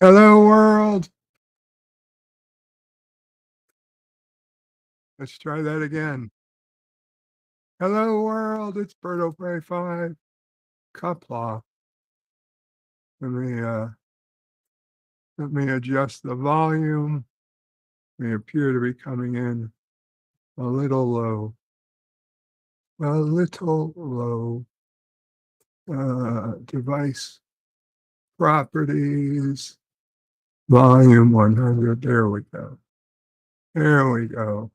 Hello, world. Let's try that again. Hello, world. It's Birdo Prey 5. Cuplaw. Let me adjust the volume. We appear to be coming in a little low. A little low. Device properties. Volume 100. There we go. There we go.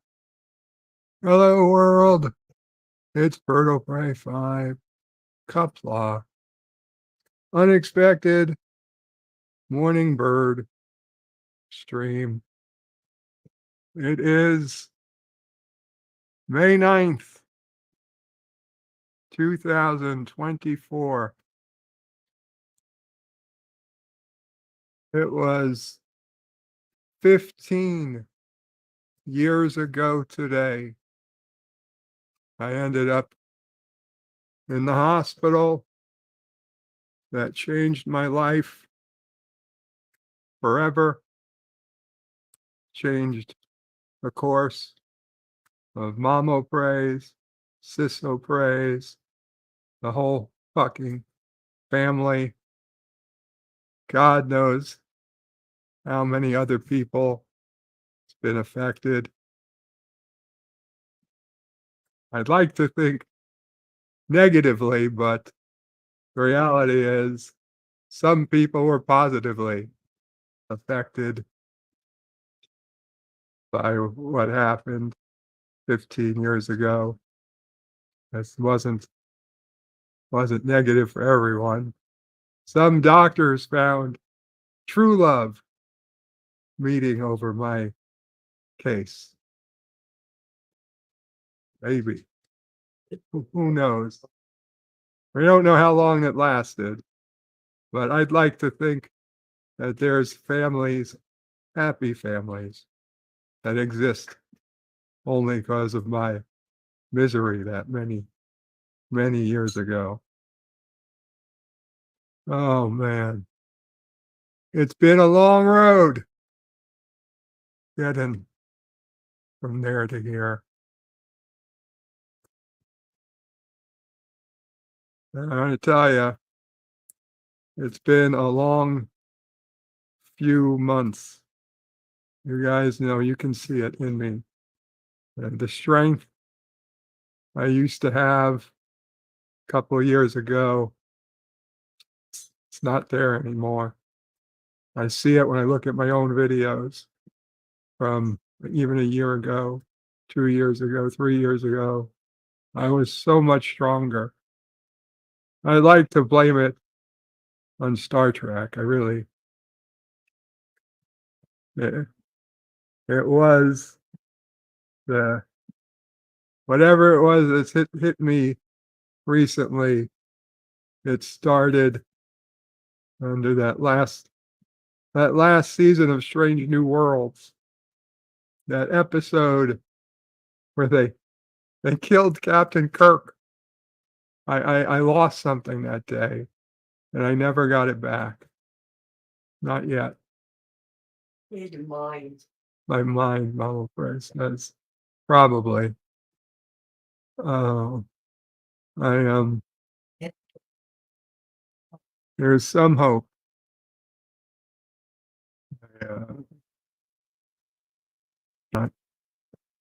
Hello, world. It's Birdo Prey 5. Cuplaw. Unexpected morning bird stream. It is May 9th, 2024. It was 15 years ago today. I ended up in the hospital. That changed my life forever. Changed the course of Mamo praise, Sisso praise, the whole fucking family. God knows how many other people it's been affected. I'd like to think negatively, but the reality is some people were positively affected by what happened 15 years ago. This wasn't negative for everyone. Some doctors found true love meeting over my case. Maybe. Who knows? We don't know how long it lasted, but I'd like to think that there's families, happy families, that exist only because of my misery that many years ago. Oh, man. It's been a long road getting from there to here. And I'm gonna tell you, it's been a long few months. You guys know, you can see it in me. And the strength I used to have a couple of years ago, it's not there anymore. I see it when I look at my own videos from even a year ago, 2 years ago, 3 years ago. I was so much stronger. I like to blame it on Star Trek. I really it, it was the whatever it was that's hit me recently. It started under that last season of Strange New Worlds. That episode where they killed Captain Kirk. I lost something that day, and I never got it back. Not yet. Your mind. My mind, Mama Price says. Probably. Oh, I there's some hope. Yeah, not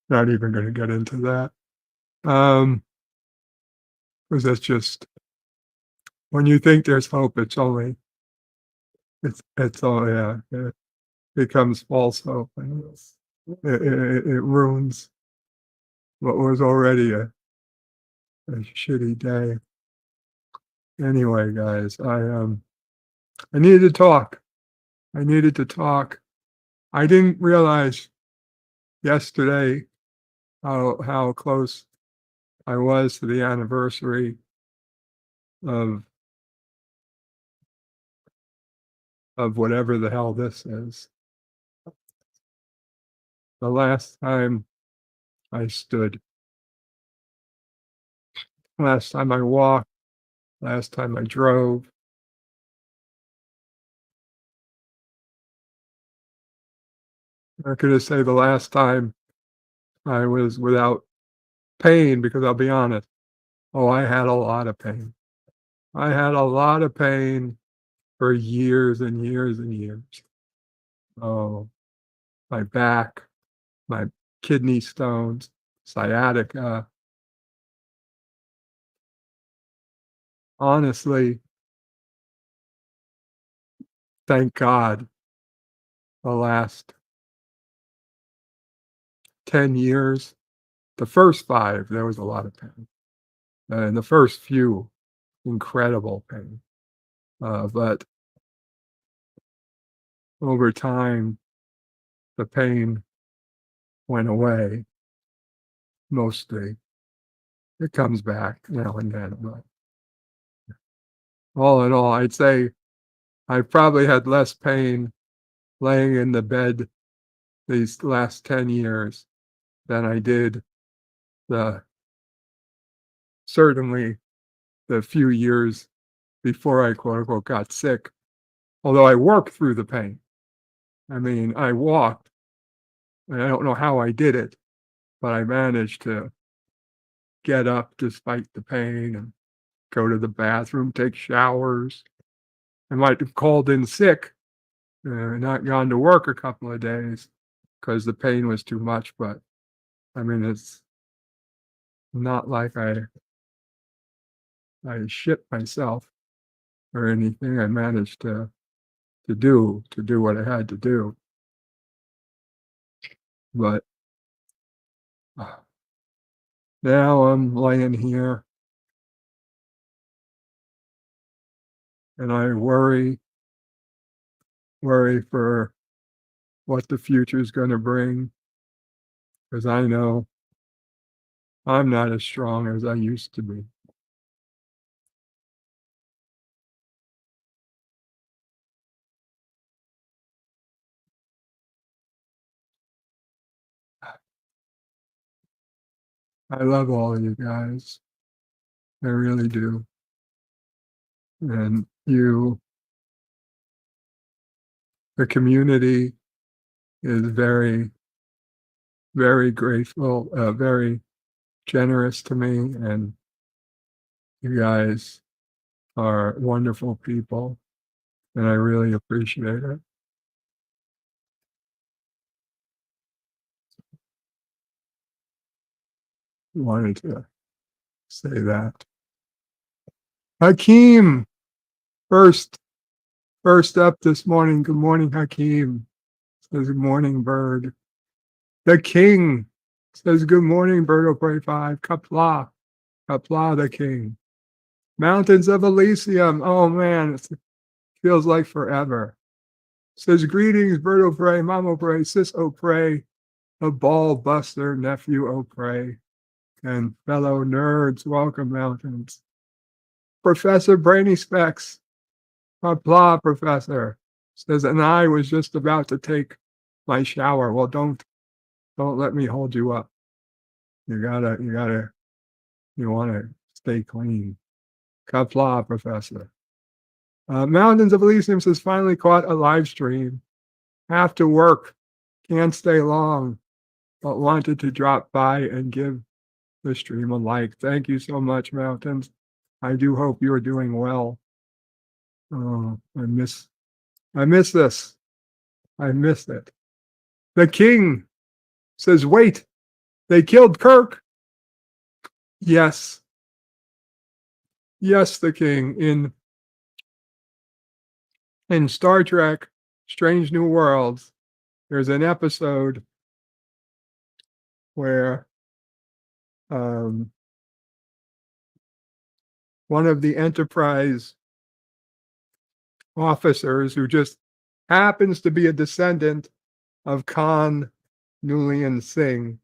not even gonna get into that. Because that's just when you think there's hope, it's all yeah, it becomes false hope, and it ruins what was already a shitty day. Anyway, guys, I needed to talk. I needed to talk. I didn't realize yesterday how close I was to the anniversary of whatever the hell this is. The last time I stood, last time I walked, last time I drove. not going to say the last time I was without pain, because I'll be honest. Oh, I had a lot of pain. I had a lot of pain for years and years and years. Oh, my back, my kidney stones, sciatica. Honestly, thank God the last 10 years, the first 5, there was a lot of pain. And the first few, incredible pain. But over time, the pain went away mostly. It comes back now and then, but all in all, I'd say I probably had less pain laying in the bed these last 10 years than I did the certainly the few years before I quote unquote got sick. Although I worked through the pain. I mean, I walked, and I don't know how I did it, but I managed to get up despite the pain and go to the bathroom, take showers. I might have called in sick, not gone to work a couple of days because the pain was too much. But I mean, it's not like I shit myself or anything. I managed to do what I had to do. But now I'm laying here and I worry for what the future is going to bring, because I know I'm not as strong as I used to be. I love all of you guys. I really do. And you, the community is very, very grateful, very generous to me. And you guys are wonderful people. And I really appreciate it. Wanted to say that. Hakeem, first up this morning. Good morning, Hakeem. Says good morning, bird. The king says good morning, bird of prey 5. Kapla, the king. Mountains of Elysium. Oh man, it feels like forever. Says greetings, bird of prey, mom of prey, sis o prey, a ball buster, nephew o prey, and fellow nerds. Welcome, mountains. Professor Brainy Specs. Kapla, professor. Says, and I was just about to take my shower. Well, don't let me hold you up. You want to stay clean. Kapla, professor. Mountains of Elysium says, finally caught a live stream. Have to work. Can't stay long, but wanted to drop by and give the stream a like. Thank you so much, Mountains. I do hope you're doing well. Oh, I miss this. I missed it. The king says, wait, they killed Kirk. Yes. Yes, the king. In Star Trek, Strange New Worlds, there's an episode where one of the Enterprise officers, who just happens to be a descendant of Khan Noonien Singh,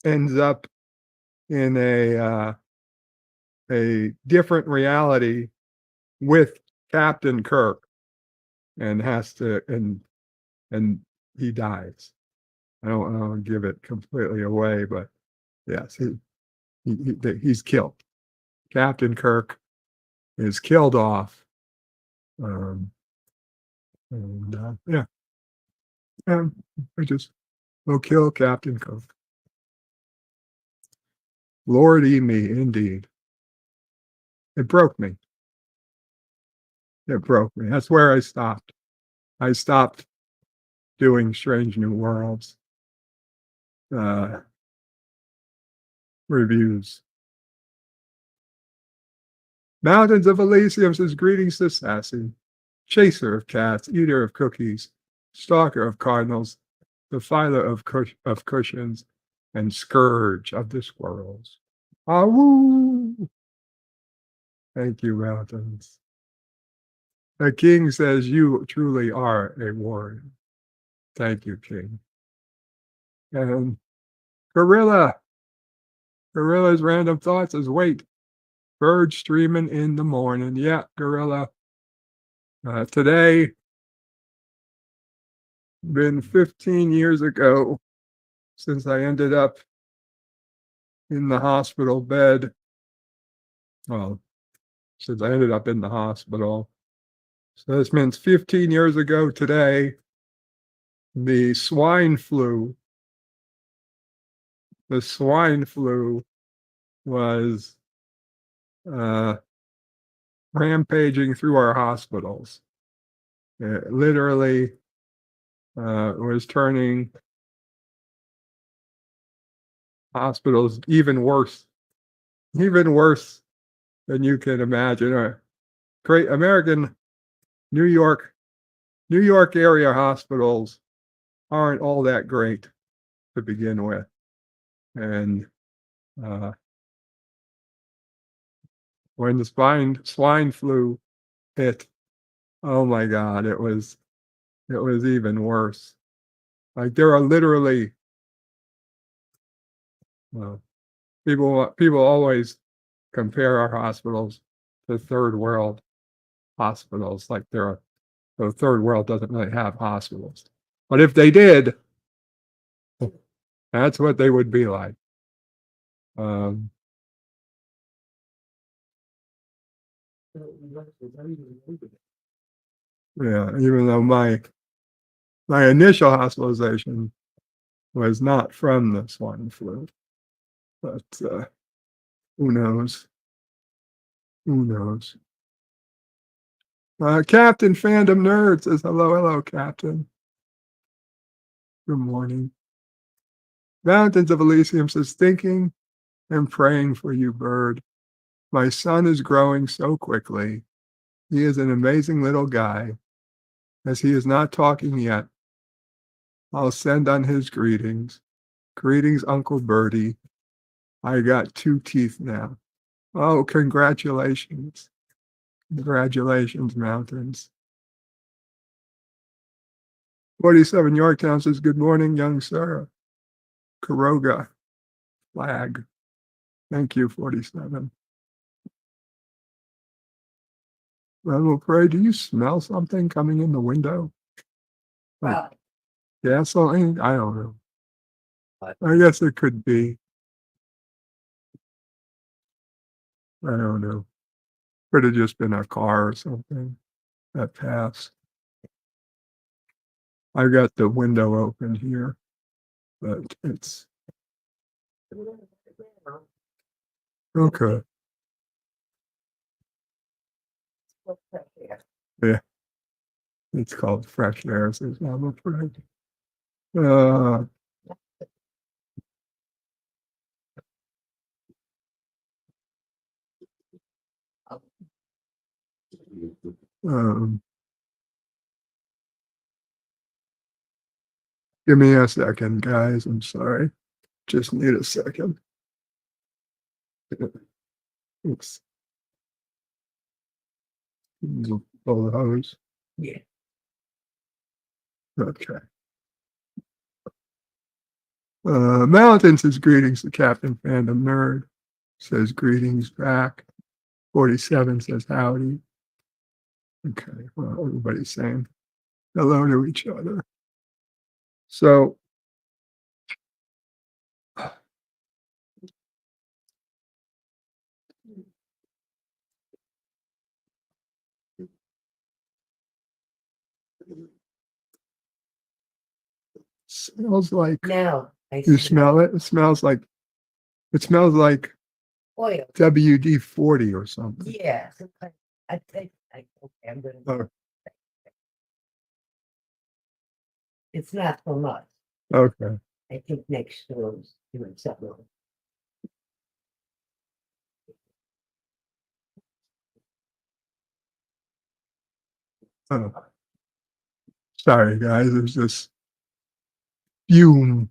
ends up in a different reality with Captain Kirk, and and he dies. I don't want to give it completely away, but yes, he's killed. Captain Kirk is killed off. Yeah. I just will kill Captain Cook. Lordy me, indeed. It broke me. It broke me. That's where I stopped. I stopped doing Strange New Worlds reviews. Mountains of Elysium says greetings to Sassy, chaser of cats, eater of cookies, stalker of cardinals, defiler of cushions, and scourge of the squirrels. Awoo! Thank you, mountains. The king says you truly are a warrior. Thank you, king. And Gorilla's random thoughts says, wait, bird streaming in the morning. Yeah, Gorilla. Today, been 15 years ago since I ended up in the hospital bed. Well, since I ended up in the hospital. So this means 15 years ago today, the swine flu was rampaging through our hospitals. It literally was turning hospitals even worse than you can imagine. Great American New York area hospitals aren't all that great to begin with. And when the swine flu hit, oh my God, it was even worse. Like there are literally people always compare our hospitals to third world hospitals, like the third world doesn't really have hospitals. But if they did, that's what they would be like. Yeah, even though my initial hospitalization was not from the swine flu, but who knows? Who knows? Captain Fandom Nerd says hello, Captain. Good morning. Mountains of Elysium says thinking and praying for you, bird. My son is growing so quickly. He is an amazing little guy. As he is not talking yet, I'll send on his greetings. Greetings, Uncle Birdie. I got 2 teeth now. Oh, congratulations. Congratulations, mountains. 47 Yorktown says, good morning, young sir. Karoga flag. Thank you, 47. Ronald Prey, do you smell something coming in the window? Well, Gasoline? I don't know. I guess it could be. I don't know. Could have just been a car or something that passed. I got the window open here, but it's okay. Yeah, it's called fresh air, says I'm afraid. Um, give me a second, guys. I'm sorry. Just need a second. Oops. Pull the hose. yeah. Okay. Mountain says greetings to Captain Fandom Nerd. Says greetings back. 47 says howdy. Okay, well, everybody's saying hello to each other. So smells like, Now I you smell it? It smells like oil. WD-40 or something. Yeah. Sometimes I think, okay, I'm gonna. Oh. It's not from us. Okay. I think next door's doing something. Oh. Sorry, guys. There's this fume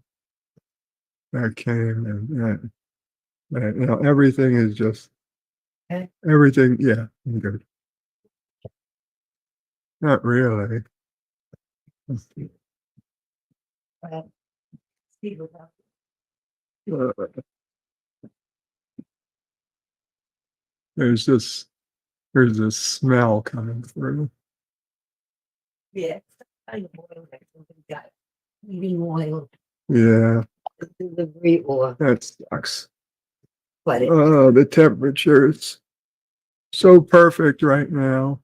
that came and everything is just, Okay. everything. Yeah, I'm good. Not really. Well, see what happens. Uh, there's this smell coming through. Yeah. Kind of oil that somebody got. Heating oil, Yeah, delivery or, that sucks. but it, The temperature's so perfect right now.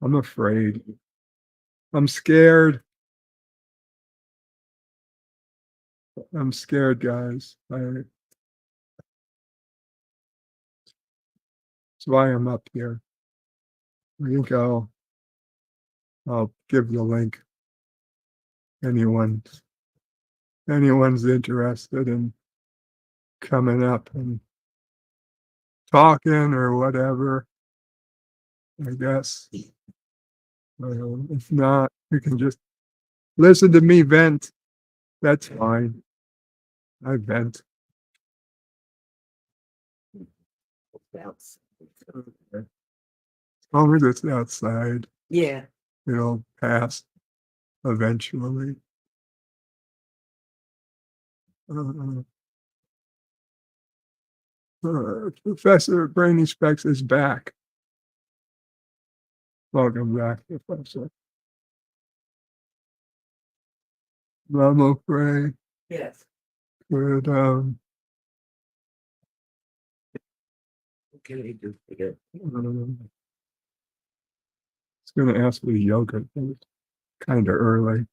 I'm afraid. I'm scared. I'm scared, guys. That's why I'm up here. I think I'll give the link. Anyone's interested in coming up and talking or whatever, I guess. If not, you can just listen to me vent. That's fine. I vent. bounce. Okay. As long as it's outside, Yeah. it'll pass eventually. Professor Brainy Specs is back. Welcome back, Professor. Mamo Pray Yes. would What can we do for you? it's gonna ask me yogurt. Kind of early.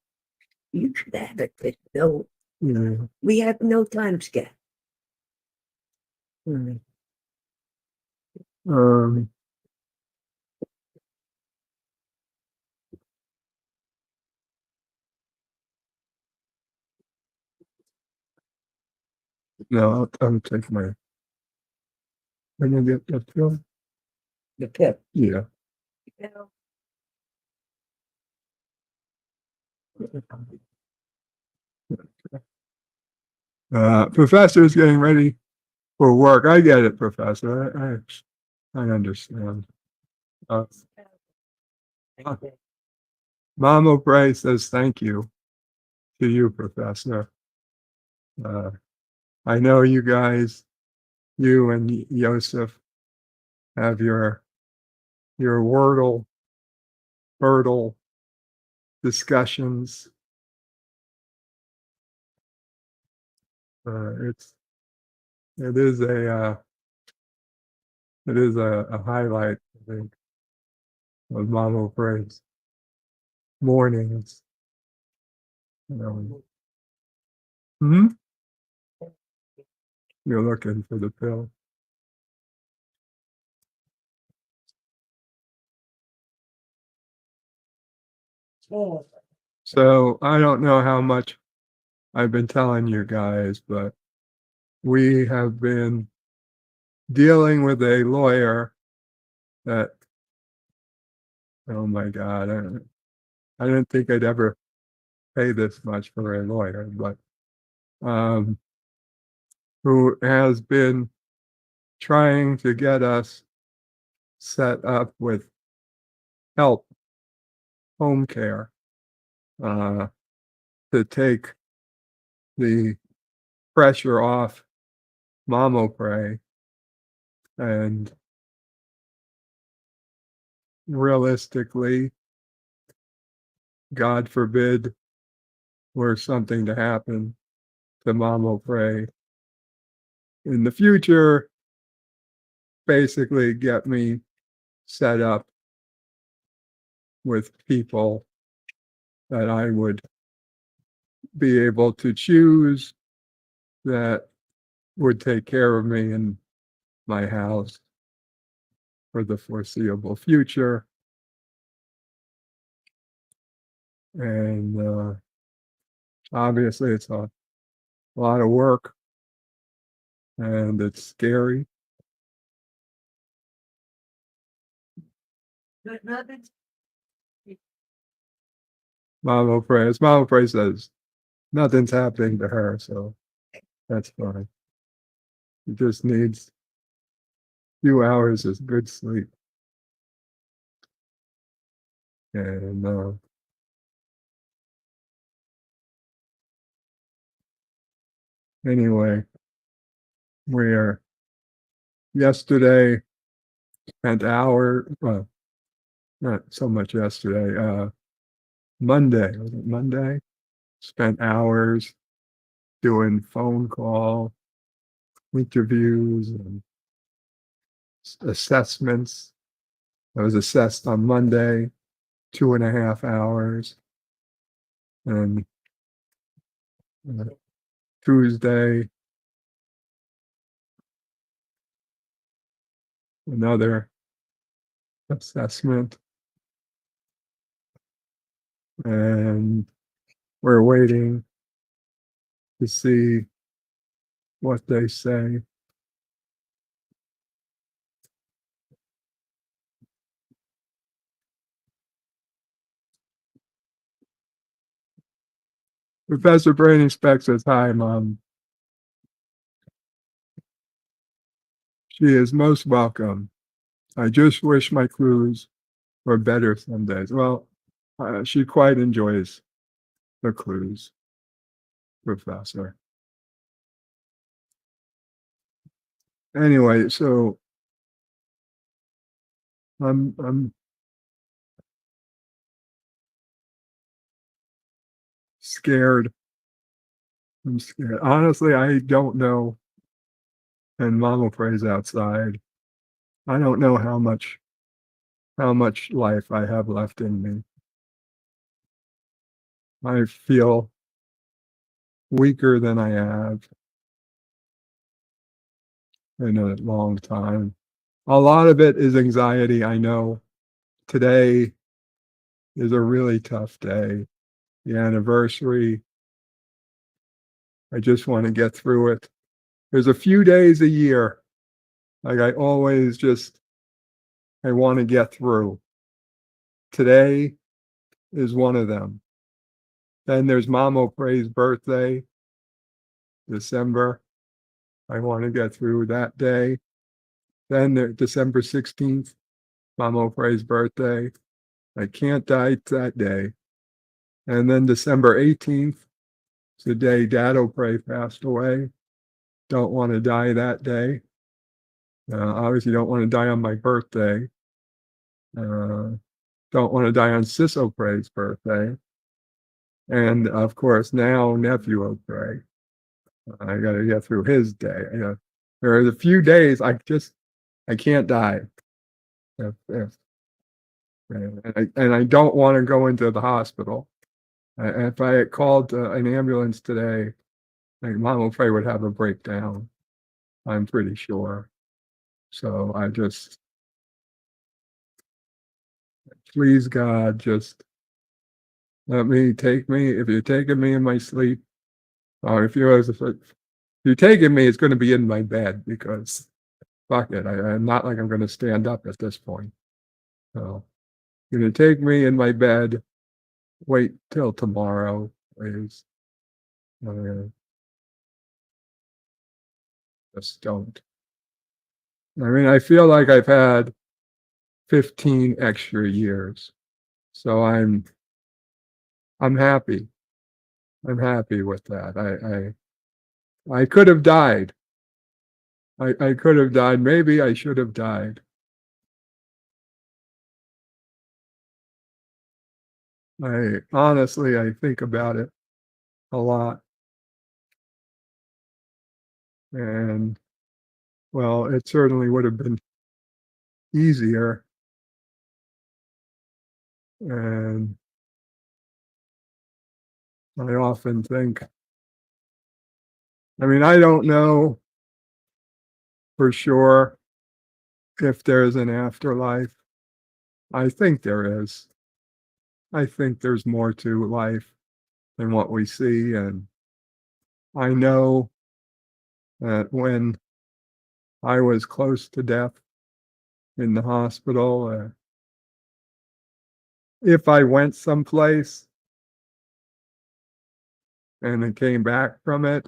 You should have it, but no, Yeah. we have no time scale. Yeah. Um, no, I'll take my. I'm gonna get that pill. The pip. Yeah. You know, Professor's getting ready for work. I get it, Professor. I understand. Uh, anything. Mama Bray says thank you to you, Professor. I know you guys, you and Yosef, have your Wordle discussions. It is a highlight, I think, of Mama Bray's mornings. Hmm? You're looking for the pill. Oh, So I don't know how much I've been telling you guys, but we have been dealing with a lawyer that, oh my God, I didn't think I'd ever pay this much for a lawyer, but who has been trying to get us set up with help, home care, to take the pressure off Mama Pray. And realistically, God forbid, were something to happen to Mama Pray in the future, basically get me set up with people that I would be able to choose that would take care of me in my house for the foreseeable future. And obviously, it's a lot of work and it's scary. Nothing. Mama prays. Mama Pray says nothing's happening to her, so that's fine. She just needs a few hours of good sleep. And anyway, we're yesterday spent well, not so much yesterday, Monday, was it Monday? Spent hours doing phone call interviews and assessments. I was assessed on Monday, 2.5 hours, and Tuesday, another assessment, and we're waiting to see what they say. Professor Brainy Speck says, "Hi, Mom." She is most welcome. I just wish my clues were better some days. Well, she quite enjoys the clues, Professor. Anyway, so I'm scared. I'm scared. Honestly, I don't know. And Mama prays outside. I don't know how much life I have left in me. I feel weaker than I have in a long time. A lot of it is anxiety. I know today is a really tough day. The anniversary. I just want to get through it. There's a few days a year, like I always I want to get through. Today is one of them. Then there's Mama Pray's birthday, December. I want to get through that day. Then December 16th, Mama Pray's birthday. I can't die that day. And then December 18th, it's the day Dad O'Prey passed away. Don't want to die that day. Obviously, don't want to die on my birthday. Don't want to die on Sis O'Prey's birthday. And of course, now Nephew O'Prey. I got to get through his day. There are a few days I can't die. And I don't want to go into the hospital. If I had called an ambulance today, like Mom O'Prey would have a breakdown. I'm pretty sure. So I just, please God, just let me take me. If you're taking me in my sleep, or if you're taking me, it's going to be in my bed because fuck it. I'm not like I'm going to stand up at this point. So you're going to take me in my bed. Wait till tomorrow, please. Just don't. I mean, I feel like I've had 15 extra years, so I'm happy. I'm happy with that. I could have died. I could have died. Maybe I should have died. I think about it a lot. And well, it certainly would have been easier And I often think, I mean, I don't know for sure if there's an afterlife. I think there is. I think there's more to life than what we see. And I know that when I was close to death in the hospital, if I went someplace and I came back from it,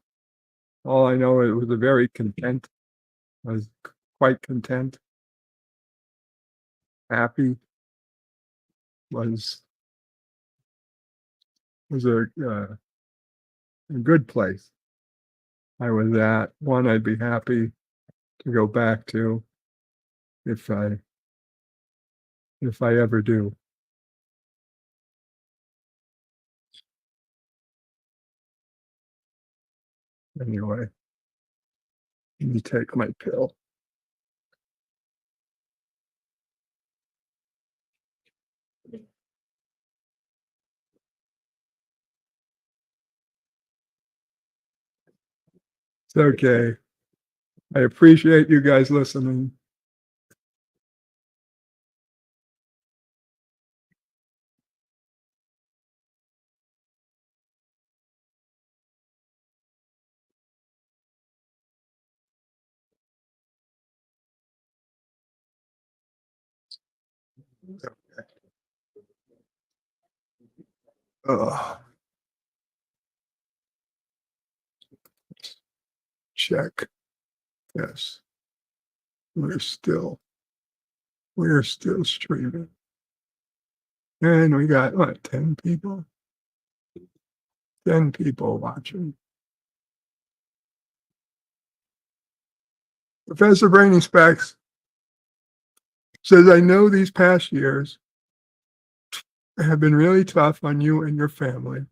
all I know, it was a very content. I was quite content, happy. Was a good place I was at. One I'd be happy to go back to if I ever do. Anyway, let me take my pill. It's okay. I appreciate you guys listening. Ugh. Check. Yes. We're still streaming. And we got what, 10 people? 10 people watching. Professor Brainy Specs says, I know these past years have been really tough on you and your family.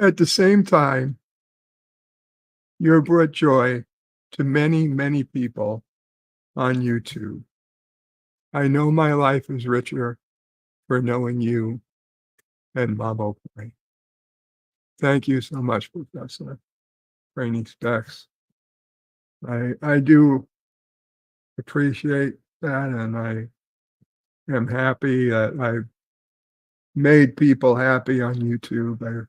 At the same time, you have brought joy to many, many people on YouTube. I know my life is richer for knowing you and Bob Oakley. Thank you so much, Professor Brainy Specs. I do appreciate that, and I am happy that I've made people happy on YouTube.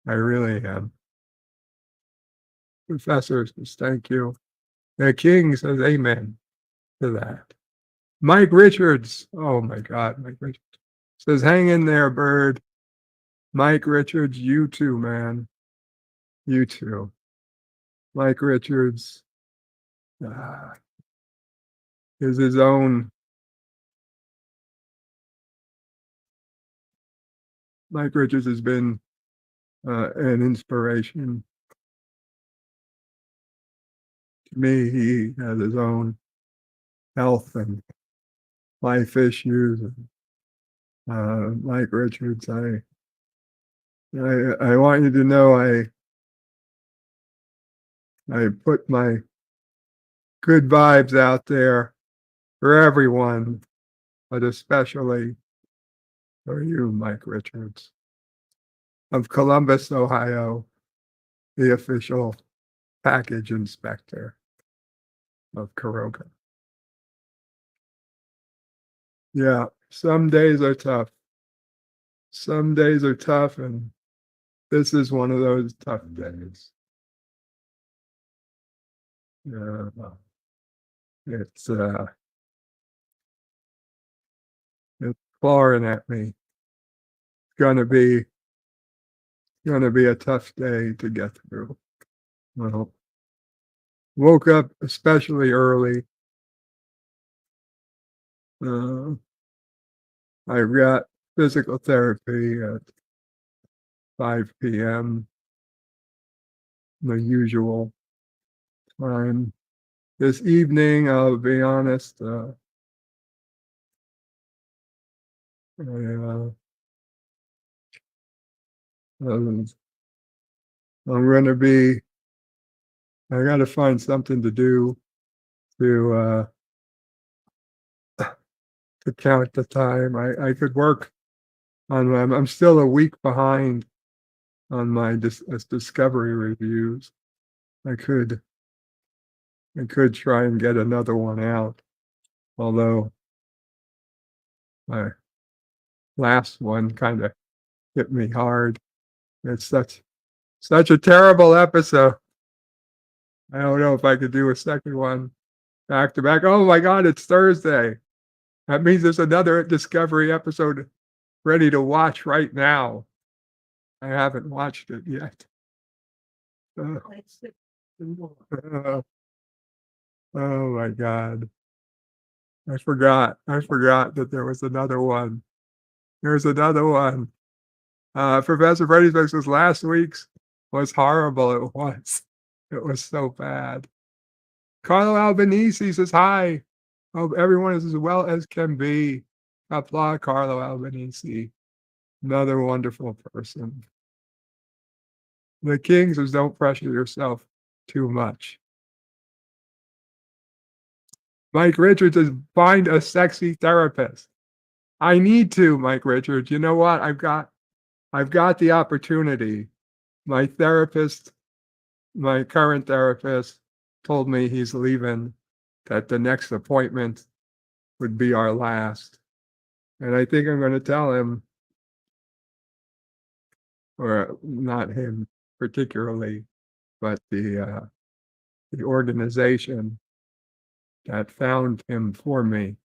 I really am. Professor says thank you. The King says amen to that. Mike Richards, oh my God, Mike Richards says, hang in there, bird. Mike Richards, you too, man. You too. Mike Richards is his own. Mike Richards has been an inspiration to me. He has his own health and life issues. Mike Richards, I want you to know I put my good vibes out there for everyone, but especially for you, Mike Richards of Columbus, Ohio, the official package inspector of Kuroga. Yeah, some days are tough. Some days are tough, and this is one of those tough days. Yeah, it's clawing at me. It's gonna be a tough day to get through. Well, woke up especially early. I've got physical therapy at 5 p.m. the usual time. This evening, I'll be honest, I'm gonna be. I got to find something to do to to count the time. I could work on I'm still a week behind on my discovery reviews. I could try and get another one out, although my last one kind of hit me hard. It's such a terrible episode. I don't know if I could do a second one back to back. Oh my God, it's Thursday. That means there's another Discovery episode ready to watch right now. I haven't watched it yet. Uh, uh, oh my God. I forgot that there was another one. There's another one. Professor Freddy's Books was last week's was horrible. It was. It was so bad. Carlo Albanese says hi. Hope everyone is as well as can be. Applaud Carlo Albanese. Another wonderful person. The king says don't pressure yourself too much. Mike Richards says find a sexy therapist. I need to, Mike Richards. You know what? I've got the opportunity. My therapist, my current therapist, told me he's leaving, that the next appointment would be our last. And I think I'm going to tell him, or not him particularly, but the organization that found him for me,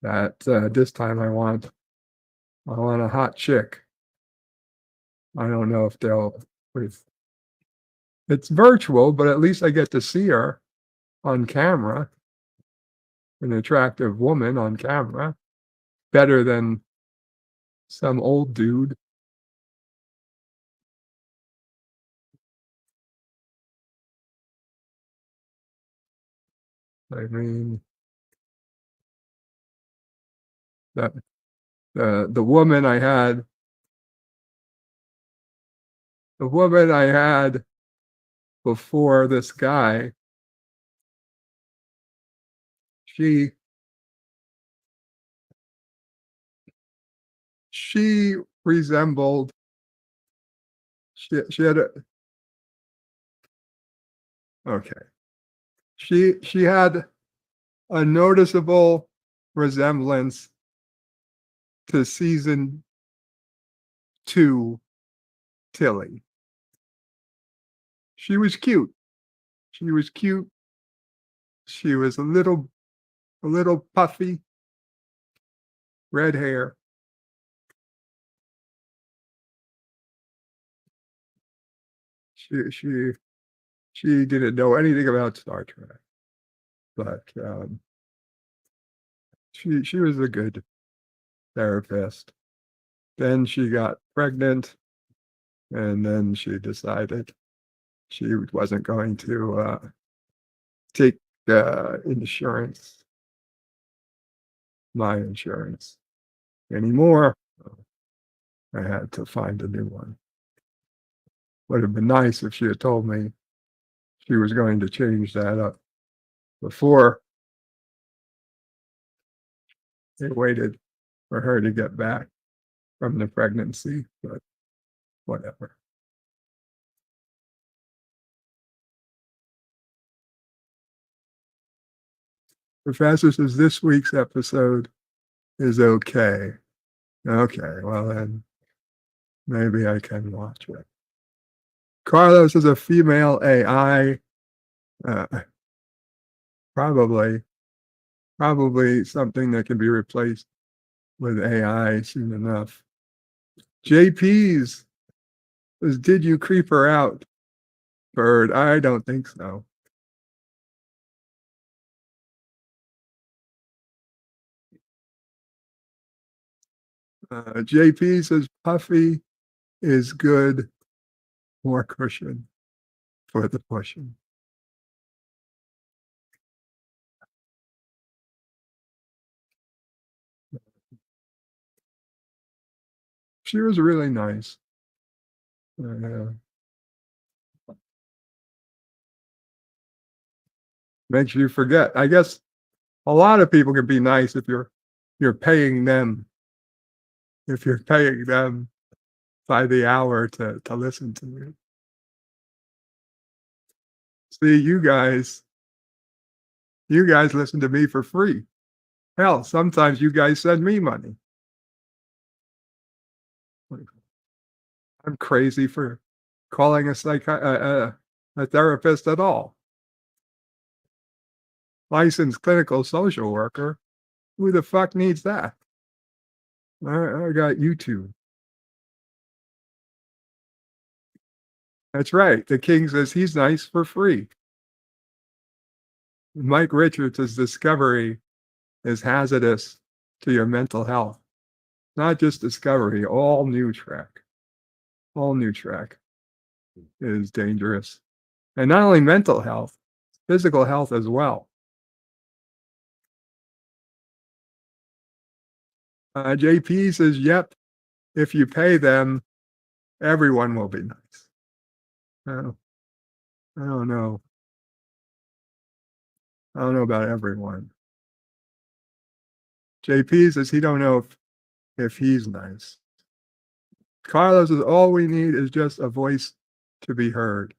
that this time I want a hot chick. I don't know if they'll. It's virtual, but at least I get to see her on camera. An attractive woman on camera, better than some old dude. I mean, that the woman I had, before this guy, she resembled, she had a, okay, she had a noticeable resemblance to season 2 Tilly. She was cute. She was cute. She was a little puffy, red hair. She didn't know anything about Star Trek, but she was a good therapist. Then she got pregnant, and then she decided she wasn't going to take insurance, my insurance, anymore. I had to find a new one. Would have been nice if she had told me she was going to change that up before they waited for her to get back from the pregnancy, but whatever. Professor says this week's episode is okay. Okay, well then maybe I can watch it. Carlos is a female AI. Probably something that can be replaced with AI soon enough. JP's says, did you creep her out, Bird? I don't think so. JP says Puffy is good, more cushion for the pushing. She was really nice. Makes you forget. I guess a lot of people can be nice if you're you're paying them, if you're paying them by the hour to listen to me. See, you guys listen to me for free. Hell, sometimes you guys send me money. I'm crazy for calling a therapist at all. Licensed clinical social worker? Who the fuck needs that? I got YouTube. That's right. The king says he's nice for free. Mike Richards' discovery is hazardous to your mental health. Not just discovery, all new track. All new track is dangerous. And not only mental health, physical health as well. JP says, yep, if you pay them, everyone will be nice. Oh, I don't know. I don't know about everyone. JP says he don't know if he's nice. Carlos says all we need is just a voice to be heard.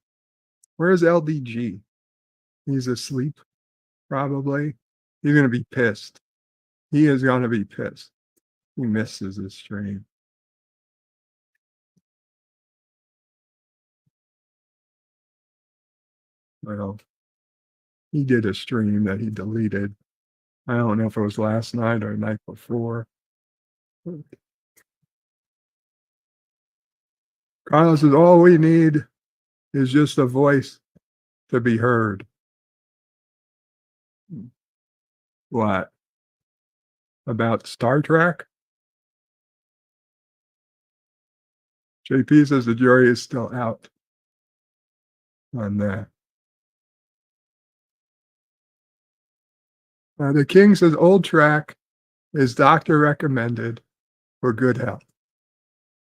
Where's LDG? He's asleep, probably. He's gonna be pissed. He is gonna be pissed. He misses his stream. Well, he did a stream that he deleted. I don't know if it was last night or the night before. Carlos says all we need is just a voice to be heard. What? About Star Trek? JP says the jury is still out on that. The king says old track is doctor recommended for good health.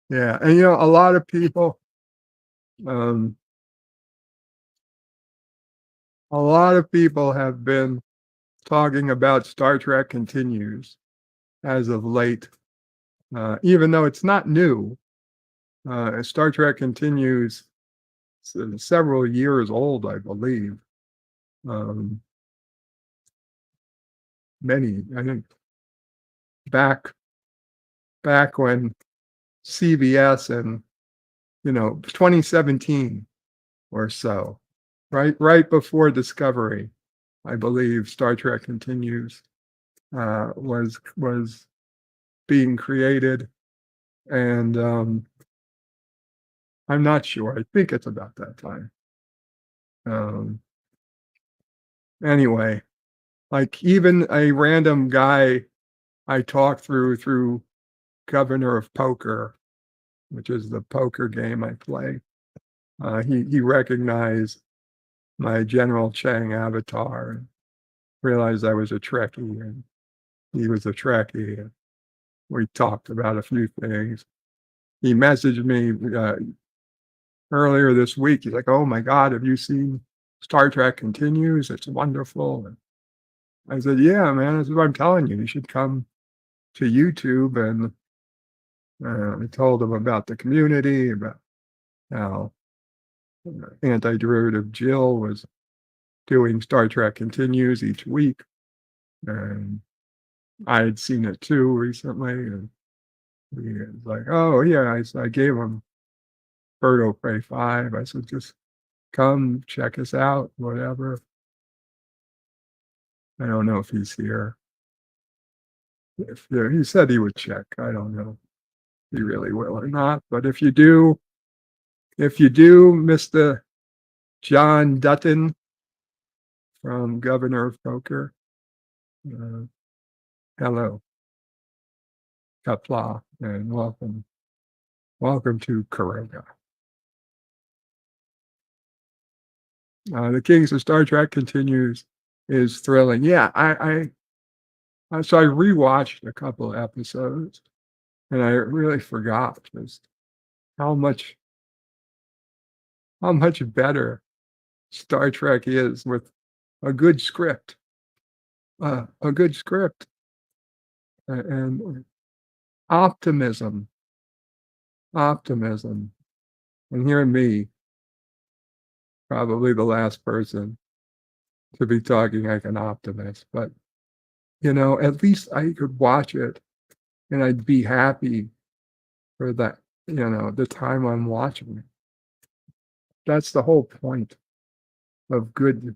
Yeah, and you know, a lot of people, a lot of people have been talking about Star Trek Continues as of late, even though it's not new. Star Trek Continues several years old, I believe. Many, I think, back when CBS and 2017 or so, right before Discovery, I believe Star Trek Continues was being created, and I'm not sure. I think it's about that time. Anyway, like even a random guy I talked through Governor of Poker, which is the poker game I play. He recognized my General Chang avatar and realized I was a Trekkie and he was a Trekkie. And we talked about a few things. He messaged me earlier this week. He's like, "Oh my God, have you seen Star Trek Continues? It's wonderful." And I said, "Yeah, man, that's what I'm telling you. You should come to YouTube." And I told him about the community, about how Anti-Derivative Jill was doing Star Trek Continues each week. And I had seen it too recently. And he was like, "Oh, yeah." I gave him Birdo Prey 5. I said, "Just come check us out, whatever." I don't know if he's here. He said he would check. I don't know if he really will or not. But if you do, Mr. John Dutton from Governor of Poker, hello, Kapla, and welcome to Corona. The Kings of Star Trek Continues is thrilling. Yeah, so I rewatched a couple of episodes, and I really forgot just how much better Star Trek is with a good script. A good script. and optimism, optimism. And hear me, probably the last person to be talking like an optimist, but at least I could watch it and I'd be happy for that, the time I'm watching it. That's the whole point of good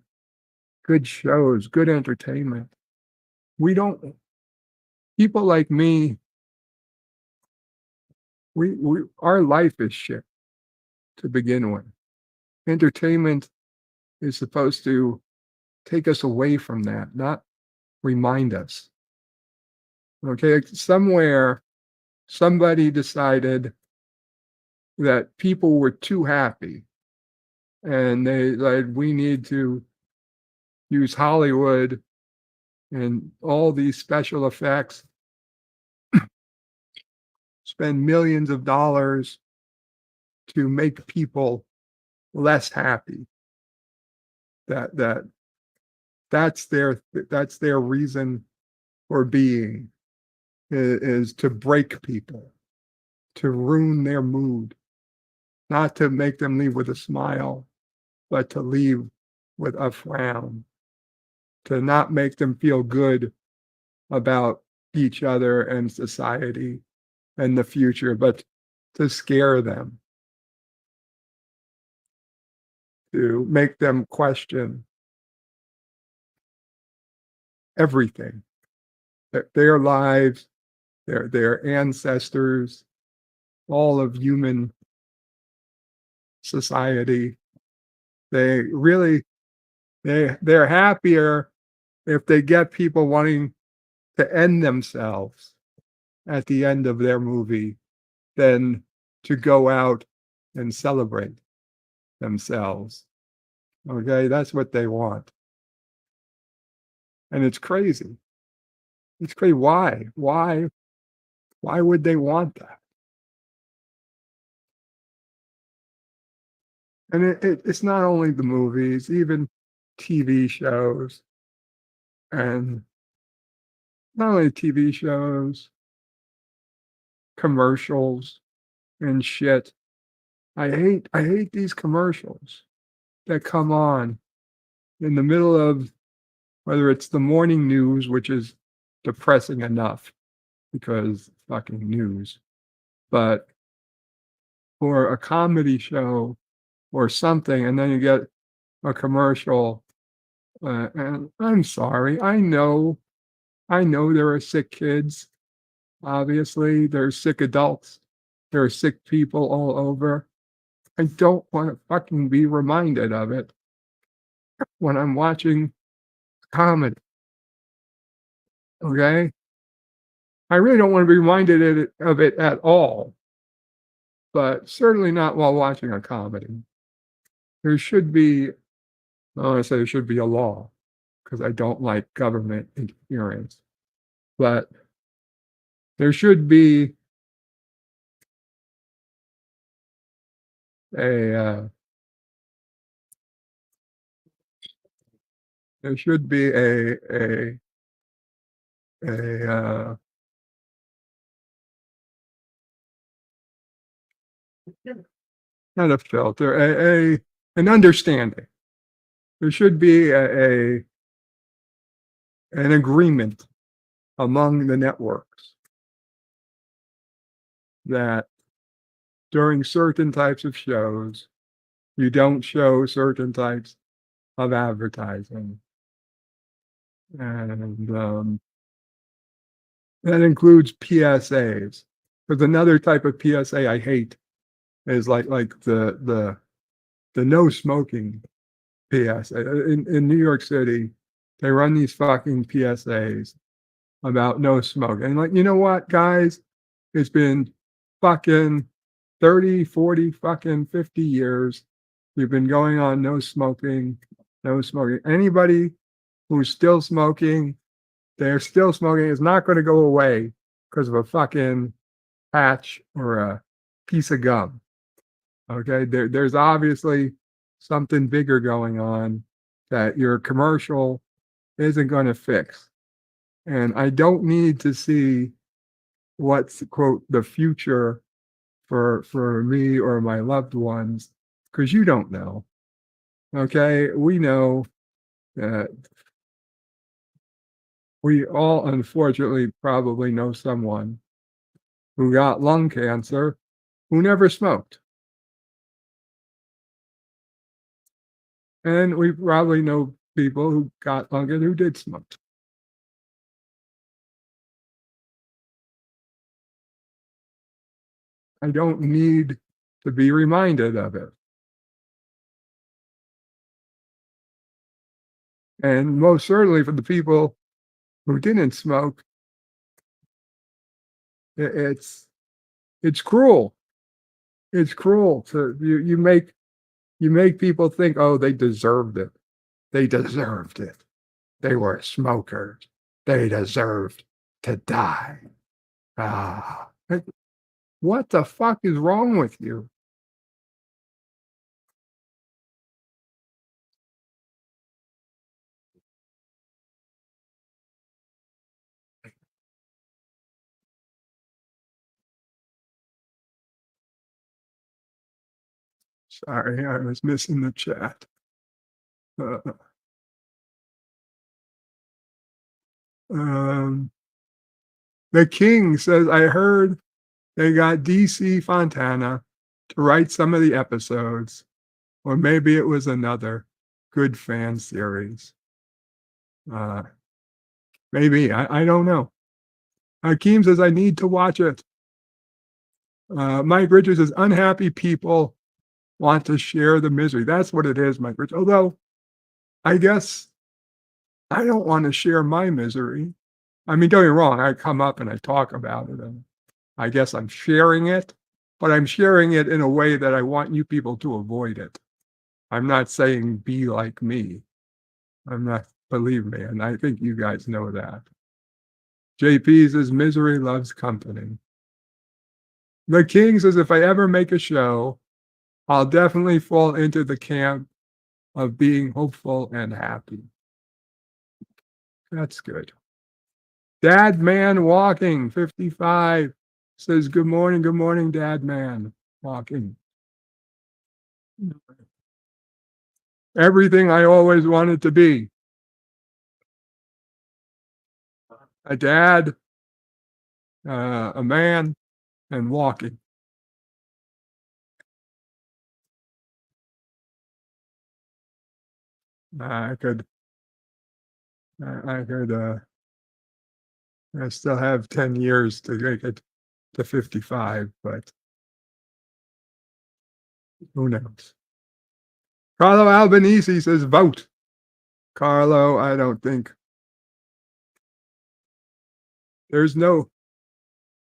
shows, good entertainment. We don't People like me, we our life is shit to begin with. Entertainment is supposed to take us away from that, not remind us. Okay, somewhere somebody decided that people were too happy and we need to use Hollywood and all these special effects, spend millions of dollars to make people less happy. That's their reason for being, is to break people, to ruin their mood, not to make them leave with a smile, but to leave with a frown, to not make them feel good about each other and society and the future, but to scare them, to make them question everything, their lives, their ancestors, all of human society. They really they're happier if they get people wanting to end themselves at the end of their movie than to go out and celebrate themselves. Okay, that's what they want. And it's crazy. It's crazy. Why? Why would they want that? And it's not only the movies, even TV shows, and not only TV shows, commercials and shit. I hate these commercials that come on in the middle of, whether it's the morning news, which is depressing enough because fucking news, but for a comedy show or something, and then you get a commercial. And I'm sorry, I know there are sick kids. Obviously, there's sick adults. There are sick people all over. I don't want to fucking be reminded of it when I'm watching comedy. Okay? I really don't want to be reminded of it at all, but certainly not while watching a comedy. There should be, I say there should be a law because I don't like government interference, but there should be a there should be a not a filter, an understanding. There should be an agreement among the networks that during certain types of shows, you don't show certain types of advertising. And that includes PSAs. There's another type of PSA I hate is like the no smoking PSA. In New York City, they run these fucking PSAs about no smoking. And like, you know what, guys? It's been fucking 30, 40, fucking 50 years. We've been going on no smoking, no smoking. Anybody who's still smoking, they're still smoking. It's not going to go away because of a fucking patch or a piece of gum. Okay, there's obviously something bigger going on that your commercial isn't going to fix. And I don't need to see what's, quote, the future for me or my loved ones, because you don't know. Okay? We know that we all unfortunately probably know someone who got lung cancer who never smoked. And we probably know people who got lung cancer who did smoke. I don't need to be reminded of it. And most certainly for the people who didn't smoke, I it's cruel. It's cruel to you make people think, "Oh, they deserved it. They deserved it. They were smokers. They deserved to die." Ah, what the fuck is wrong with you? Sorry, I was missing the chat. Uh, um, the King says, "I heard they got DC Fontana to write some of the episodes, or maybe it was another good fan series." Uh, maybe, I don't know. Hakeem says, "I need to watch it." Mike Richards says, "Unhappy people want to share the misery." That's what it is, Mike Richards. Although, I guess I don't want to share my misery. I mean, don't get me wrong, I come up and I talk about it, and I guess I'm sharing it, but I'm sharing it in a way that I want you people to avoid it. I'm not saying be like me. I'm not, believe me, and I think you guys know that. JP says, "Misery loves company." The King says, "If I ever make a show, I'll definitely fall into the camp of being hopeful and happy." That's good. Dad Man Walking 55 says, good morning, Dad Man Walking. Everything I always wanted to be. A dad, a man, and walking. I could, I could, I still have 10 years to make it to 55, but who knows? Carlo Albanese says, vote. Carlo, I don't think there's no,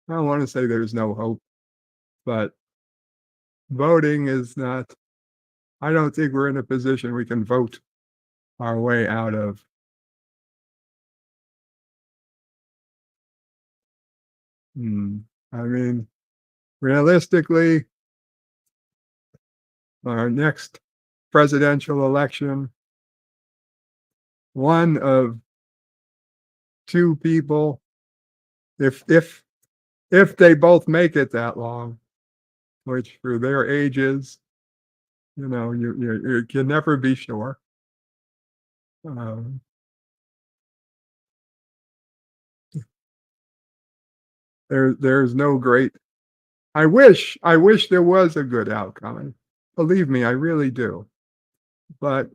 I don't want to say there's no hope, but voting is not, I don't think we're in a position we can vote our way out of. I mean, realistically, our next presidential election, one of two people, if they both make it that long, which for their ages, you can never be sure. Um, there's no great. I wish there was a good outcome. Believe me, I really do. But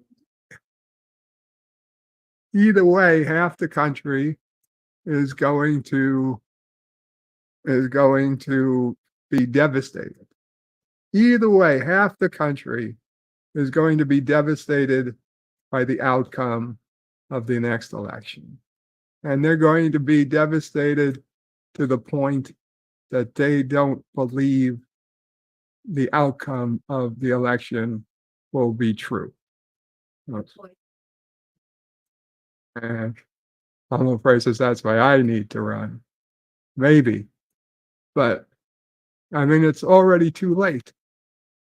either way, half the country is going to be devastated. Either way, half the country is going to be devastated by the outcome of the next election. And they're going to be devastated to the point that they don't believe the outcome of the election will be true. And I'm afraid says that's why I need to run. Maybe. But I mean, it's already too late.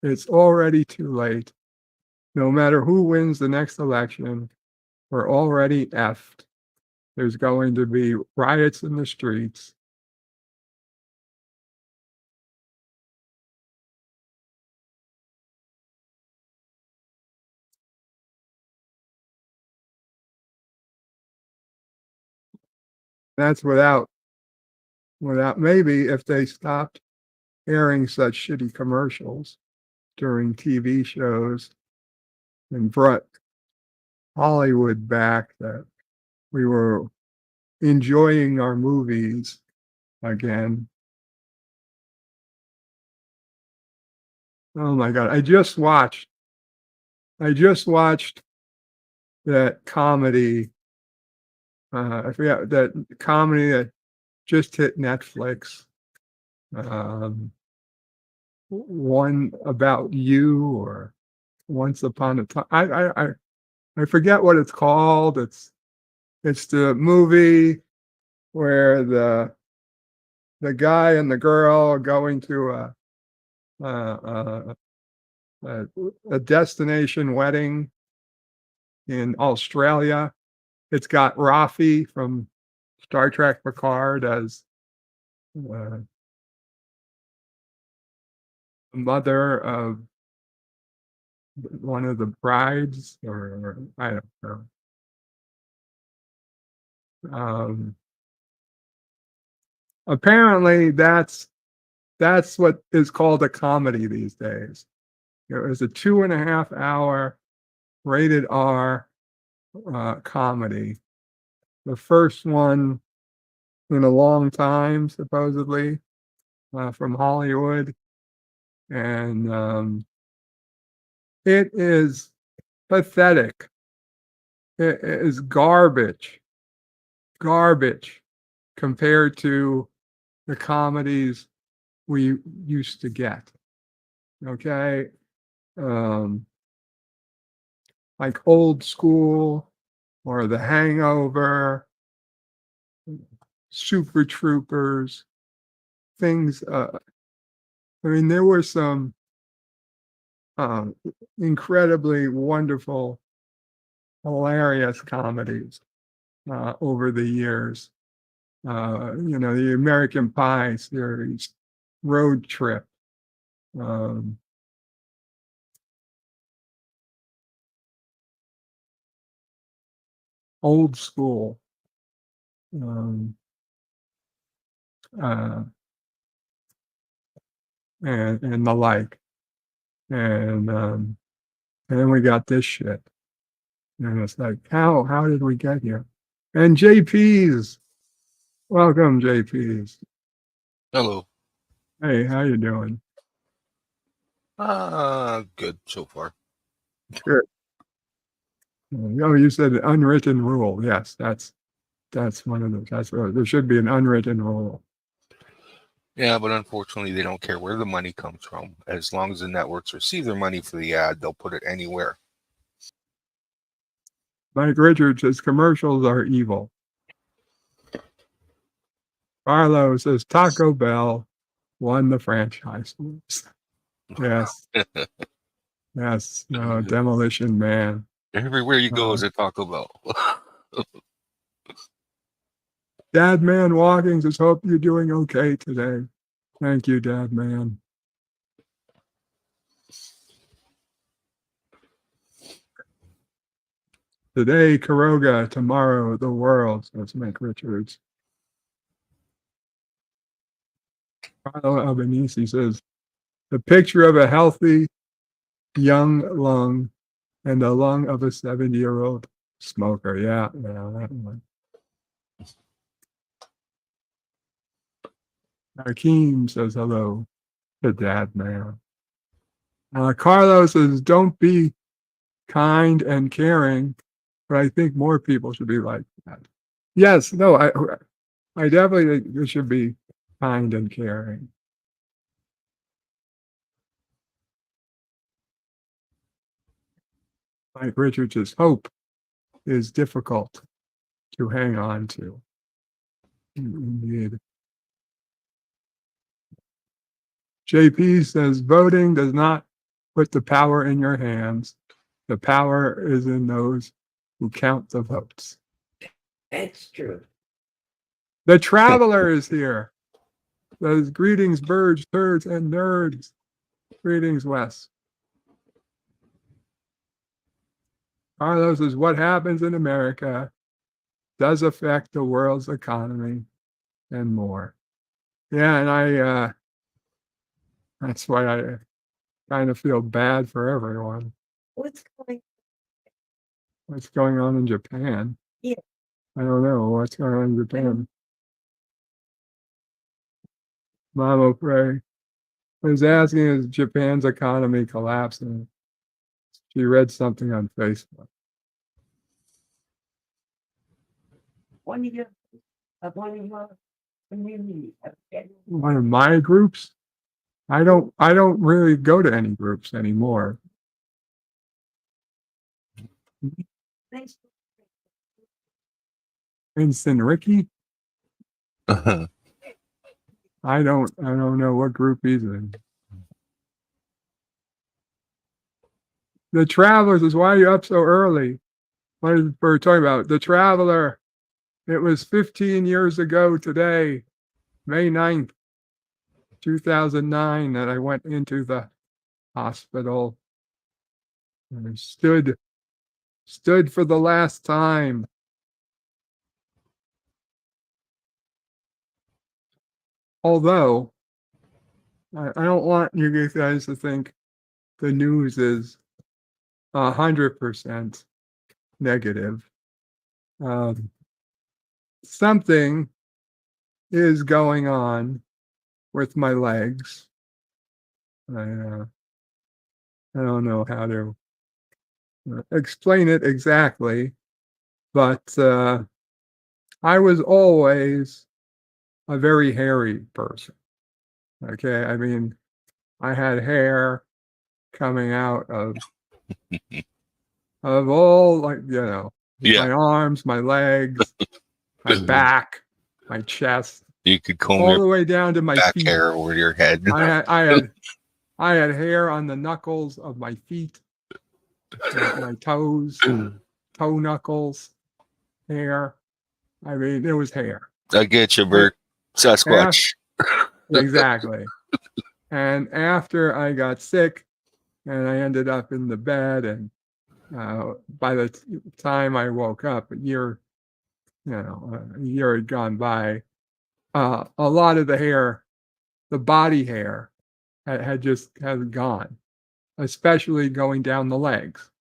It's already too late. No matter who wins the next election, we're already effed. There's going to be riots in the streets. That's without maybe if they stopped airing such shitty commercials during TV shows and brought Hollywood back, that we were enjoying our movies again. Oh my God. I just watched that comedy. I forget that comedy that just hit Netflix. One About You, or Once Upon a Time. I forget what it's called. It's the movie where the guy and the girl are going to a destination wedding in Australia. It's got Rafi from Star Trek Picard as the mother of one of the brides, or I don't know. Apparently that's what is called a comedy these days. It was a 2.5-hour rated R comedy. The first one in a long time, supposedly, from Hollywood. And it is pathetic. It is garbage compared to the comedies we used to get. Okay. Like Old School, or The Hangover, Super Troopers, things. I mean, there were some incredibly wonderful, hilarious comedies over the years. The American Pie series, Road Trip. Old School. And the like. And then we got this shit. And it's like, how did we get here? And JP's. Welcome, JP's. Hello. Hey, how you doing? Good so far. Good. Oh, you said an unwritten rule. Yes, that's one of those. There should be an unwritten rule. Yeah, but unfortunately, they don't care where the money comes from. As long as the networks receive their money for the ad, they'll put it anywhere. Mike Richards says commercials are evil. Barlow says Taco Bell won the franchise. Yes. Yes. Demolition Man. Everywhere you go is a Taco Bell. Dad Man Walking says, hope you're doing okay today. Thank you, Dad Man. Today, Karoga. Tomorrow, the world, says Mike Richards. Carlo Albanese says, the picture of a healthy young lung and the lung of a 70-year-old smoker. Yeah, that one. Hakeem says hello to Dad Man. Carlos says, don't be kind and caring, but I think more people should be like that. Yes, no, I definitely think you should be kind and caring. Mike Richards' hope is difficult to hang on to. Indeed. JP says voting does not put the power in your hands. The power is in those who count the votes. That's true. The traveler is here. Those greetings, birds, turds, and nerds. Greetings, Wes. Carlos is what happens in America does affect the world's economy and more. Yeah, and that's why I kind of feel bad for everyone. What's What's going on in Japan? Yeah. I don't know what's going on in Japan. Mama Pray was asking, is Japan's economy collapsing? She read something on Facebook. one of your community? One of my groups? I don't really go to any groups anymore. Instant Ricky? I don't know what group he's in. The Travelers is why are you up so early? What is we're talking about? The Traveler. It was 15 years ago today, May 9th, 2009, that I went into the hospital and I stood for the last time. Although I don't want you guys to think the news is 100% negative. Something is going on with my legs. I don't know how to explain it exactly, but I was always a very hairy person. Okay, I mean, I had hair coming out of all, like, my arms, my legs, my back, my chest, You could comb all your the way down to my back feet. hair over your head. I had hair on the knuckles of my feet, my toes, toe knuckles, hair. I mean, it was hair. I get you, Bert. Sasquatch. Exactly. And after I got sick and I ended up in the bed, and by the time I woke up, a year had gone by, a lot of the hair, the body hair, had gone, especially going down the legs.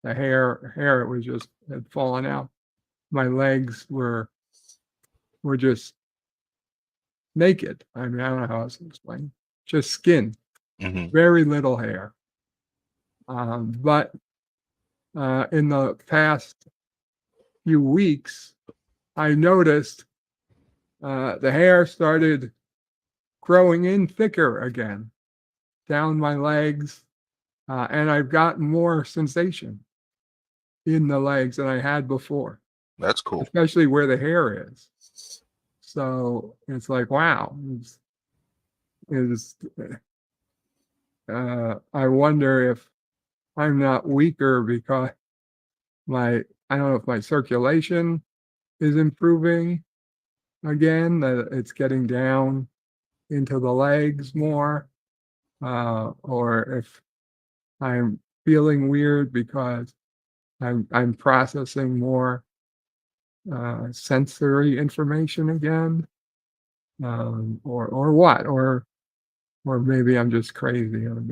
The hair was just had fallen out. My legs were just naked. I mean, I don't know how else to explain. Just skin, very little hair. But in the past few weeks, I noticed the hair started growing in thicker again down my legs, and I've gotten more sensation in the legs than I had before. That's cool. Especially where the hair is. So it's like, wow. I wonder if I'm not weaker because I don't know if my circulation is improving again, that it's getting down into the legs more, or if I'm feeling weird because I'm processing more sensory information again, or what, or maybe I'm just crazy. I'm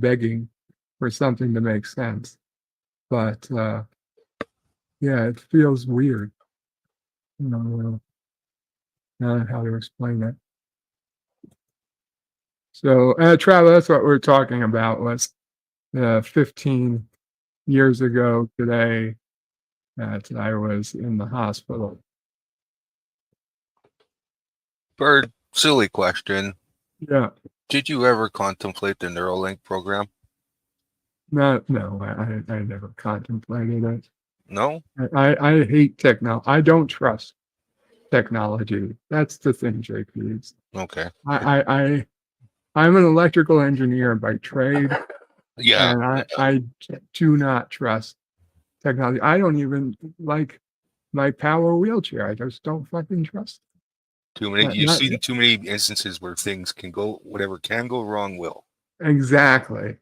begging for something to make sense, but yeah, it feels weird. I don't know how to explain it. So, Travis, that's what we're talking about, was 15 years ago today that I was in the hospital. Bird, silly question. Yeah. Did you ever contemplate the Neuralink program? No, I never contemplated it. No? I hate technology. I don't trust technology. That's the thing, JP. Okay. I'm an electrical engineer by trade, Yeah. And I do not trust technology. I don't even like my power wheelchair. I just don't fucking trust Too many. it. You've seen too many instances where things can go. Whatever can go wrong will. Exactly.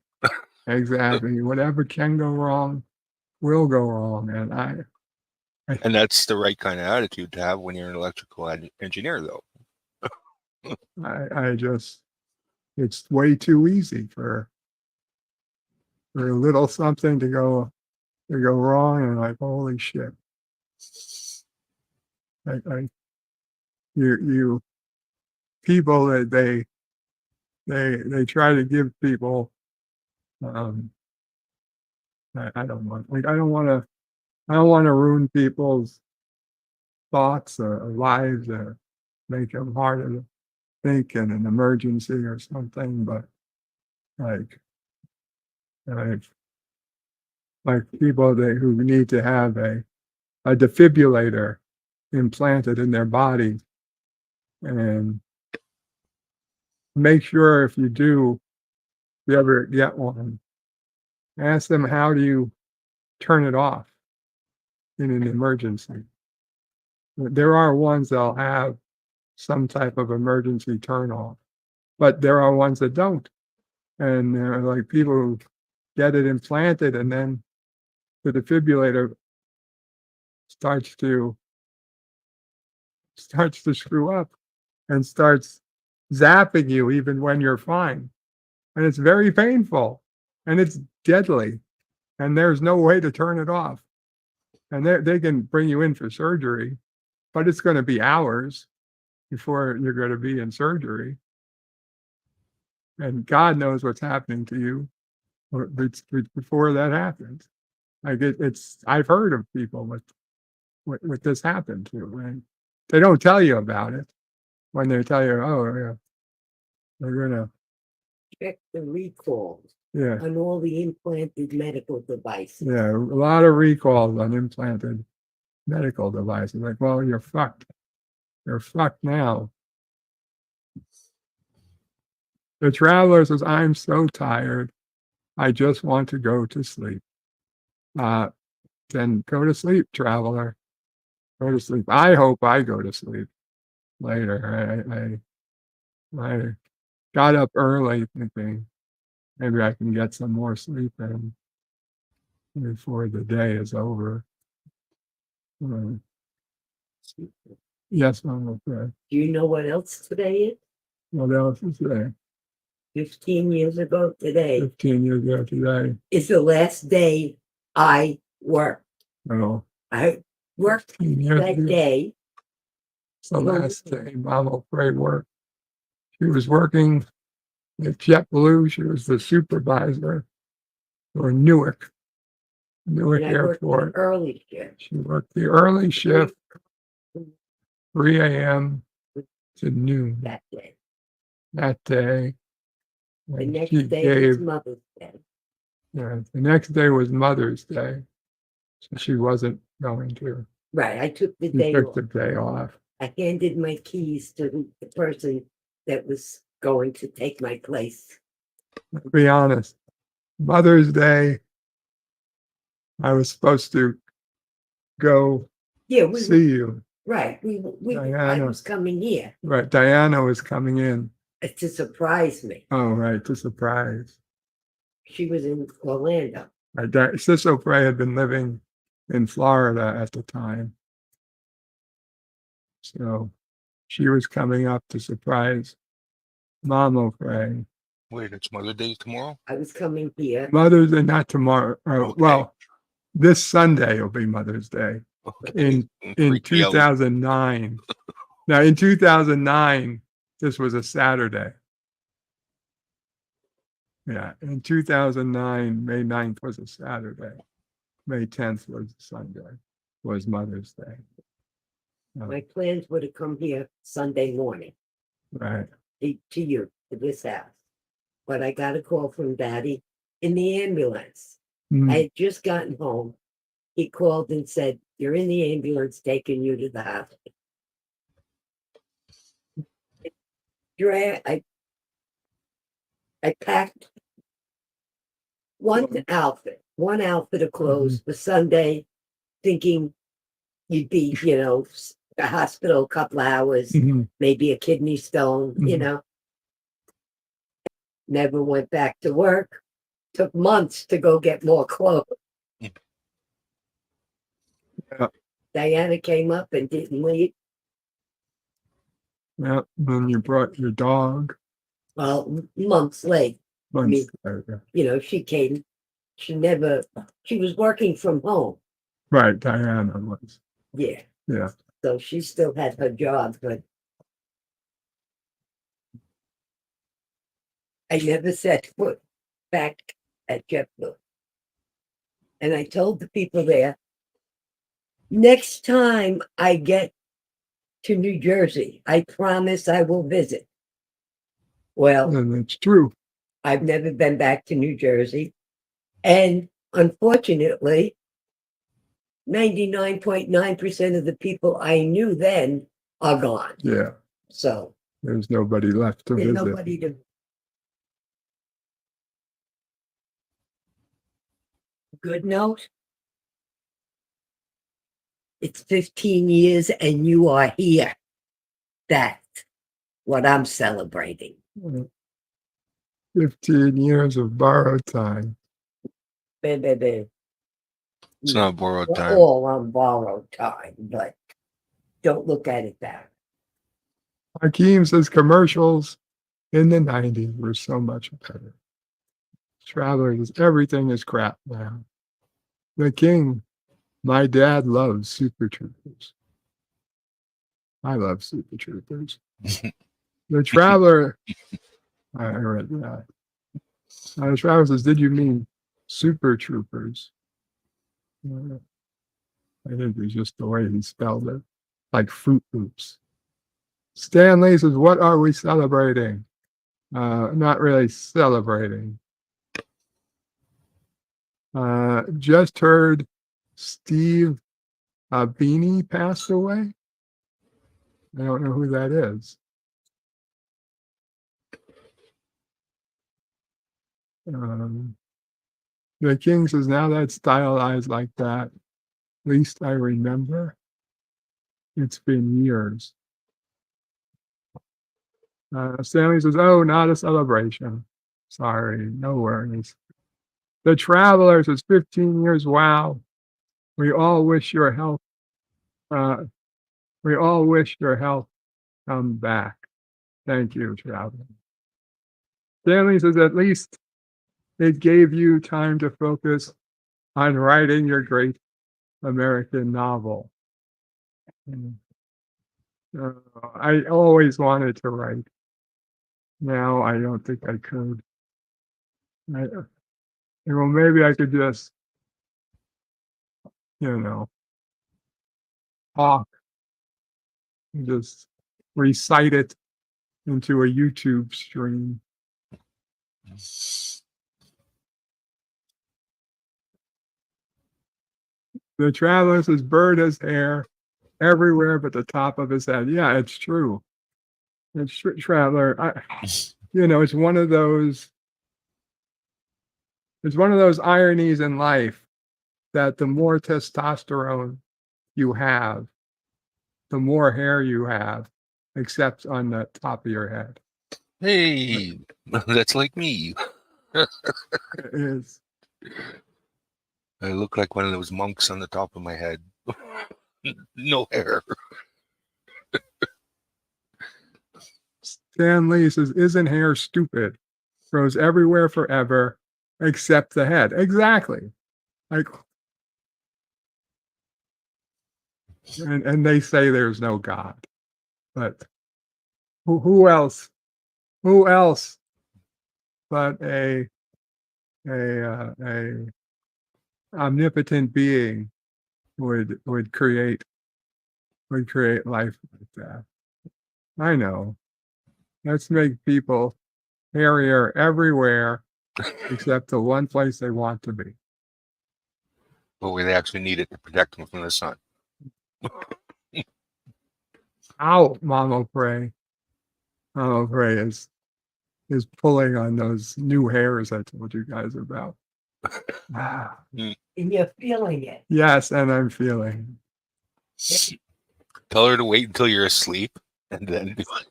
Exactly. Whatever can go wrong will go wrong. And And that's the right kind of attitude to have when you're an electrical engineer, though. I just, it's way too easy for a little something to go wrong. And like, holy shit. I you people that they try to give people, um, I don't want, like, I don't want to ruin people's thoughts or lives or make them harder to think in an emergency or something, but like, like, like people who need to have a defibrillator implanted in their body, and make sure if you ever get one, ask them, how do you turn it off in an emergency? There are ones that'll have some type of emergency turn off, but there are ones that don't. And there are like people who get it implanted, and then the defibrillator starts to screw up and starts zapping you even when you're fine. And it's very painful and it's deadly, and there's no way to turn it off. And they can bring you in for surgery, but it's going to be hours before you're going to be in surgery. And God knows what's happening to you before that happens. Like I've heard of people with this happened to, and they don't tell you about it when they tell you, oh, yeah, they're gonna, Check the recalls yeah, on all the implanted medical devices. yeah, a lot of recalls on implanted medical devices. Like, well, you're fucked. You're fucked now. The traveler says, I'm so tired. I just want to go to sleep. Then go to sleep, traveler. Go to sleep. I hope I go to sleep later. I got up early thinking maybe I can get some more sleep in before the day is over. Uh, yes, I'm okay. Do you know what else today is? What else is there? 15 years ago today 15 years ago today. is the last day I worked. No, I worked 15 years that ago. day. It's the last day Mama Frey worked. She was working at JetBlue. She was the supervisor for Newark And I worked the Airport. early shift. She worked the early shift, 3 a.m. to noon That day. that day. The And next she day was gave, Mother's Day. yeah, the next day was Mother's Day. So she wasn't going to. Right, I took the She day took off. the day off. I handed my keys to the person that was going to take my place. To be honest, Mother's Day, I was supposed to go Yeah, we see you. right. I Diana. was coming here Right. Diana was coming in. to surprise me. Oh, right. To surprise. She was in Orlando. Right. Sis O'Prey had been living in Florida at the time. So she was coming up to surprise Mom O'Prey. Wait, it's Mother's Day tomorrow? I was coming here. Mother's Day, not tomorrow. Okay. Well, this Sunday will be Mother's Day. Okay. In Freak me out. 2009. Now, in 2009, this was a Saturday. Yeah, in 2009, May 9th was a Saturday. May 10th was Sunday, was Mother's Day. My plans were to come here Sunday morning Right. to you, to this house. But I got a call from Daddy in the ambulance. Mm. I had just gotten home. He called and said, "You're in the ambulance taking you to the hospital." I packed one outfit of clothes for Sunday, thinking you'd be, the hospital a couple hours, Mhm. maybe a kidney stone, Mhm. Never went back to work. Took months to go get more clothes. Yeah. Diana came up and didn't leave. Yeah. Then you brought your dog. Well, months late. Months mean- later. She came. She was working from home. Right, Diana was. Yeah. Yeah. So she still had her job, but I never set foot back at JetBlue. And I told the people there, next time I get to New Jersey, I promise I will visit. Well, And it's true. I've never been back to New Jersey. And unfortunately, 99.9% of the people I knew then are gone. Yeah. So There's nobody left to there's visit. nobody to. Good note. It's 15 years and you are here. That's what I'm celebrating. 15 years of borrowed time. Baby. It's not borrowed We're time. all on borrowed time, but don't look at it that way. Hakeem says commercials in the 90s were so much better. Travelers, everything is crap now. The King, my dad loves Super Troopers. I love Super Troopers. The Traveler, I read that. The Traveler says, did you mean Super Troopers? I think it's just the way he spelled it, like Fruit Loops. Stanley says, what are we celebrating? Not really celebrating. Just heard Steve Beanie passed away. I don't know who that is. The King says, now that's stylized like that. At least I remember. It's been years. Stanley says, oh, not a celebration. Sorry, no worries. The Traveler says, 15 years. Wow. We all wish your health. We all wish your health come back. Thank you, Traveler. Stanley says, at least it gave you time to focus on writing your great American novel. I always wanted to write. Now I don't think I could. Well, maybe I could just, talk and just recite it into a YouTube stream. The Traveler says, bird has hair everywhere but the top of his head. Yeah, it's true. It's true, Traveler. It's one of those. It's one of those ironies in life that the more testosterone you have, the more hair you have, except on the top of your head. Hey, that's like me. It is. I look like one of those monks on the top of my head. No hair. Stan Lee says, isn't hair stupid? Grows everywhere forever, except the head. Exactly. Like, and they say there's no God. But who else? Who else but a omnipotent being would create life like that? I know. Let's make people hairier everywhere except the one place they want to be. But where they actually need it to protect them from the sun. Ow, Mama Prey. Mama Prey is pulling on those new hairs I told you guys about. Ah, And you're feeling it. yes, and I'm feeling. Tell her to wait until you're asleep and then do it.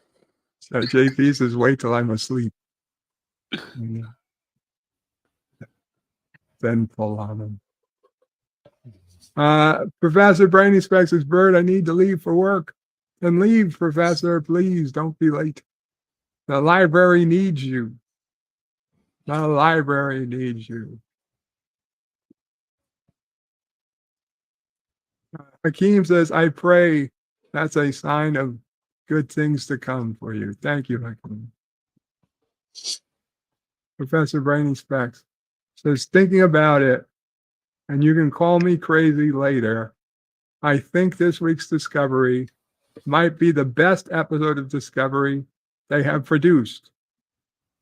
So JP says, wait till I'm asleep. Then pull on him. Professor Brainy Specs says, Bird, I need to leave for work. Then leave, Professor, please. Don't be late. The library needs you. The library needs you. Hakeem says, I pray that's a sign of good things to come for you. Thank you, Hakeem. Professor Brainy Specs says, thinking about it, and you can call me crazy later, I think this week's Discovery might be the best episode of Discovery they have produced.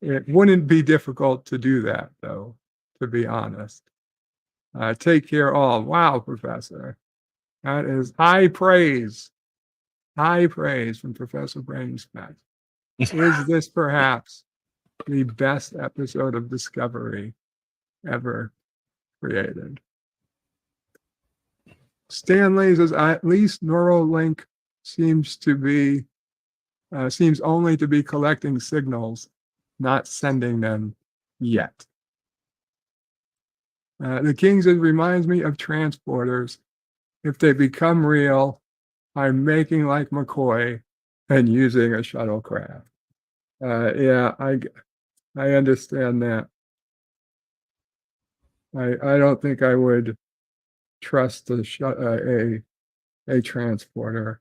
It wouldn't be difficult to do that, though, to be honest. Take care all. Wow, Professor. That is high praise. High praise from Professor Brainy Specs. Is this perhaps the best episode of Discovery ever created? Stanley says, at least Neuralink seems only to be collecting signals, not sending them yet. The King says, reminds me of transporters. If they become real, I'm making like McCoy and using a shuttlecraft. Yeah, I understand that. I don't think I would trust a transporter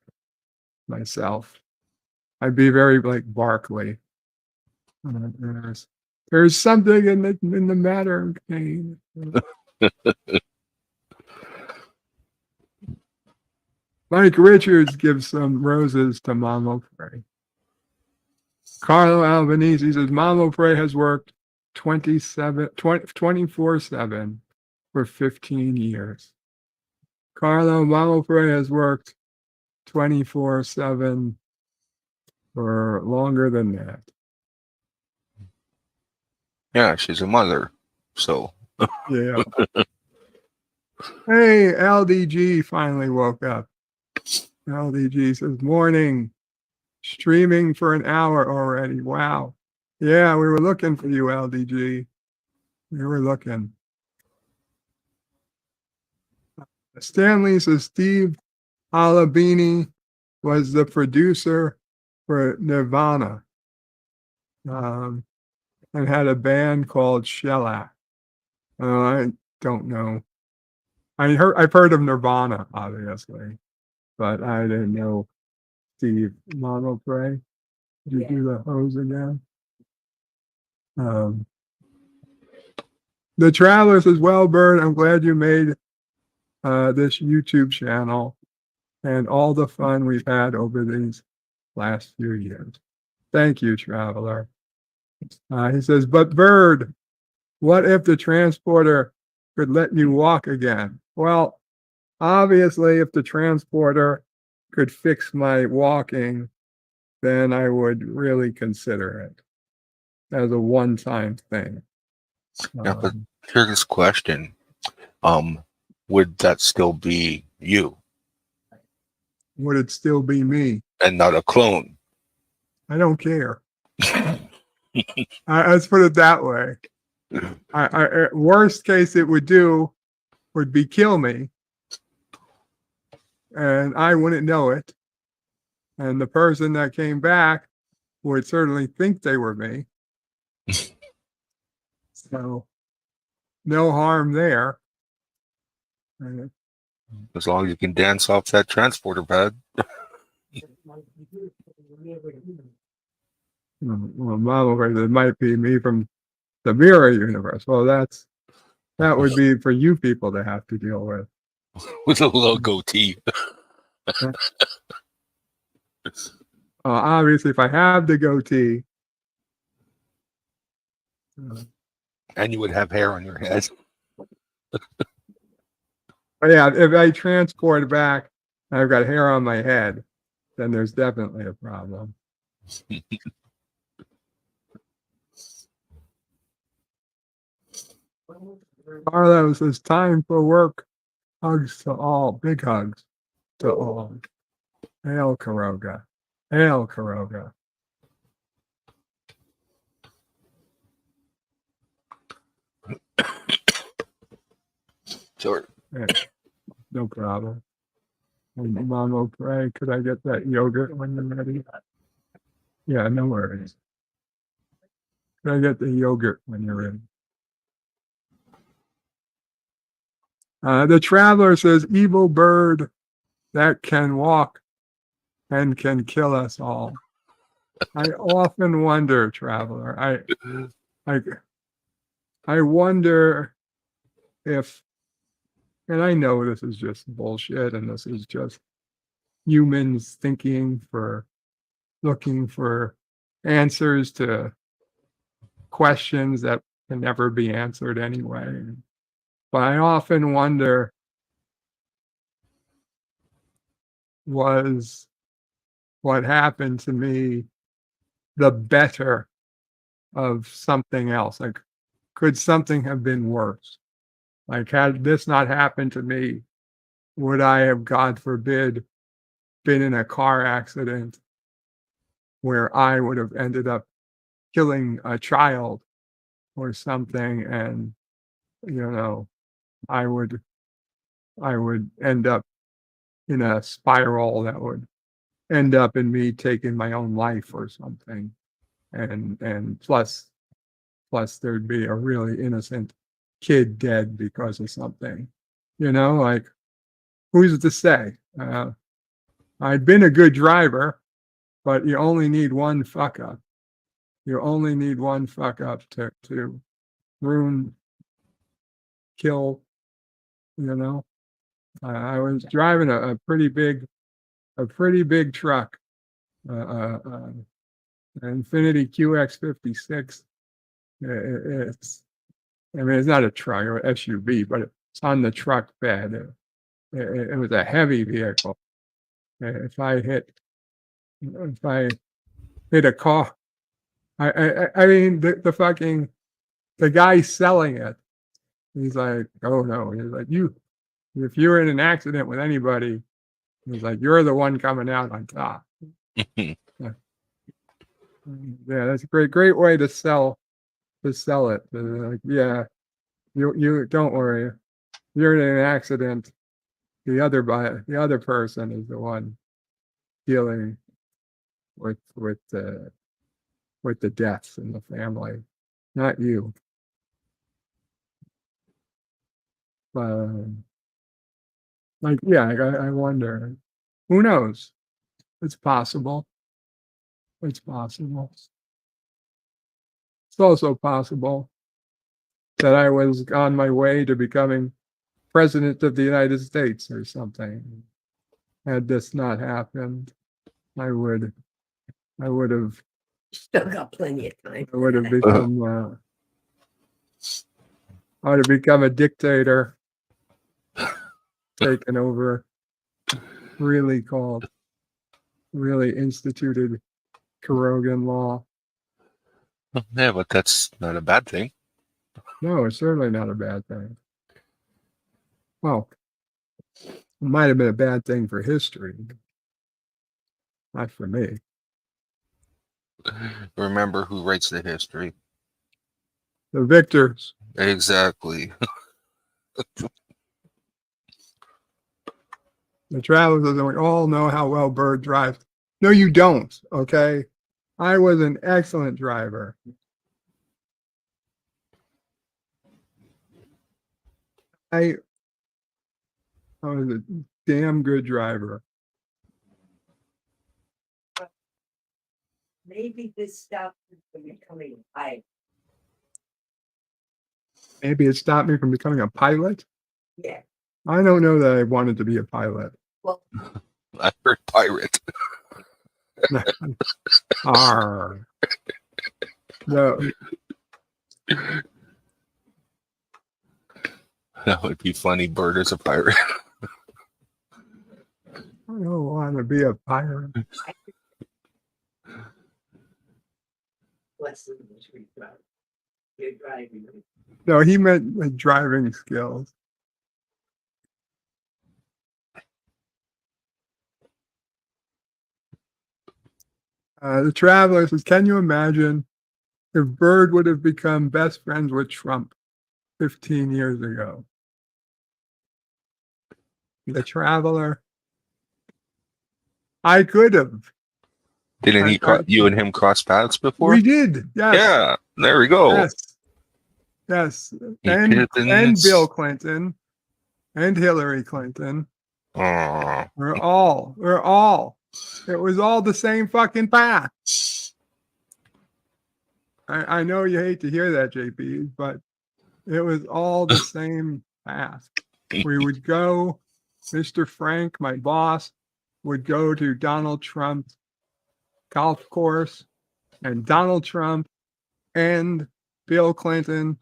myself. I'd be very like Barkley. There's something in the matter. Okay. Mike Richards gives some roses to Mamo Frey. Carlo Albanese says Mamo Frey has worked 24/7 for 15 years. Carlo, Mamo Frey has worked 24/7 for longer than that. Yeah, she's a mother. So Yeah. Hey, LDG finally woke up. LDG says, morning. Streaming for an hour already. Wow. Yeah, we were looking for you, LDG. We were looking. Stanley says Steve Alabini was the producer for Nirvana and had a band called Shellac. I don't know. I've heard of Nirvana, obviously, but I didn't know Steve Monopray. Did you do the hose again? The Travelers as well, Bird. I'm glad you made this YouTube channel and all the fun we've had over these last few years. Thank you, Traveler. He says, but Bird, what if the transporter could let you walk again? Well, obviously, if the transporter could fix my walking, then I would really consider it as a one-time thing. yeah, but here's this question. Would that still be you? Would it still be me? And not a clone? I don't care. Let's put it that way. Worst case it would be kill me, and I wouldn't know it. And the person that came back would certainly think they were me. So no harm there. As long as you can dance off that transporter pad. Well, Mama, it might be me from the mirror universe. Well, that would be for you people to have to deal with. With a little goatee. Obviously, if I have the goatee. And you would have hair on your head. But yeah, if I transport back, I've got hair on my head, then there's definitely a problem. Carlos, it's time for work. Hugs to all. Big hugs to all. Hail Caroga. Hail Caroga. Sure. Yeah, no problem. And Mom will pray. Could I get that yogurt when you're ready? Yeah, no worries. Could I get the yogurt when you're ready? The traveler says, evil bird that can walk and can kill us all. I often wonder, traveler, I wonder if, and I know this is just bullshit and this is just humans looking for answers to questions that can never be answered anyway. But I often wonder, was what happened to me the better of something else? Like, could something have been worse? Like, had this not happened to me, would I have, God forbid, been in a car accident where I would have ended up killing a child or something, and I would end up in a spiral that would end up in me taking my own life or something, and plus there'd be a really innocent kid dead because of something, like, who's to say? I'd been a good driver, but you only need one fuck up. You only need one fuck up to ruin, kill, I was driving a pretty big truck, an Infiniti QX56. It's, I mean, it's not a truck or SUV, but it's on the truck bed. It was a heavy vehicle. If I hit a car, I mean, the guy selling it, he's like, oh no, he's like, if you're in an accident with anybody, he's like, you're the one coming out on top. Yeah, that's a great way to sell it. Like, yeah, you don't worry, you're in an accident. The other person is the one dealing with the deaths in the family, not you. Like, yeah, I wonder. Who knows? It's possible. It's possible. It's also possible that I was on my way to becoming president of the United States or something. Had this not happened, I would have Still got plenty of time. I would have become I would have become a dictator, taken over, really instituted Carogan law. Yeah, but that's not a bad thing. No, it's certainly not a bad thing. Well, it might have been a bad thing for history, not for me. Remember who writes the history. The victors. Exactly. The travelers, we all know how well Bird drives. No, you don't, okay? I was an excellent driver. I was a damn good driver. Maybe this stuff is becoming high. Maybe it stopped me from becoming a pilot. Yeah. I don't know that I wanted to be a pilot. Well, I heard pirate. Arr. No, That would be funny. Bird is a pirate. I don't want to be a pirate. less than 3 hours. You're driving. No, he meant like driving skills. The Traveler says, can you imagine if Bird would have become best friends with Trump 15 years ago? The Traveler. I could have. Didn't he? You and him cross paths before? We did. Yes. Yeah, there we go. Yes. Yes. He And Pippins. Bill Clinton and Hillary Clinton. Aw. We're all. It was all the same fucking path. I know you hate to hear that, JP, but it was all the same path. We would go, Mr. Frank, my boss, would go to Donald Trump's golf course, and Donald Trump and Bill Clinton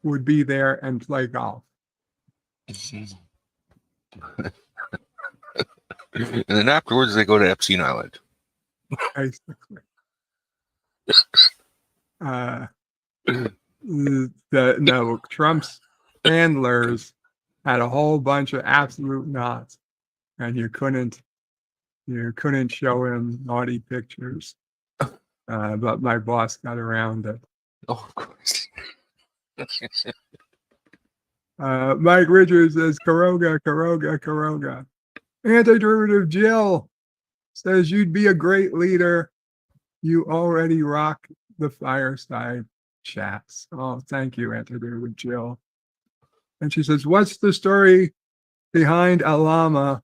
would be there and play golf. And then afterwards, they go to Epstein Island. Basically. No, Trump's handlers had a whole bunch of absolute nuts, and you couldn't show him naughty pictures. But my boss got around it. Oh, of course. Mike Richards says, Karoga. Antiderivative Jill says, you'd be a great leader. You already rock the fireside chats. Oh, thank you, Antiderivative Jill. And she says, what's the story behind Alama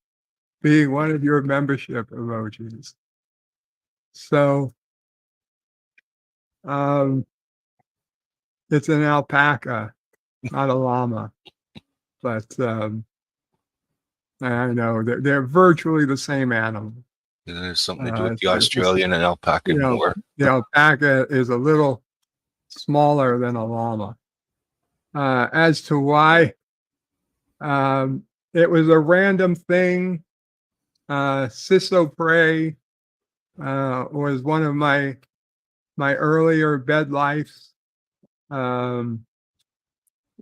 being one of your membership emojis? So, it's an alpaca, not a llama. But I know they're virtually the same animal. And there's something to do with the Australian and alpaca war. The alpaca is a little smaller than a llama. As to why, it was a random thing. Sissopray was one of my earlier bed lives,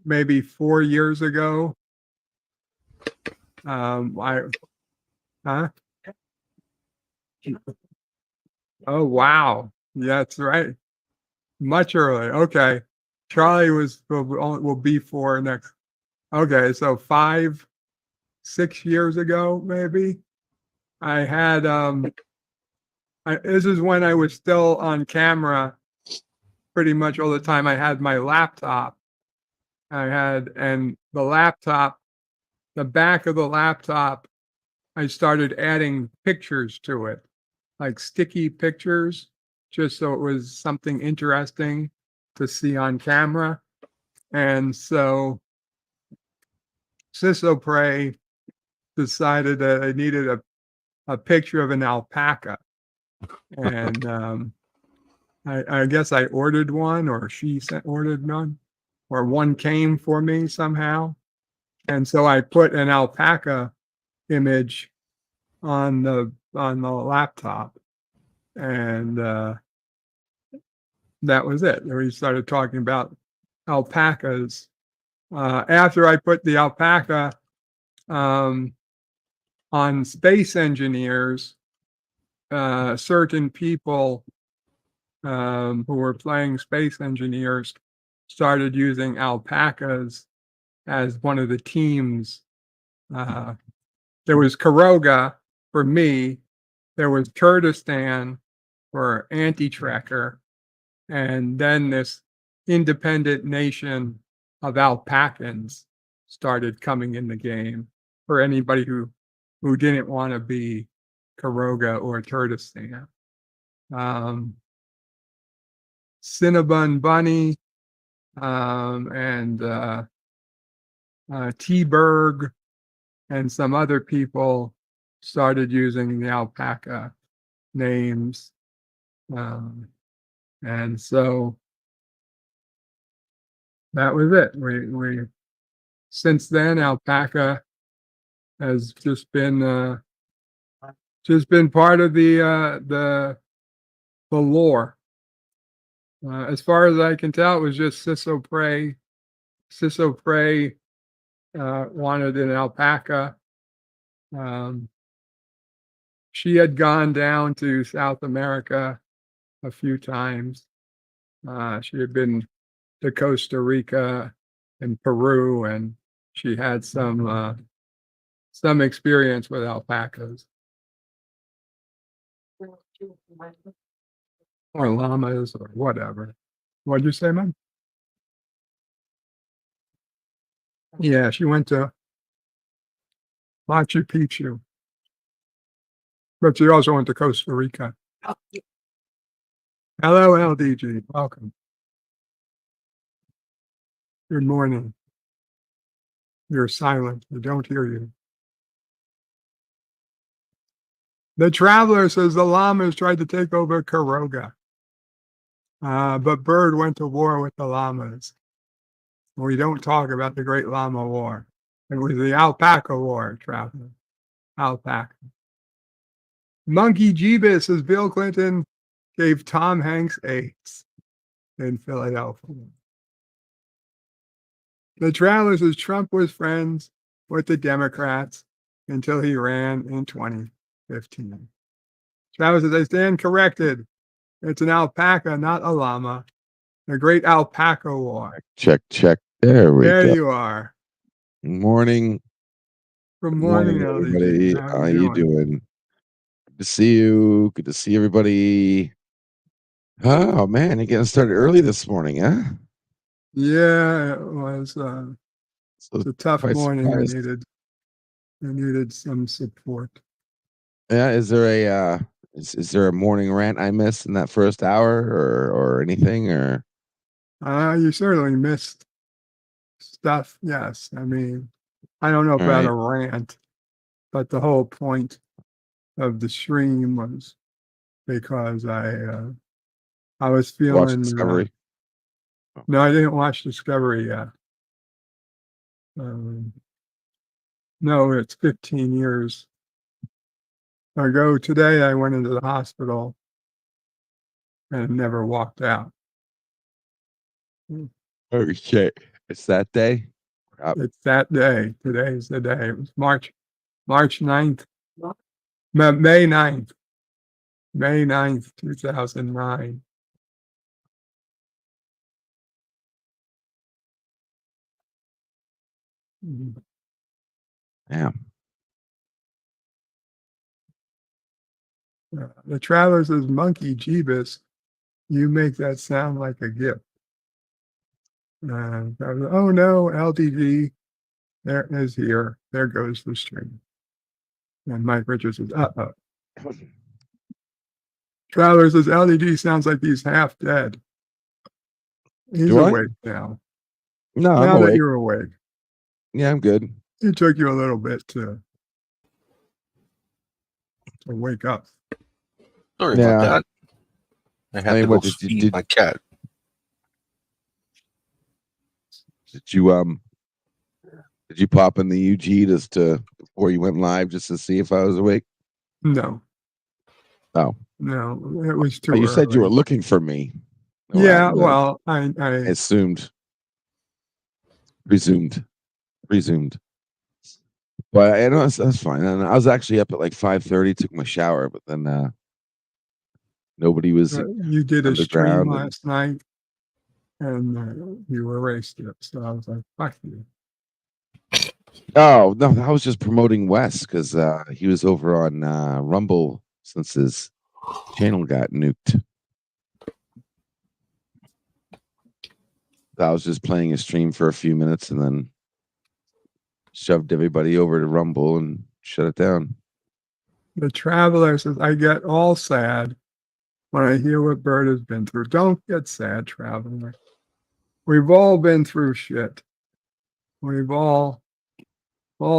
maybe 4 years ago. Oh, wow. Yeah, that's right. Much earlier. Okay. Charlie will be 4 next. Okay. So 5, 6 years ago, maybe I had, this is when I was still on camera pretty much all the time. I had my laptop. And the laptop, the back of the laptop, I started adding pictures to it, like sticky pictures, just so it was something interesting to see on camera. And so Sissopray decided that I needed a picture of an alpaca. And I guess I ordered one, or she ordered one, or one came for me somehow. And so I put an alpaca image on the laptop, and that was it. We started talking about alpacas. After I put the alpaca on Space Engineers, certain people who were playing Space Engineers started using alpacas as one of the teams. There was Karoga for me, there was Kurdistan for Anti-Tracker, and then this independent nation of alpacans started coming in the game for anybody who didn't want to be Karoga or Kurdistan. Cinnabon Bunny and T-Berg and some other people started using the alpaca names. And so that was it. We since then, alpaca has just been part of the lore. As far as I can tell, it was just Cisso Prey. Cisso Prey wanted an alpaca. She had gone down to South America a few times. She had been to Costa Rica and Peru, and she had some experience with alpacas or llamas or whatever. What'd you say, man? Yeah, she went to Machu Picchu, but she also went to Costa Rica. Hello, LDG. Welcome. Good morning. You're silent. We don't hear you. The Traveler says the llamas tried to take over Quiroga, but Bird went to war with the llamas. We don't talk about the Great Llama War. It was the Alpaca War, Traveler. Alpaca. Monkey Jeebus says Bill Clinton gave Tom Hanks AIDS in Philadelphia. The Traveler says Trump was friends with the Democrats until he ran in 2015. Traveler says, I stand corrected. It's an alpaca, not a llama. The Great Alpaca War. Check. There we There go. you are. Morning. Good morning, everybody. LDG. How you doing? Good to see you. Good to see everybody. Oh man, you're getting started early this morning, huh? Yeah, it was So it's a tough quite morning. I surprised. needed some support. Yeah, is there a is there a morning rant I missed in that first hour or anything or You certainly missed stuff. Yes, I mean, I don't know all about right. a rant, but the whole point of the stream was because I was Watch feeling. Discovery? No, I didn't watch Discovery yet. No, it's 15 years ago today. I went into the hospital and never walked out. Okay. It's that day? It's that day. Today's the day. It was March 9th. May 9th. May 9th, 2009. Yeah. The Traveler says, Monkey Jeebus, you make that sound like a gift. Oh no, LDG, there is here. There goes the stream. And Mike Richards says, uh-oh. Traveler says, LDG sounds like he's half dead. He's Do I? awake now. No, I'm Now that awake. you're awake. Yeah, I'm good. It took you a little bit to wake up. Sorry Yeah. about that. I had I mean, to what go did you- feed did- my cat. Did you pop in the UG just to before you went live just to see if I was awake? No. Oh. No, it was too Oh, you said you were early. looking for me. Yeah, I well, I assumed. Presumed. But I know that's fine. And I was actually up at like 5:30, took my shower, but then nobody was you did a stream underground and- last night and you erased it. So I was like, fuck you. Oh no, I was just promoting Wes because he was over on Rumble since his channel got nuked. I was just playing a stream for a few minutes and then shoved everybody over to Rumble and shut it down. The Traveler says, I get all sad when I hear what Bird has been through. Don't get sad, Traveler. We've all been through shit. We've all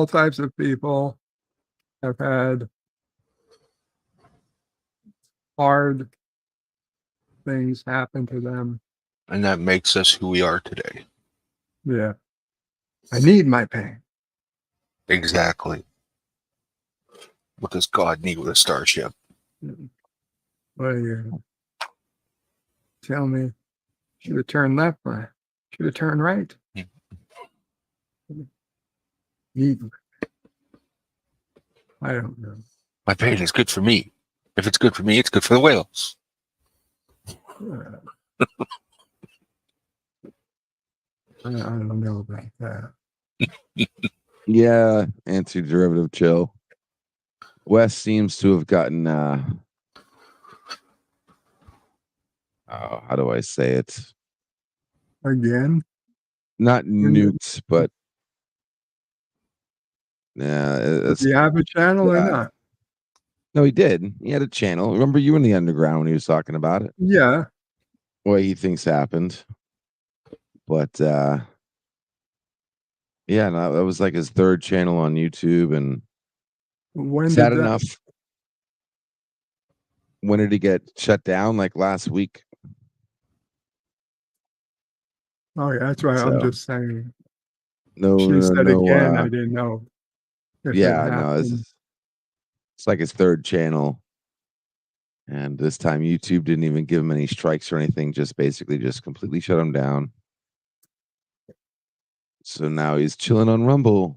types of people have had hard things happen to them. And that makes us who we are today. Yeah. I need my pain. Exactly. What does God need with a starship? What are you? Tell me Should have turned left, but should have turned right. Either. I don't know. My pain is good for me. If it's good for me, it's good for the whales. I don't know about that. Yeah, anti-derivative chill. Wes seems to have gotten how do I say it? Again, Not you- nuked, but yeah, does he have a channel or yeah. not? No, he did. He had a channel. Remember you in the underground when he was talking about it? Yeah. What he thinks happened. But yeah, no, that was like his third channel on YouTube. And When is did that that? enough? When did he get shut down? Like last week? Oh, yeah, that's right. I'm So, just saying. No, She no, said no. again. I didn't know if it Yeah, no, happened. it's like his third channel. And this time YouTube didn't even give him any strikes or anything, just basically just completely shut him down. So now he's chilling on Rumble,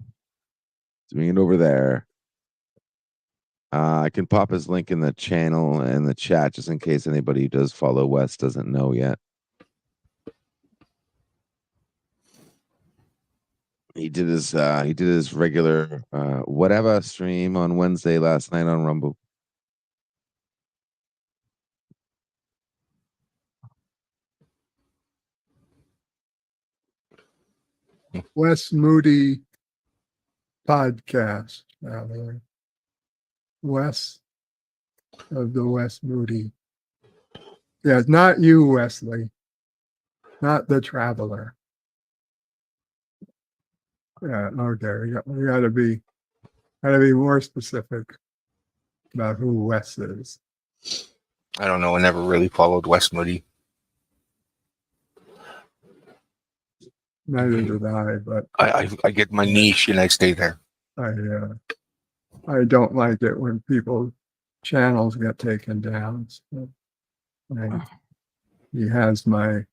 doing it over there. I can pop his link in the channel and the chat just in case anybody who does follow Wes doesn't know yet. He did his regular whatever stream on Wednesday last night on Rumble. Wes Moody podcast. Wes of the Wes Moody. Yeah, it's not you, Wesley. Not the traveler. Yeah, okay. We gotta be more specific about who Wes is. I don't know. I never really followed Wes Moody. Neither did I, but I get my niche and I stay there. I don't like it when people's channels get taken down. So, he has my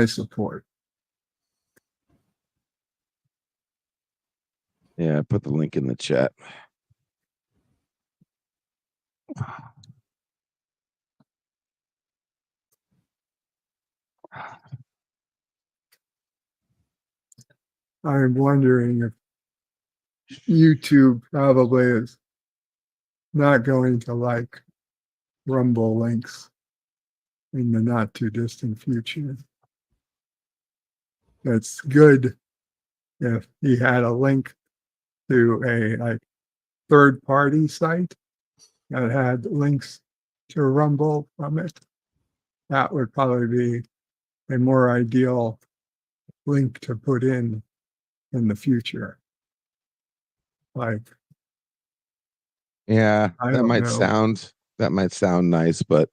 support. Yeah, I put the link in the chat. I'm wondering if YouTube probably is not going to like Rumble links in the not too distant future. It's good if he had a link to a third party site that had links to Rumble from it. That would probably be a more ideal link to put in the future. Like, Yeah, I that don't might know. sound nice, but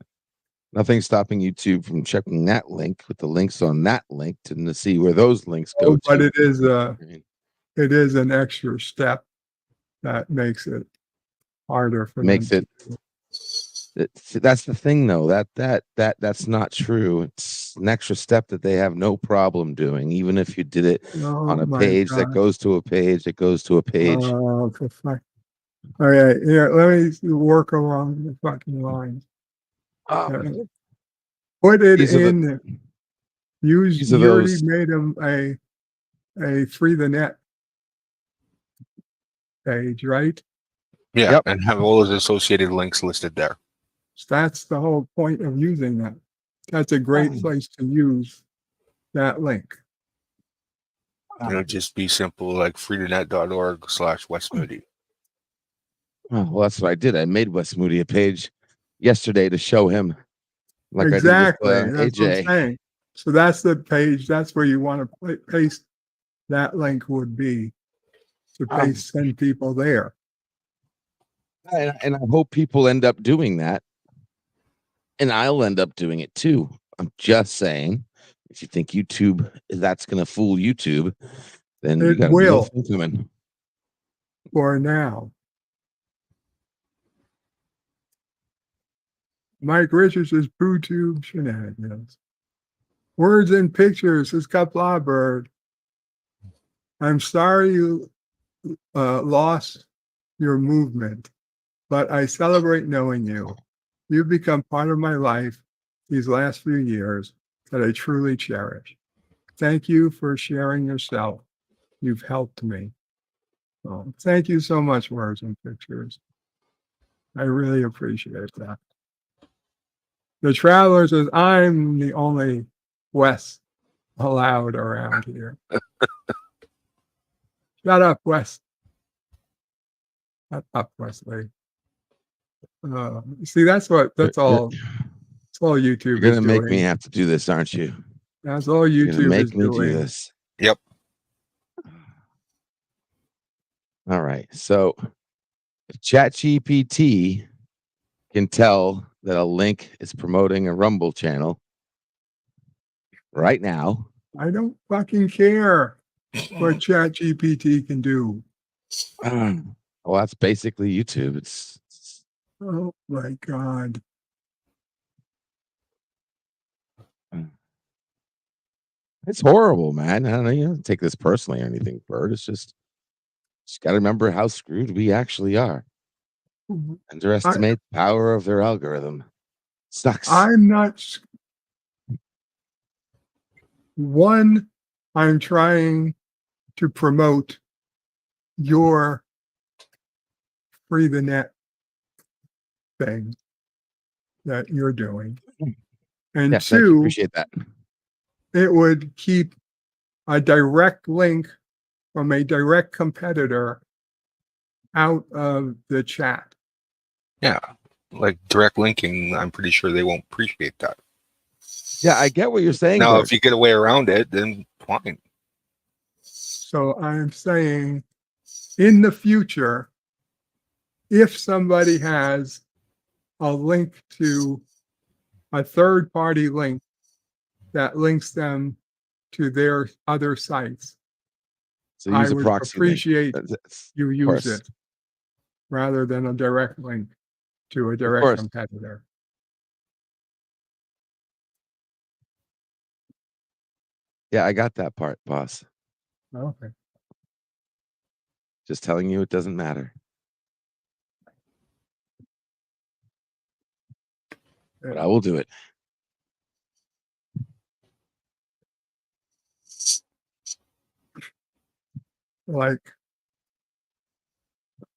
nothing's stopping YouTube from checking that link with the links on that link to see where those links go But to. it is an extra step that makes it harder for Makes them. That's the thing though. That's not true. It's an extra step that they have no problem doing, even if you did it on a page that goes to a page that goes to a page. Oh, for fuck. All right, here, let me work along the fucking lines. Put it These are in. the- Use. these are You already those- made them a free the net page, right? Yeah, Yep. and have all those associated links listed there. So that's the whole point of using that. That's a great place to use that link. It'll just be simple like freetonet.org/Wes Moody. Oh, well, that's what I did. I made Wes Moody a page yesterday to show him, like Exactly. I did with That's what I'm AJ. saying. So that's the page. That's where you want to paste that link would be to send people there. And I hope people end up doing that, and I'll end up doing it too. I'm just saying, if you think YouTube that's going to fool YouTube, then you It got a will. real thing coming. For now. Mike Richards' PooTube shenanigans. Words and pictures is got Bird. I'm sorry you lost your movement, but I celebrate knowing you. You've become part of my life these last few years that I truly cherish. Thank you for sharing yourself. You've helped me. So, thank you so much, Words and Pictures. I really appreciate that. The Traveler says, I'm the only Wes allowed around here. Shut up, Wes. Shut up, Wesley. See, that's all YouTube You're gonna is make me doing. have to do this, aren't you? That's all You're gonna YouTube make is me do doing. this. Yep. All right. So ChatGPT can tell that a link is promoting a Rumble channel right now. I don't fucking care what ChatGPT can do. Well, that's basically YouTube. It's Oh my God. it's horrible, man. I don't know. You don't take this personally or anything, Bird. It's just got to remember how screwed we actually are. Underestimate the power of their algorithm. Sucks. I'm not. One, I'm trying to promote your free the net thing that you're doing. And Yes, thank you. two, Appreciate that. it would keep a direct link from a direct competitor out of the chat. Yeah. Like direct linking, I'm pretty sure they won't appreciate that. Yeah, I get what you're saying. Now, Bird. if you get a way around it, then fine. So I'm saying in the future, if somebody has a link to a third party link that links them to their other sites, So use I a would proxy link. appreciate That's- you of use course. it rather than a direct link to a direct course. competitor. Yeah, I got that part, boss. Okay. Just telling you it doesn't matter. But I will do it. Like,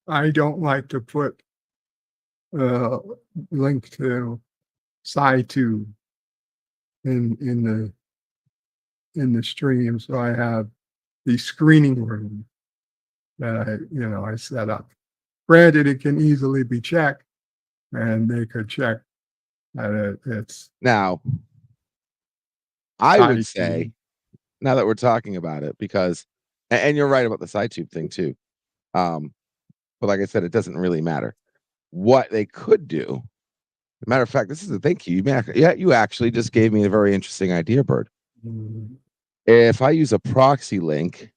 I don't like to put link to SciTube in the stream, so I have the screening room that I set up. Granted, it can easily be checked, and they could check that it's Now, I would SciTube. say, now that we're talking about it, because, and you're right about the SciTube thing too. But like I said, it doesn't really matter. What they could do, matter of fact, this is a thank you. You actually just gave me a very interesting idea, Bird. If I use a proxy link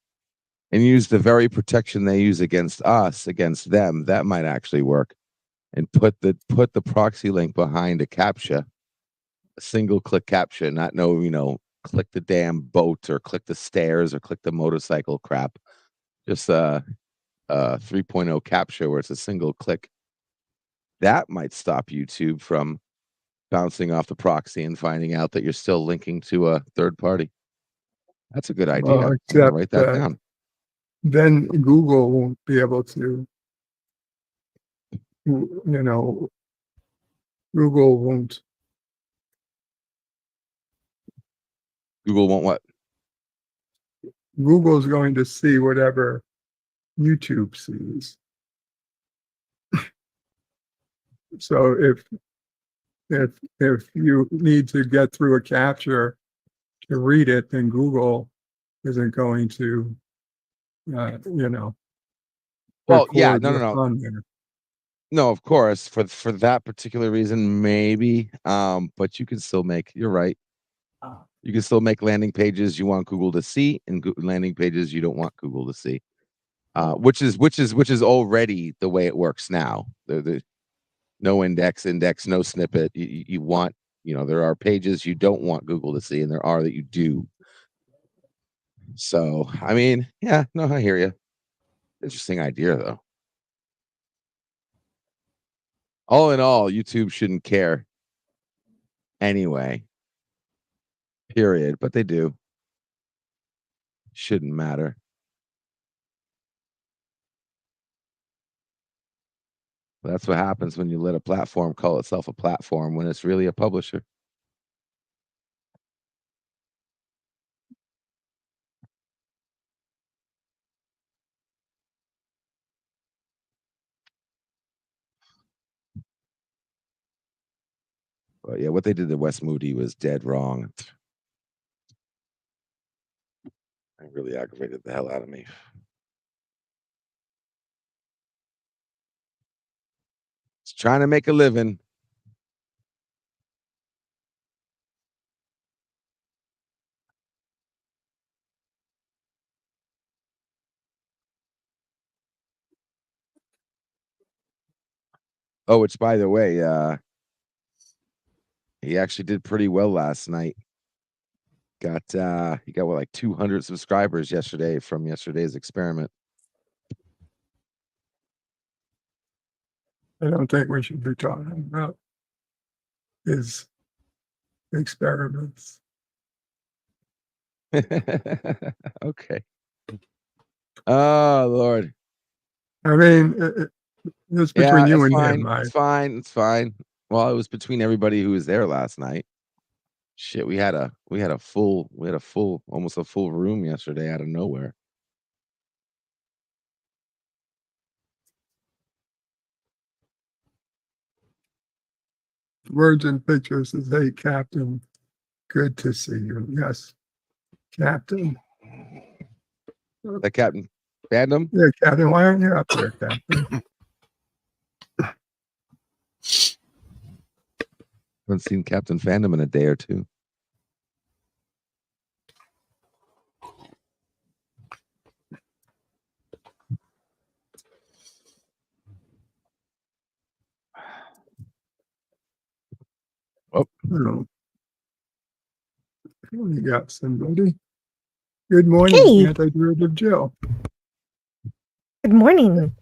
and use the very protection they use against us, against them, that might actually work. And put the proxy link behind a CAPTCHA, a single click CAPTCHA, not click the damn boat or click the stairs or click the motorcycle crap. Just 3.0 CAPTCHA where it's a single click. That might stop YouTube from bouncing off the proxy and finding out that you're still linking to a third party. That's a good idea. Well, I'm gonna except write that that down. then Google won't be able to, Google won't. Google won't what? Google's going to see whatever YouTube sees. So if you need to get through a capture to read it, then Google isn't going to, Well, yeah, record no. what's on there. No, of course, for that particular reason, maybe. But you can still make. You're right. You can still make landing pages you want Google to see, and landing pages you don't want Google to see. Which is already the way it works now. no index, no snippet. You want, there are pages you don't want Google to see, and there are that you do. So, I mean, yeah, no, I hear you. Interesting idea, though. All in all, YouTube shouldn't care anyway. Period. But they do. Shouldn't matter. That's what happens when you let a platform call itself a platform when it's really a publisher. But yeah, what they did to Wes Moody was dead wrong. It really aggravated the hell out of me. It's trying to make a living. Oh, which by the way, he actually did pretty well last night. He got what, like 200 subscribers yesterday from yesterday's experiment. I don't think we should be talking about his experiments. Okay. Oh Lord. I mean, it's between you and fine. him. It's fine. It's fine. Well, it was between everybody who was there last night. Shit, we had a full almost a full room yesterday out of nowhere. Words and pictures is, hey, Captain, good to see you. Yes, Captain. The Captain Fandom? Yeah, Captain, why aren't you up there, Captain? Haven't seen Captain Fandom in a day or two. Oh, you got somebody. Good morning, Hey. Anti-Derivative Jill. Good morning.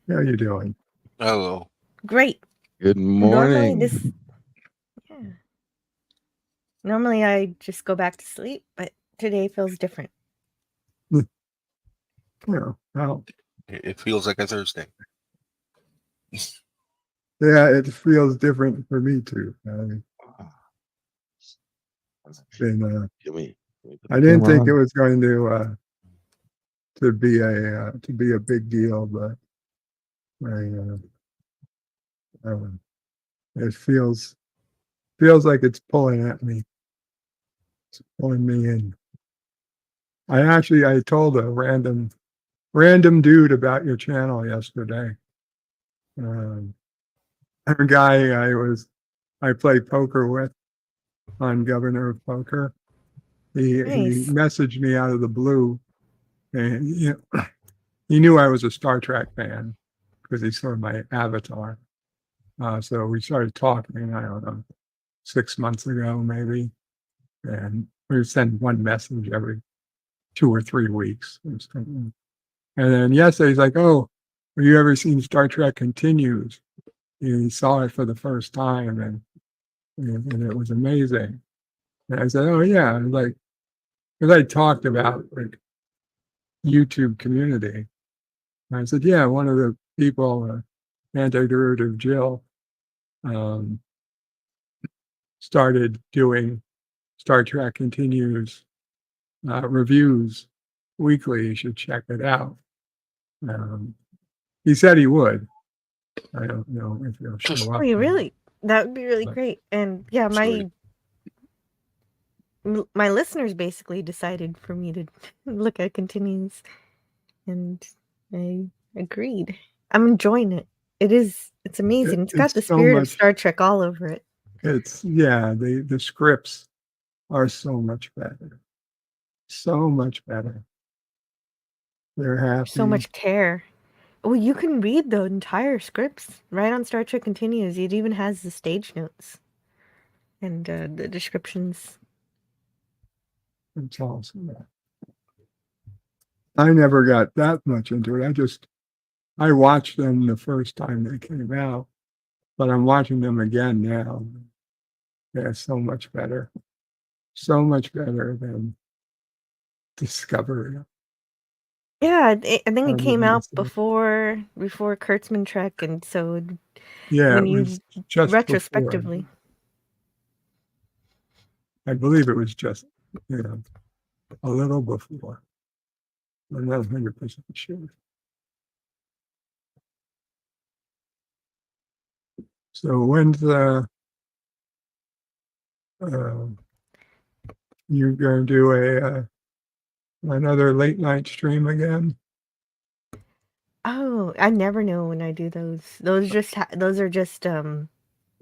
How you doing? Hello. Great. Good morning. Normally I just go back to sleep, but today feels different. Yeah, well, It feels like a Thursday. yeah, it feels different for me too. I didn't think it was going to be a big deal, but it feels like it's pulling at me. It's pulling me in. I told a random dude about your channel yesterday. A guy I play poker with on Governor of Poker. He messaged me out of the blue, and he knew I was a Star Trek fan because he saw my avatar. So we started talking, I don't know, 6 months ago maybe, and we would send one message every 2 or 3 weeks. And then yesterday he's like, "Oh, have you ever seen Star Trek Continues?" He saw it for the first time, and it was amazing. And I said, "Oh yeah," and like, because I talked about like YouTube community. And I said, "Yeah, one of the people, Anti-Derivative Jill, started doing Star Trek Continues reviews weekly. You should check it out." He said he would. I don't know if he'll show up. Oh, you really? That would be really great. And yeah, Sweet. my listeners basically decided for me to look at Continues, and I agreed. I'm enjoying it. It's amazing. It's got It's the so spirit of much- Star Trek all over it. The scripts are so much better. So much better. They're happy. So much care. Well, you can read the entire scripts right on Star Trek Continues. It even has the stage notes and the descriptions. It's awesome. I never got that much into it. I watched them the first time they came out, but I'm watching them again now. They're so much better. So much better than Discovery. Yeah, I think it came out Honestly. before Kurtzman Trek, and so Yeah, when it you was just retrospectively. before. I believe it was just, a little before. I'm not 100% sure. So when's you going to do another late night stream again? Oh, I never know when I do those. Those are just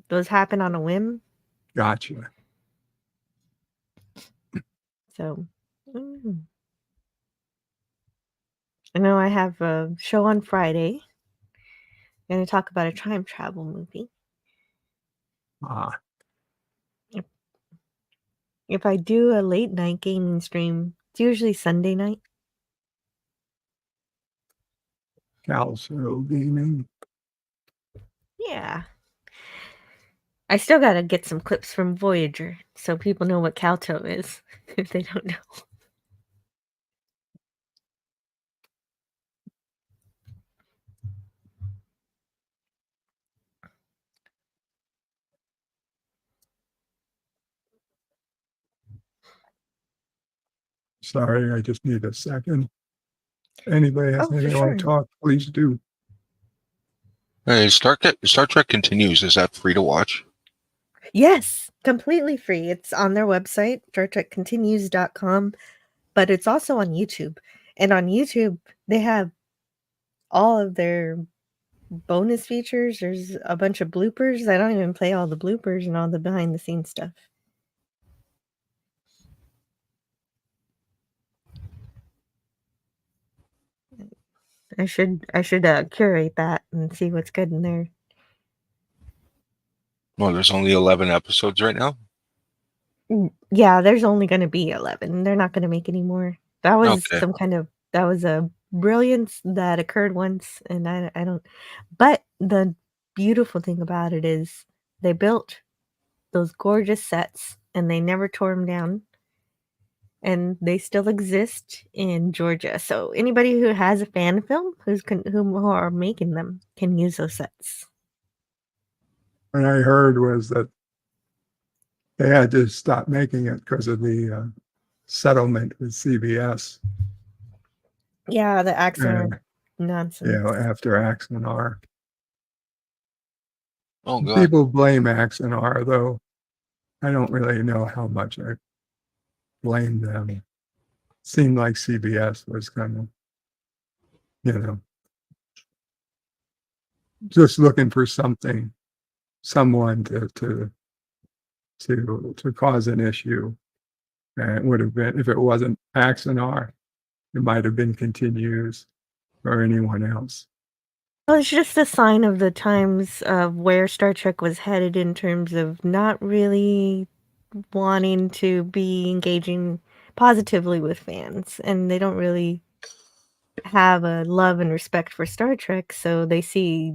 those happen on a whim. Gotcha. So, I know I have a show on Friday. I'm going to talk about a time travel movie. Ah, If I do a late night gaming stream, it's usually Sunday night. Calso Gaming. Yeah. I still got to get some clips from Voyager so people know what Calto is if they don't know. Sorry, I just need a second. Anybody has Oh, for anything want to sure. talk, please do. Hey, Star Trek Continues. Is that free to watch? Yes, completely free. It's on their website, StarTrekContinues.com, but it's also on YouTube. And on YouTube, they have all of their bonus features. There's a bunch of bloopers. I don't even play all the bloopers and all the behind the scenes stuff. I should curate that and see what's good in there. Well, there's only 11 episodes right now. Yeah, there's only going to be 11. They're not going to make any more. That was Okay. that was a brilliance that occurred once, and I don't. But the beautiful thing about it is they built those gorgeous sets, and they never tore them down, and they still exist in Georgia. So anybody who has a fan film who are making them can use those sets. What I heard was that they had to stop making it because of the settlement with CBS. Yeah, the accent nonsense. After Axanar. Oh god. People blame Axanar, though. I don't really know how much I blame them. Seemed like CBS was kind of, just looking for someone to cause an issue. And it would have been, if it wasn't Axanar, it might have been Continues or anyone else. Well, it's just a sign of the times of where Star Trek was headed in terms of not really wanting to be engaging positively with fans, and they don't really have a love and respect for Star Trek, so they see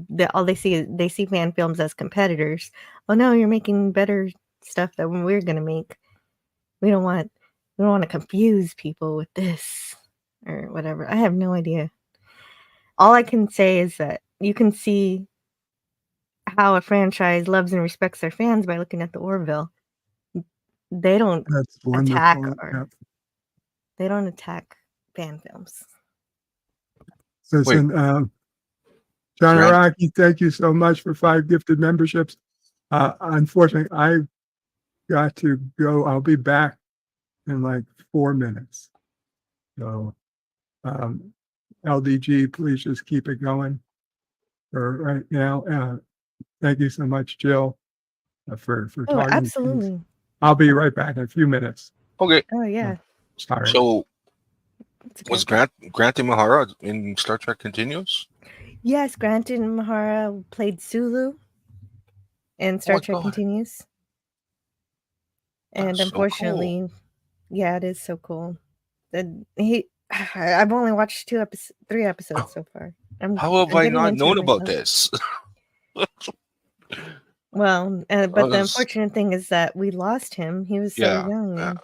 fan films as competitors. Oh no, you're making better stuff than we're gonna make. We don't want to confuse people with this or whatever. I have no idea. All I can say is that you can see how a franchise loves and respects their fans by looking at the Orville. They don't That's attack wonderful. they don't attack fan films. Listen, John Grant? Araki, thank you so much for 5 gifted memberships. Unfortunately, I've got to go. I'll be back in like 4 minutes. So, LDG, please just keep it going for right now. Thank you so much, Jill, for Oh, talking. absolutely. I'll be right back in a few minutes. Okay. Oh yeah. Sorry. So It's was okay. Grant Imahara in Star Trek Continues? Yes, Granton Mahara played Sulu in Oh Star my Trek God. Continues. And That's so cool. unfortunately, yeah, it is so cool. I've only watched 3 episodes so far. I'm How have I'm I getting not into it known about myself. this? Well, but the Others- unfortunate thing is that we lost him. He was so Yeah, young. yeah.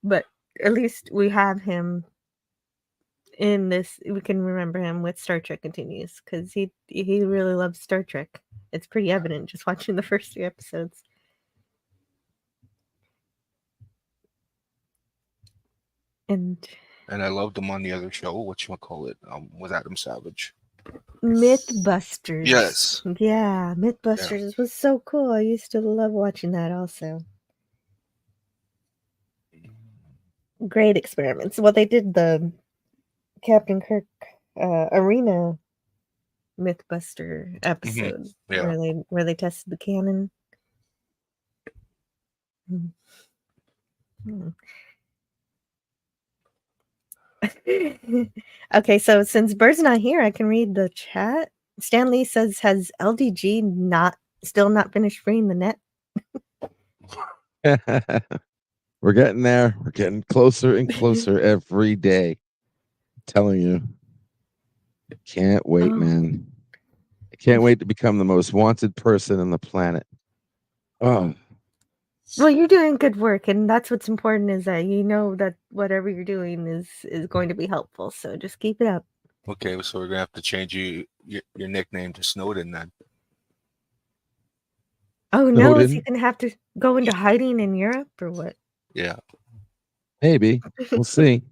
But at least we have him in this. We can remember him with Star Trek Continues because he really loves Star Trek. It's pretty evident just watching the first 3 episodes. And And I loved him on the other show. Whatchamacallit? With Adam Savage. Mythbusters. Yes. Yeah, Mythbusters was so cool. I used to love watching that also. Great experiments. Well, they did the Captain Kirk arena Mythbuster episode Yeah. where they tested the cannon. Okay, so since Bird's not here, I can read the chat. Stanley says, "Has LDG still not finished freeing the net?" We're getting there. We're getting closer and closer every day. I'm telling you. Can't wait, Oh. man. I can't wait to become the most wanted person on the planet. Oh, Well, you're doing good work, and that's what's important is that you know that whatever you're doing is going to be helpful. So just keep it up. Okay, so we're gonna have to change your nickname to Snowden then. Oh no, is he Snowden? gonna have to go into hiding in Europe or what? Yeah. Maybe. We'll see.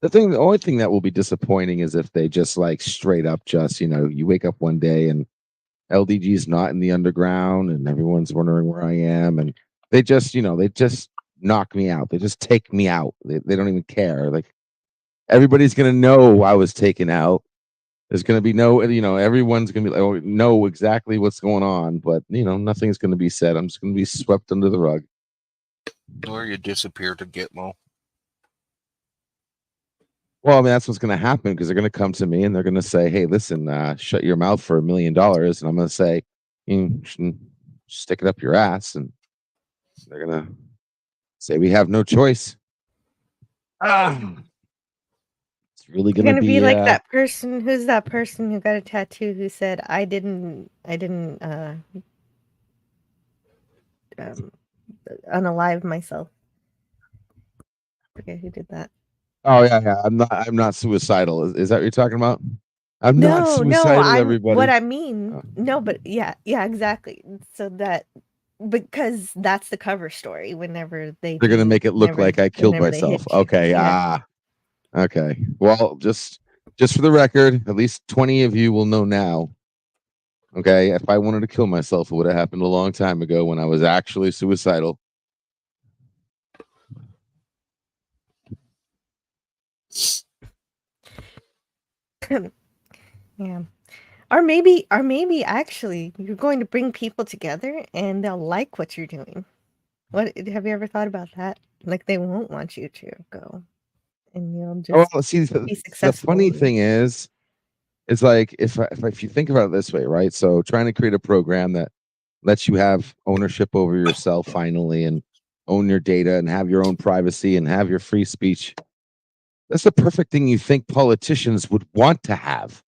The only thing that will be disappointing is if they just like straight up just, you wake up one day and LDG is not in the underground and everyone's wondering where I am and they just knock me out. They just take me out. They don't even care. Like everybody's gonna know I was taken out. There's gonna be no, everyone's gonna be like, oh, know exactly what's going on, but nothing's gonna be said. I'm just gonna be swept under the rug. Or you disappear to Gitmo. Well, I mean, that's what's going to happen because they're going to come to me and they're going to say, "Hey, listen, shut your mouth for $1 million," and I'm going to say, "You shouldn't stick it up your ass," and they're going to say, "We have no choice." It's really You're going to gonna be like be that person. Who's that person who got a tattoo who said, "I didn't unalive myself." I forget who did that. Oh yeah. I'm not suicidal. Is that what you're talking about? I'm not No, suicidal, what everybody. I mean. No, but yeah, exactly. So that because that's the cover story whenever They're going to make it look like I killed whenever they hit myself. you. Okay. Yeah. Okay. Well, just for the record, at least 20 of you will know now. Okay, if I wanted to kill myself, it would have happened a long time ago when I was actually suicidal. Yeah. Or maybe actually you're going to bring people together and they'll like what you're doing. What have you ever thought about that? Like they won't want you to go and you'll Oh, just well, see, be the successful. funny thing is, it's like if you think about it this way, right? So trying to create a program that lets you have ownership over yourself finally and own your data and have your own privacy and have your free speech. That's the perfect thing you think politicians would want to have.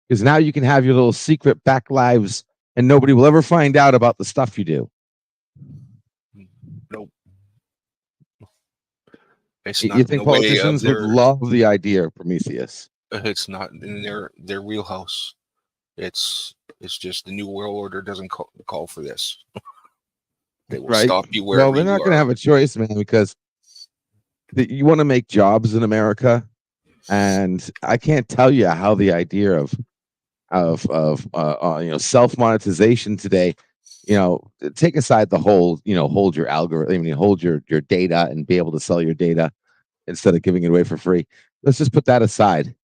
Because now you can have your little secret back lives and nobody will ever find out about the stuff you do. Nope. It's You not think in the way of politicians would their. love the idea of Prometheus? It's not in their wheelhouse. It's just the new world order doesn't call for this. They will Right. stop you Well, wherever they're you not going to are. have a choice, man, because you want to make jobs in America, and I can't tell you how the idea of self monetization today, take aside the whole, hold your algorithm, I mean, hold your data and be able to sell your data instead of giving it away for free. Let's just put that aside.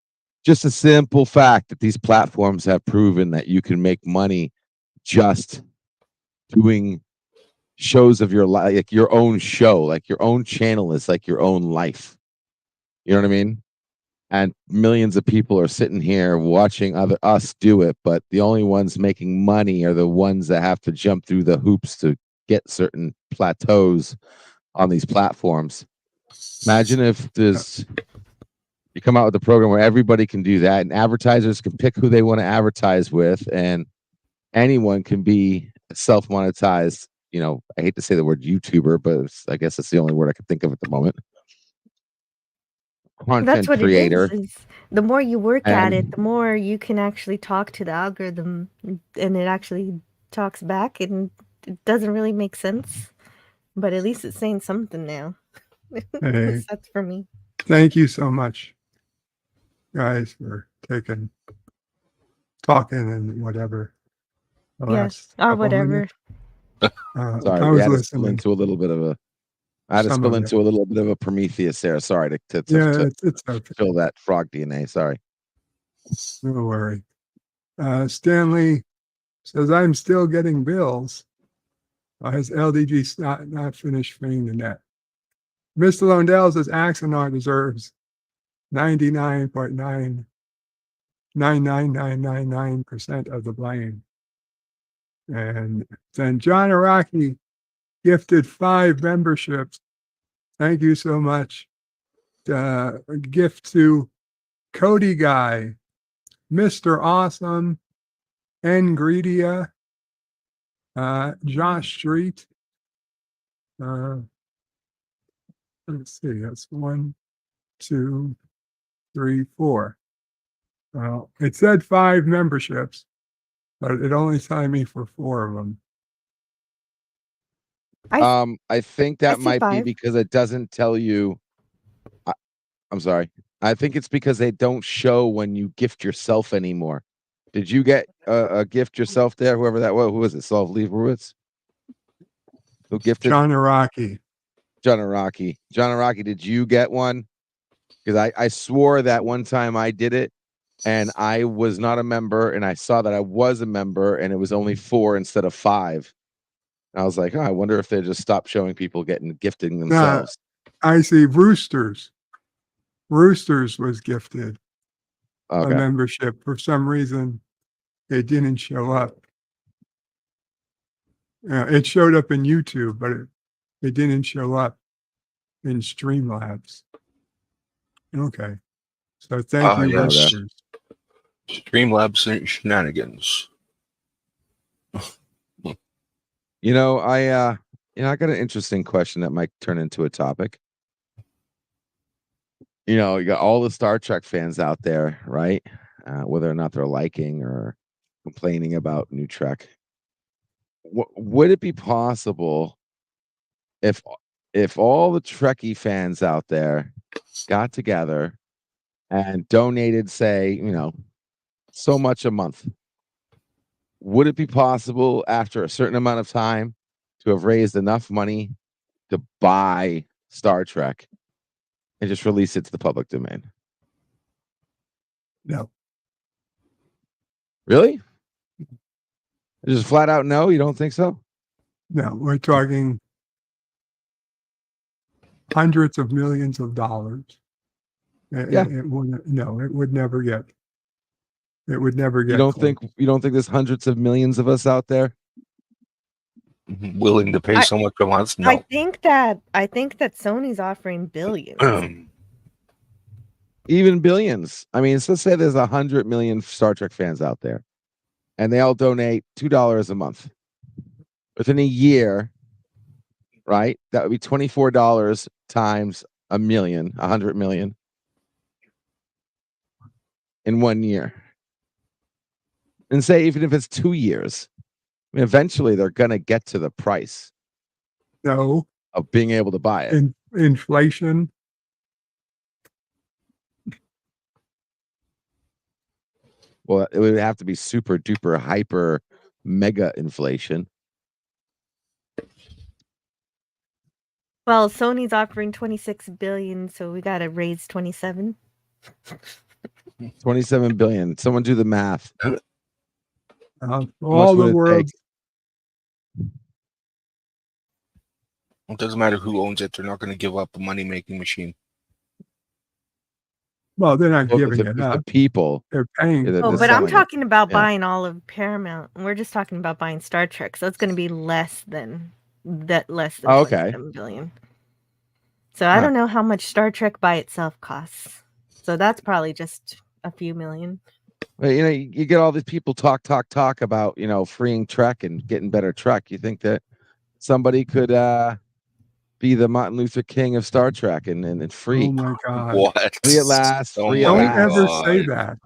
Just a simple fact that these platforms have proven that you can make money just doing shows of your life, like your own show, like your own channel is like your own life. You know what I mean? and millions of people are sitting here watching us do it, but the only ones making money are the ones that have to jump through the hoops to get certain plateaus on these platforms. Imagine if you come out with a program where everybody can do that, and advertisers can pick who they want to advertise with, and anyone can be self-monetized. I hate to say the word YouTuber, but I guess it's the only word I can think of at the moment. That's Content what creator. it is. The more you work at it, And the more you can actually talk to the algorithm, and it actually talks back, and it doesn't really make sense, but at least it's saying something now. Hey, That's for me. thank you so much, guys, for talking and whatever. The Yeah, last or couple whatever. minutes. sorry, I we was had to spill listening. into a little bit of a. I had to Some spill of it. into a little bit of a Prometheus there. Sorry to Yeah, it's okay. fill that frog DNA. Sorry. No worry. Stanley says, I'm still getting bills. His LDG not finished paying the net. Mr. Lundell says Axonar deserves 99.999999% of the blame. And then John Araki gifted 5 memberships. Thank you so much. A gift to Cody Guy, Mr. Awesome, Ngredia, Josh Street. Let's see, that's 1, 2, 3, 4. Well, it said 5 memberships, but it only signed me for 4 of them. I think that see might be 5. because it doesn't tell you. I'm sorry. I think it's because they don't show when you gift yourself anymore. Did you get a gift yourself there? Whoever that was, who was it? Solve Leibowitz? Who gifted? John Araki. John Araki. John Araki, did you get one? Because I swore that one time I did it, and I was not a member, and I saw that I was a member, and it was only 4 instead of 5. And I was like, oh, I wonder if they just stopped showing people gifting themselves. I see Roosters. Roosters was gifted a Okay. membership. For some reason, it didn't show up. It showed up in YouTube, but it didn't show up in Streamlabs. Okay. So thank you, Yes. Roosters. Streamlabs shenanigans. I got an interesting question that might turn into a topic. You got all the Star Trek fans out there, right? Whether or not they're liking or complaining about new Trek. Would it be possible if all the Trekkie fans out there got together and donated, say, so much a month? Would it be possible after a certain amount of time to have raised enough money to buy Star Trek and just release it to the public domain? No. Really? Just flat out no? You don't think so? No, we're talking hundreds of millions of dollars. Yeah. It would never get. It would never get. You don't close. think there's hundreds of millions of us out there Willing to pay so much a month? No. I think that Sony's offering billions. even billions? I mean, so let's say there's 100 million Star Trek fans out there, and they all donate $2 a month. Within a year, right? That would be $24 times a million, 100 million in 1 year. And say even if it's 2 years, I mean, eventually they're gonna get to the price No. of being able to buy it. Inflation. Well, it would have to be super duper hyper mega inflation. Well, Sony's offering 26 billion, so we got to raise 27. 27 billion. Someone do the math. All the world. It doesn't matter who owns it. They're not going to give up a money-making machine. Well, they're not Well, giving if it the up. people They're paying that Oh, for they're but it. I'm selling it. talking about Yeah. buying all of Paramount. We're just talking about buying Star Trek, so it's going to be less than Oh, okay. 27 billion. So I Huh. don't know how much Star Trek by itself costs. So that's probably just a few million. Well, you get all these people talk about, freeing Trek and getting better Trek. You think that somebody could be the Martin Luther King of Star Trek and free? Oh my God. What? Free at last, Oh free at Don't my last. ever say God.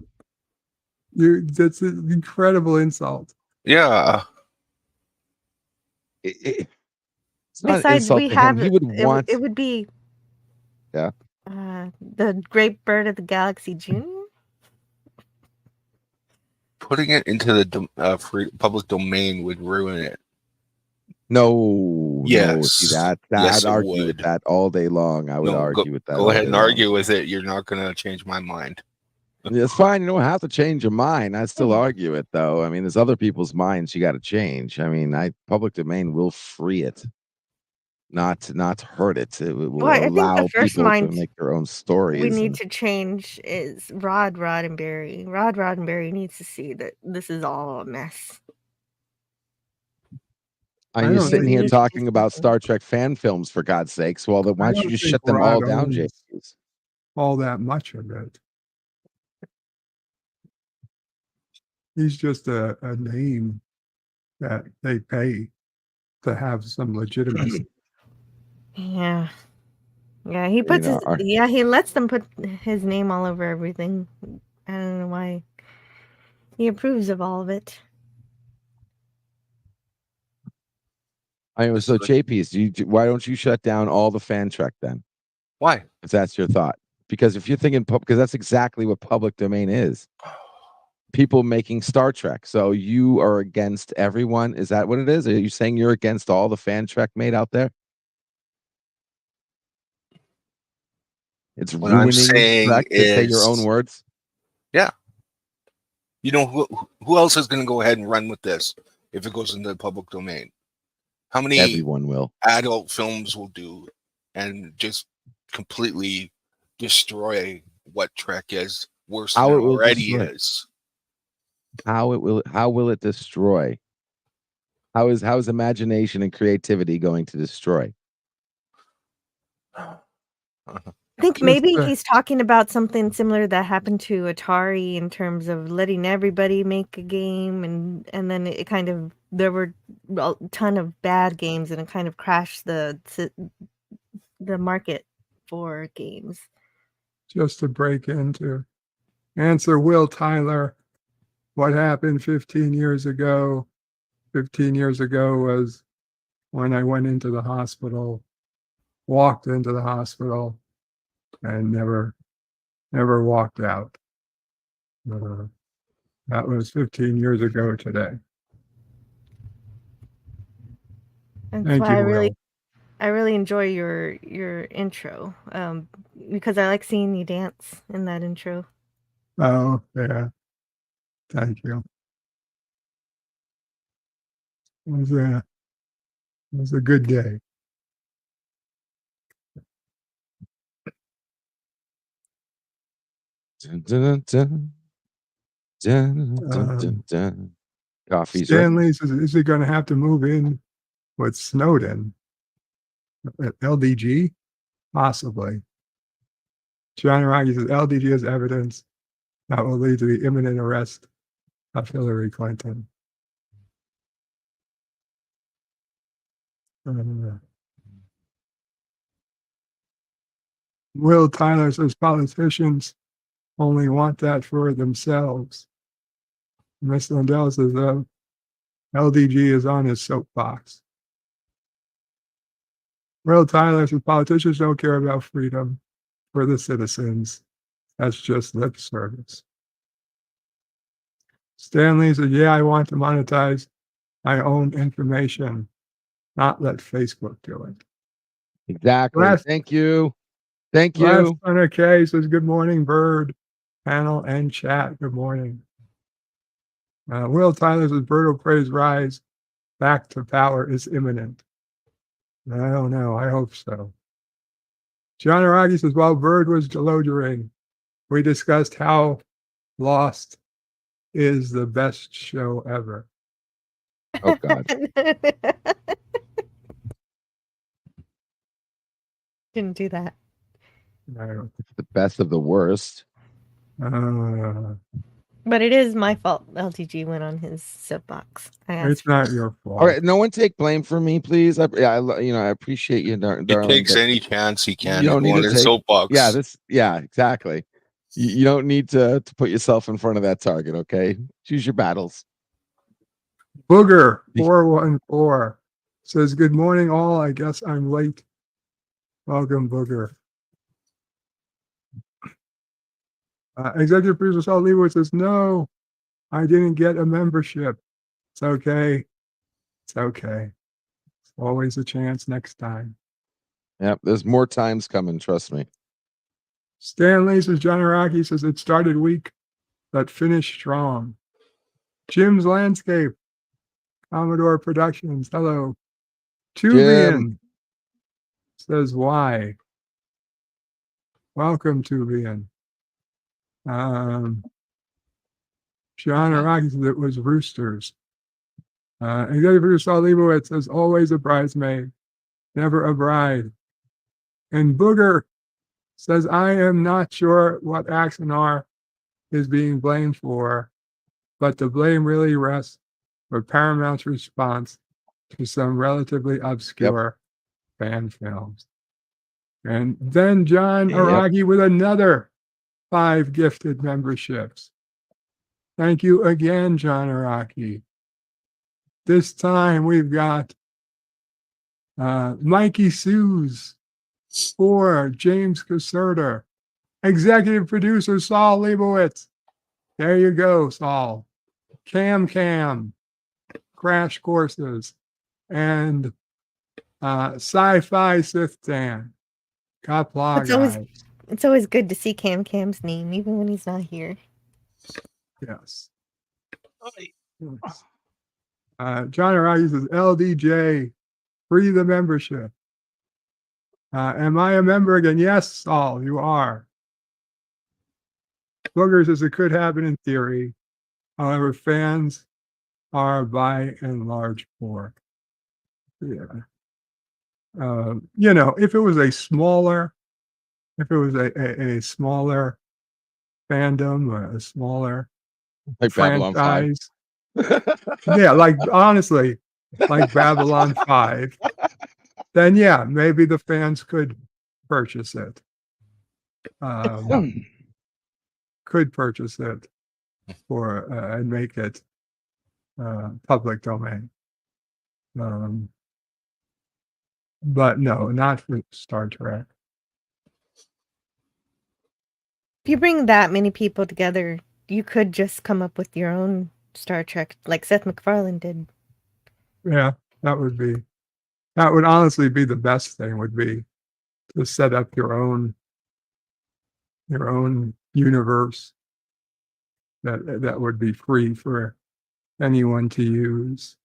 that. That's an incredible insult. Yeah. It's not an Besides, insult we to him. have He would it, want. it would be Yeah. the Great Bird of the Galaxy Jr. Putting it into the free public domain would ruin it. No, see Yes. that Yes, I'd it argue with would. that all day long. I would No, argue with that go all ahead day and long. argue with it. You're not going to change my mind. It's fine. You don't have to change your mind. I still Mhm. argue it though. I mean, there's other people's minds you got to change. I mean, public domain will free it, not hurt it. It will Well, I think the allow first people to mind make their own we stories. need And to change is Rod Roddenberry. Rod Roddenberry needs to see that this is all a mess. I you're don't sitting think here need to do talking about something. Star Trek fan films for God's sakes. Well, then why I don't you don't just think shut them all Rod down, owns JPs? all that much of it. He's just a name that they pay to have some legitimacy. Yeah. Yeah, he puts his he lets them put his name all over everything. I don't know why. He approves of all of it. I mean, so JPs, why don't you shut down all the fan Trek then? Why? If that's your thought, because if you're thinking, because that's exactly what public domain is. People making Star Trek. So you are against everyone. Is that what it is? Are you saying you're against all the fan Trek made out there? It's What I'm ruining saying Trek, to say your own is, words. yeah. You know who else is going to go ahead and run with this if it goes into the public domain? How many Everyone will. adult films will do and just completely destroy what Trek is worse than How it it will already destroy. is? How will it destroy? How is imagination and creativity going to destroy? I think Just, maybe he's talking about something similar that happened to Atari in terms of letting everybody make a game, and then it kind of, there were a ton of bad games, and it kind of crashed the market for games. just to break into. Answer Will Tyler. What happened 15 years ago? 15 years ago was when I went into the hospital, walked into the hospital, and never walked out. That was 15 years ago today. That's Thank why you, Will. I really enjoy your intro, because I like seeing you dance in that intro. Oh, yeah. Thank you. It was a good day. Dun, dun, dun, dun, dun, dun, dun. Coffee's ready. Stanley's, is he going to have to move in with Snowden at LDG? Possibly. John Rocky says LDG has evidence that will lead to the imminent arrest of Hillary Clinton. Will Tyler says politicians only want that for themselves. Miss Lindell says LDG is on his soapbox. Will Tyler says politicians don't care about freedom for the citizens. That's just lip service. Stanley said, yeah, I want to monetize my own information, not let Facebook do it. Exactly. Thank you. Thank Last you. Hunter K says, good morning, Bird, panel, and chat. Good morning. Will Tyler says, Bird will praise rise back to power is imminent. I don't know. I hope so. John Aragi says, while Bird was delodering, we discussed how Lost is the best show ever. Oh God. Didn't do that. No. The best of the worst. But it is my fault. LTG went on his soapbox. I asked. It's not your fault. All right, no one take blame for me, please. I appreciate you, He darling. takes but any chance he can you to don't go need on to his take- soapbox. Yeah, exactly. You don't need to put yourself in front of that target, okay? Choose your battles. Booger 414 says, "Good morning, all. I guess I'm late. Welcome, Booger." Executive producer Saul Leibowitz says, "No, I didn't get a membership. It's okay. It's okay. It's always a chance next time." Yep, there's more times coming, trust me. Stanley says, "John Araki says it started weak, but finished strong." Jim's Landscape, Commodore Productions. Hello. Tubian says, "Why?" Welcome, Tubian. John Araki says it was Roosters. Executive producer Saul Leibowitz says, "Always a bridesmaid, never a bride." And Booger says, "I am not sure what Axanar is being blamed for, but the blame really rests with Paramount's response to some relatively obscure fan films." And then John Yep. Araki with another 5 gifted memberships. Thank you again, John Araki. This time we've got Mikey Sues for James Caserta, executive producer Saul Leibowitz. There you go, Saul. Cam, Crash Courses, and Sci-Fi Sith Dan. Kapla, guys. It's always good to see Cam's name, even when he's not here. Yes. John Araki says, "LDJ, free the membership." Am I a member again? Yes, Saul, you are. Booger says it could happen in theory. However, fans are by and large poor. Yeah. If it was a smaller fandom or a smaller Like Babylon 5. franchise, yeah, like honestly, like Babylon 5, then yeah, maybe the fans could purchase it. Could purchase it for and make it public domain. But no, not for Star Trek. If you bring that many people together, you could just come up with your own Star Trek, like Seth MacFarlane did. Yeah, that would honestly be the best thing, would be to set up your own universe that would be free for anyone to use.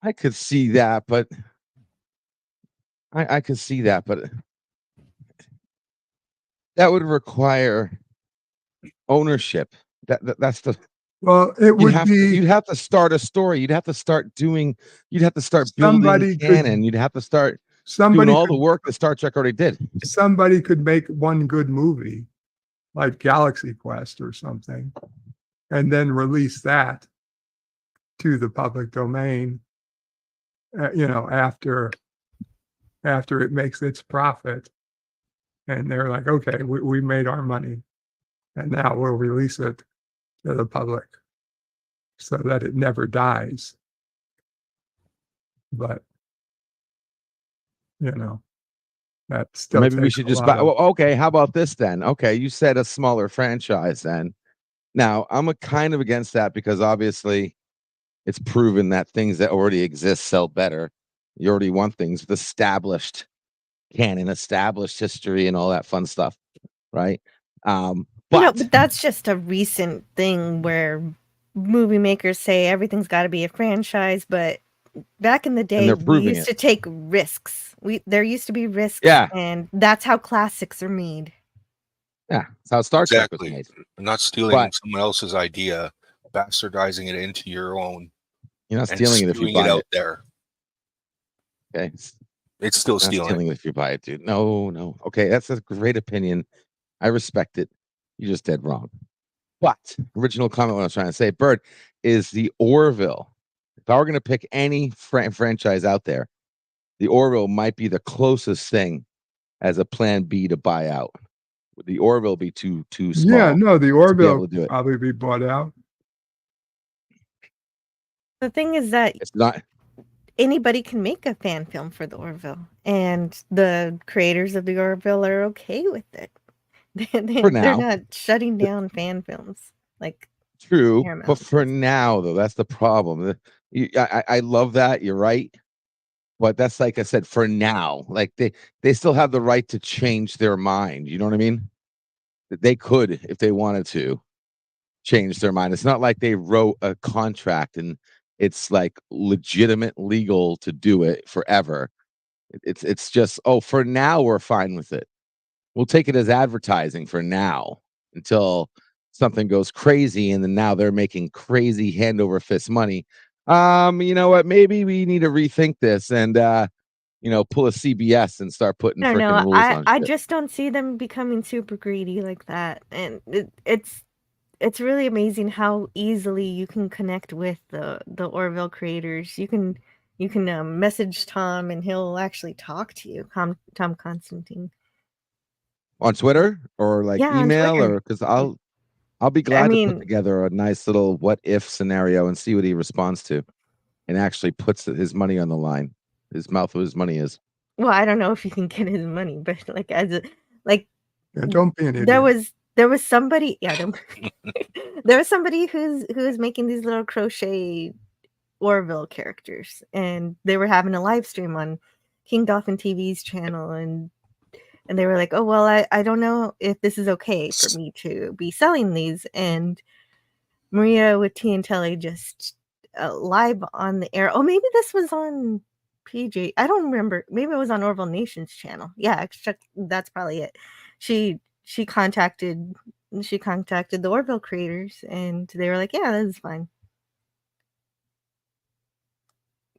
I could see that, but I could see that, but that would require ownership. That's the Well, it would be you'd have to start a story. You'd have to start building Somebody could- canon. You'd have to start doing somebody all could, the work that Star Trek already did. somebody could make one good movie, like Galaxy Quest or something, and then release that to the public domain. After it makes its profit, and they're like, okay, we made our money, and now we'll release it to the public so that it never dies. But that still Maybe we takes should a just lot buy. of- Well, okay, how about this then? Okay, you said a smaller franchise then. Now, I'm a kind of against that because obviously it's proven that things that already exist sell better. You already want things with established canon, established history, and all that fun stuff, right? But But that's just a recent thing where movie makers say everything's got to be a franchise. But back in the day, they're we proving used it. to take risks. There used to be risks, Yeah. and that's how classics are made. Yeah, that's how Star Trek was Exactly. made. Not stealing But- someone else's idea, bastardizing it into your own, You're not and stealing it if you spewing it buy out it. there. Okay, It's still not stealing. stealing it if you buy it, dude. No. Okay, that's a great opinion. I respect it. You're just dead wrong. But original comment, what I was trying to say, Bird, is the Orville. If I were going to pick any franchise out there, the Orville might be the closest thing as a plan B to buy out. Would the Orville be too small? Yeah, no, the able Orville to do it. probably be bought out. The thing is that It's not. anybody can make a fan film for the Orville, and the creators of the Orville are okay with it. For now. They're not shutting down fan films. Like, True, but Paramount. for now, though, that's the problem. I love that. You're right, but that's like I said. For now, like they still have the right to change their mind. You know what I mean? They could, if they wanted to, change their mind. It's not like they wrote a contract and it's like legitimate legal to do it forever. It's just, oh, for now we're fine with it. We'll take it as advertising for now until something goes crazy, and then now they're making crazy hand over fist money. You know what? Maybe we need to rethink this and pull a CBS and start putting I don't freaking know. rules I on I shit. just don't see them becoming super greedy like that, and it's really amazing how easily you can connect with the Orville creators. You can message Tom, and he'll actually talk to you. Tom Constantine. On Twitter or like Yeah, on email, Twitter. or because I'll be glad to mean- put together a nice little what if scenario and see what he responds to, and actually puts his money on the line. His mouth where his money is. Well, I don't know if you can get his money, but like Yeah, don't be an idiot. there was somebody, yeah, there was somebody who's making these little crochet Orville characters, and they were having a live stream on King Dolphin TV's channel, and they were like, oh well, I don't know if this is okay for me to be selling these, and Maria with Tiantelli just live on the air. Oh, maybe this was on PJ. I don't remember. Maybe it was on Orville Nation's channel. Yeah, that's probably it. She contacted the Orville creators, and they were like, yeah, this is fine.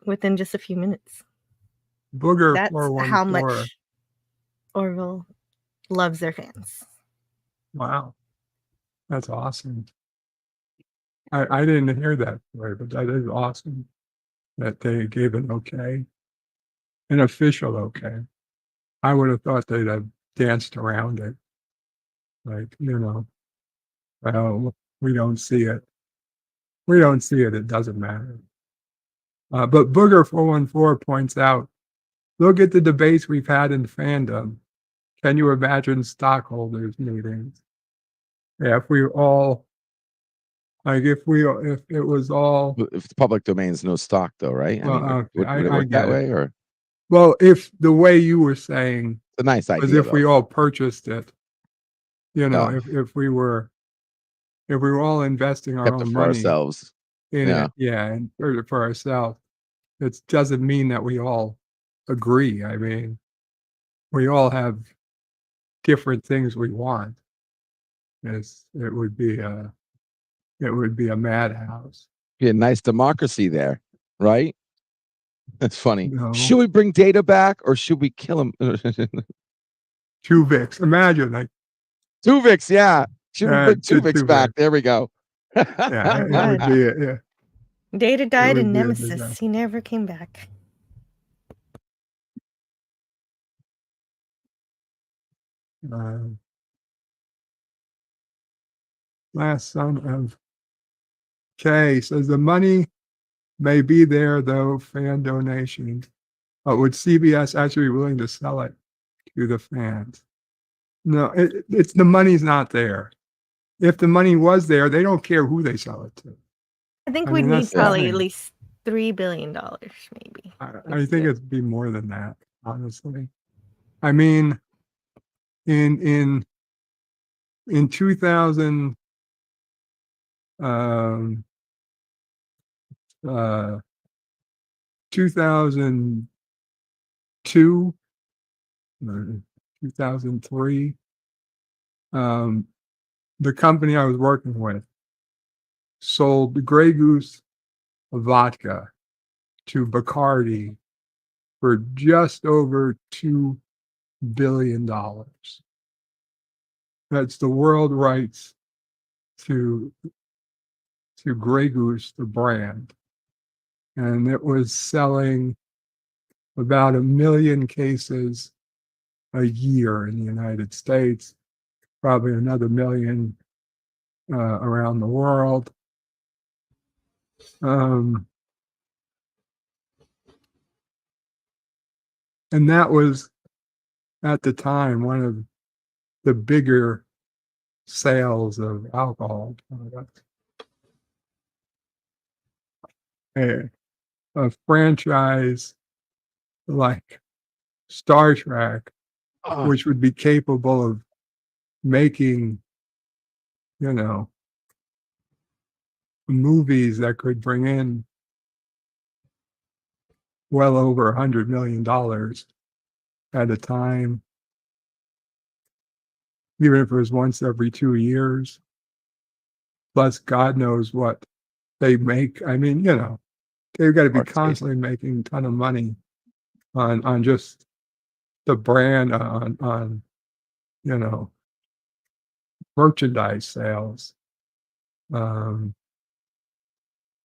Within just a few minutes. Booger That's 414. how much Orville loves their fans. Wow. That's awesome. I didn't hear that story, but that is awesome that they gave an okay. An official okay. I would have thought they'd have danced around it. Like, well, we don't see it. We don't see it. It doesn't matter. But Booger 414 points out, look at the debates we've had in fandom. Can you imagine stockholders meetings? Yeah, if we all, like, if it was all, If the public domain's no stock, though, right? Well, would it I work get that it. way, or well, if the way you were saying it's a nice was idea? if we though. all purchased it, Oh. if we were all investing our Kept it own for money ourselves. in Yeah. it, yeah, and for ourselves, it doesn't mean that we all agree. I mean, we all have different things we want. It would be a madhouse. Be a nice democracy there, right? That's funny. No. Should we bring Data back or should we kill him? Tuvix, imagine, like, Tuvix, yeah. Should we bring Tuvix. Tuvix back? There we go. yeah, it God. would be, yeah. Data died would in be a Nemesis. disaster. He never came back. Last son of Kay says the money may be there, though, fan donations, but would CBS actually be willing to sell it to the fans? No, it's the money's not there. If the money was there, they don't care who they sell it to. I think I we'd mean, need that's the probably thing. at least $3 billion, maybe. I think it'd be more than that, honestly. I mean, in 2000, 2002, 2003, the company I was working with sold Grey Goose vodka to Bacardi for just over $2 billion. That's the world rights to Grey Goose, the brand. And it was selling about 1 million cases a year in the United States, probably another 1 million around the world. And that was, at the time, one of the bigger sales of alcohol products. A franchise like Star Trek, which would be capable of making, you know, movies that could bring in well over $100 million at a time, even if it was once every 2 years. Plus, God knows what they make. I mean, you know, they've got to be Artsy. constantly making a ton of money on just the brand, on you know, merchandise sales.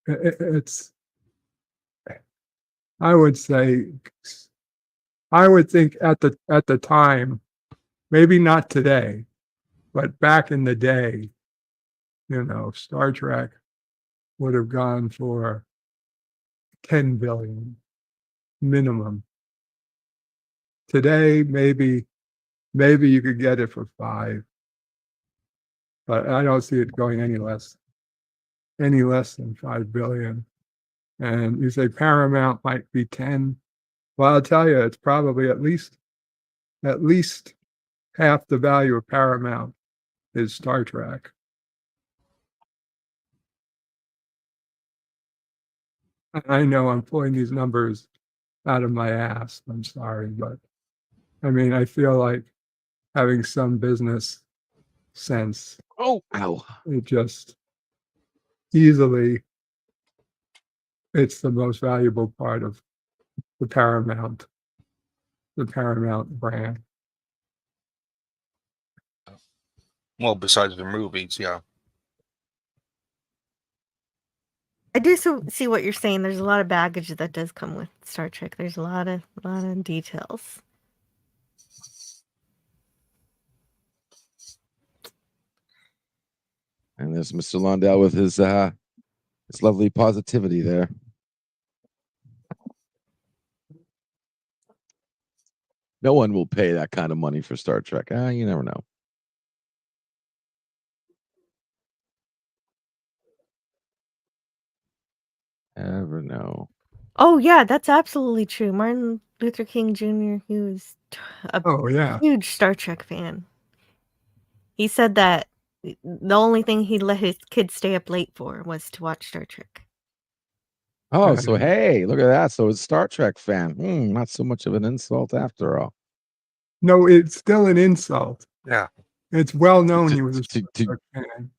It's, I would say, I would think at the time, maybe not today, but back in the day, you know, Star Trek would have gone for 10 billion minimum. Today, maybe you could get it for 5, but I don't see it going any less than 5 billion. And you say Paramount might be 10. Well, I'll tell you, it's probably at least half the value of Paramount is Star Trek. I know I'm pulling these numbers out of my ass. I'm sorry, but I mean, I feel like having some business sense. Oh, ow. It just easily, it's the most valuable part of the Paramount brand. Well, besides the movies, yeah. I do see what you're saying. There's a lot of baggage that does come with Star Trek. There's a lot of details. And there's Mr. Londell with his lovely positivity there. No one will pay that kind of money for Star Trek. You never know. Never know. Oh yeah, that's absolutely true. Martin Luther King Jr. He was a Oh yeah. huge Star Trek fan. He said that the only thing he let his kids stay up late for was to watch Star Trek. Oh, so hey, look at that. So it's Star Trek fan. Not so much of an insult after all. No, it's still an insult. Yeah. It's well known he was a To- Star Trek fan.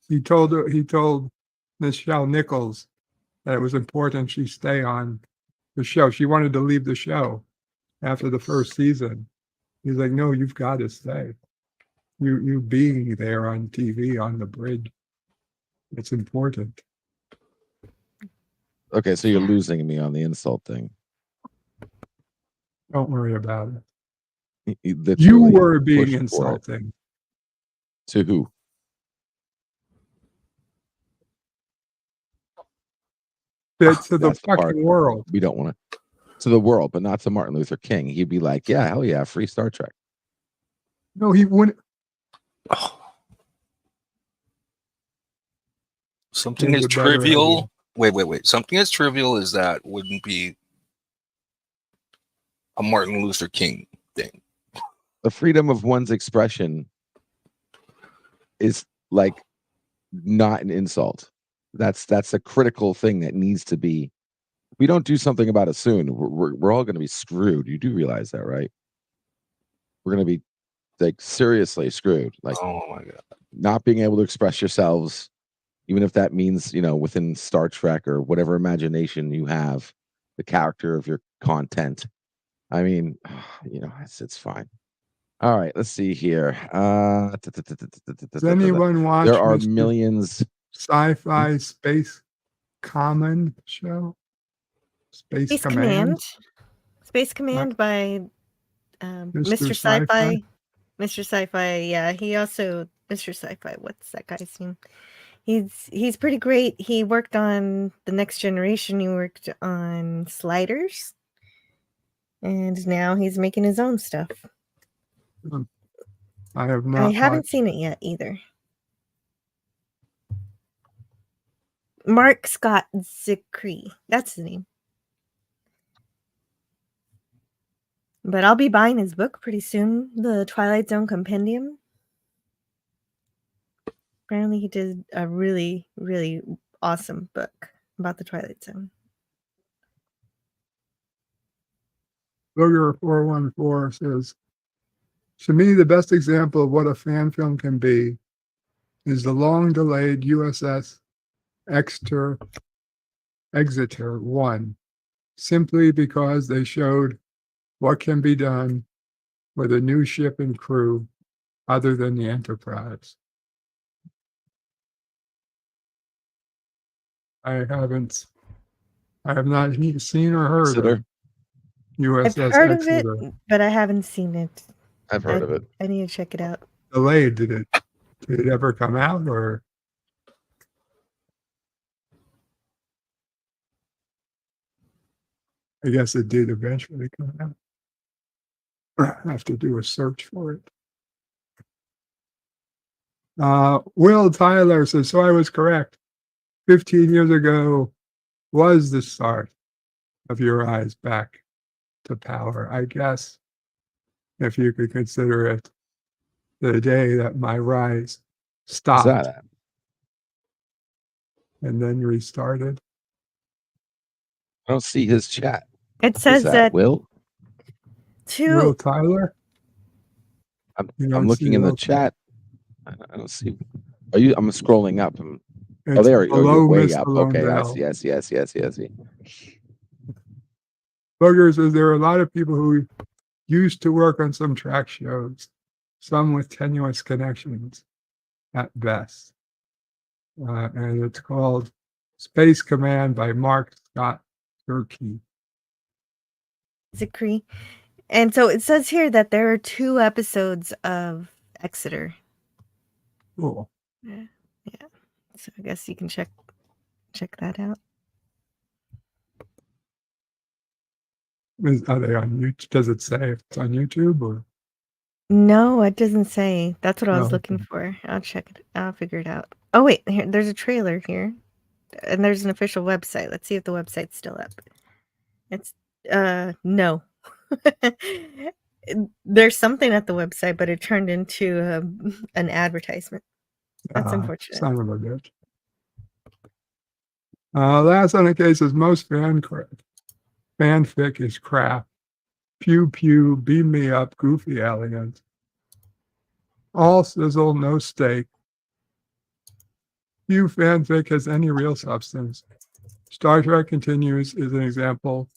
He told Michelle Nichols that it was important she stay on the show. She wanted to leave the show after the first season. He's like, no, you've got to stay. You being there on TV on the bridge, it's important. Okay, so you're losing me on the insult thing. Don't worry about it. You You literally were being pushed for it. insulting. To who? To the That's the part fucking world. we don't want to the world, but not to Martin Luther King. He'd be like, yeah, hell yeah, free Star Trek. No, he wouldn't. Oh. Something Here's as a better trivial. Wait. Something as trivial as that wouldn't be a Martin Luther King thing. The freedom of one's expression is like not an insult. That's a critical thing that needs to be. If we don't do something about it soon, we're all going to be screwed. You do realize that, right? We're going to be like seriously screwed. Like Oh my god. not being able to express yourselves, even if that means, within Star Trek or whatever imagination you have, the character of your content. I mean, it's fine. All right, let's see here. Does anyone watch There are Mr. millions. Sci-Fi Space Command show? Space Space Command? Command. Space Command by Mr. Sci-Fi? Sci-Fi. Mr. Sci-Fi, yeah. He also Mr. Sci-Fi. What's that guy's name? He's pretty great. He worked on The Next Generation. He worked on Sliders, and now he's making his own stuff. I have I not haven't watched. seen it yet either. Mark Scott Zicree. That's his name. But I'll be buying his book pretty soon, The Twilight Zone Compendium. Apparently he did a really, really awesome book about the Twilight Zone. Booger 414 says, to me, the best example of what a fan film can be is the long-delayed USS Exeter 1, simply because they showed what can be done with a new ship and crew other than the Enterprise. I have not seen or heard Exeter? of USS I've heard Exeter. of it, but I haven't seen it. I've heard of it. I need to check it out. Delayed, did it ever come out, or? I guess it did eventually come out. I have to do a search for it. Will Tyler says, so I was correct. 15 years ago was the start of your eyes back to power. I guess if you could consider it the day that my rise What's stopped that at? and then restarted. I don't see his chat. It What's says that Will? Will two. Tyler? I'm You don't looking see in the Will? chat. I don't see. I'm scrolling up. It's There. Oh, below you're way Mr. up. Okay. I Lundell. see. I see. Booger says there are a lot of people who used to work on some track shows, some with tenuous connections at best. And it's called Space Command by Mark Scott Zicree. Zicree. And so it says here that there are 2 episodes of Exeter. Cool. Yeah. So I guess you can check that out. Are they on YouTube? Does it say if it's on YouTube or? No, it doesn't say. That's what I was No. looking for. I'll check it. I'll figure it out. Oh wait, there's a trailer here. And there's an official website. Let's see if the website's still up. It's no. There's something at the website, but it turned into an advertisement. That's unfortunate. Son of a bitch. Last on the case is most fanfic is crap. Pew pew, beam me up, goofy aliens. All sizzle, no steak. Few fanfic has any real substance. Star Trek Continues is an example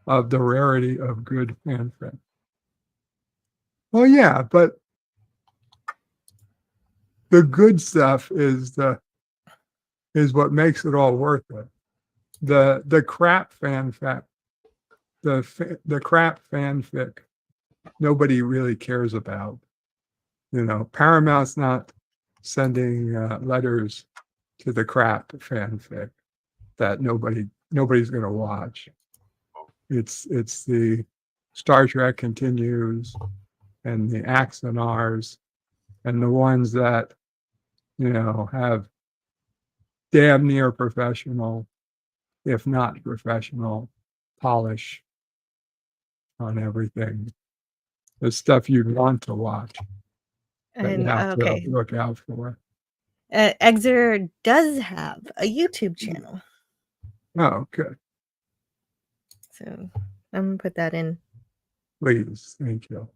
of the rarity of good fanfic. Well, yeah, but the good stuff is what makes it all worth it. The crap fanfic, the crap fanfic, nobody really cares about. Paramount's not sending letters to the crap fanfic that nobody's going to watch. It's the Star Trek Continues and the Axonars and the ones that have damn near professional, if not professional, polish on everything. The stuff you'd want to watch that you And have to okay, look out for. Exeter does have a YouTube channel, Oh, good. so I'm gonna put that in. Please, thank you.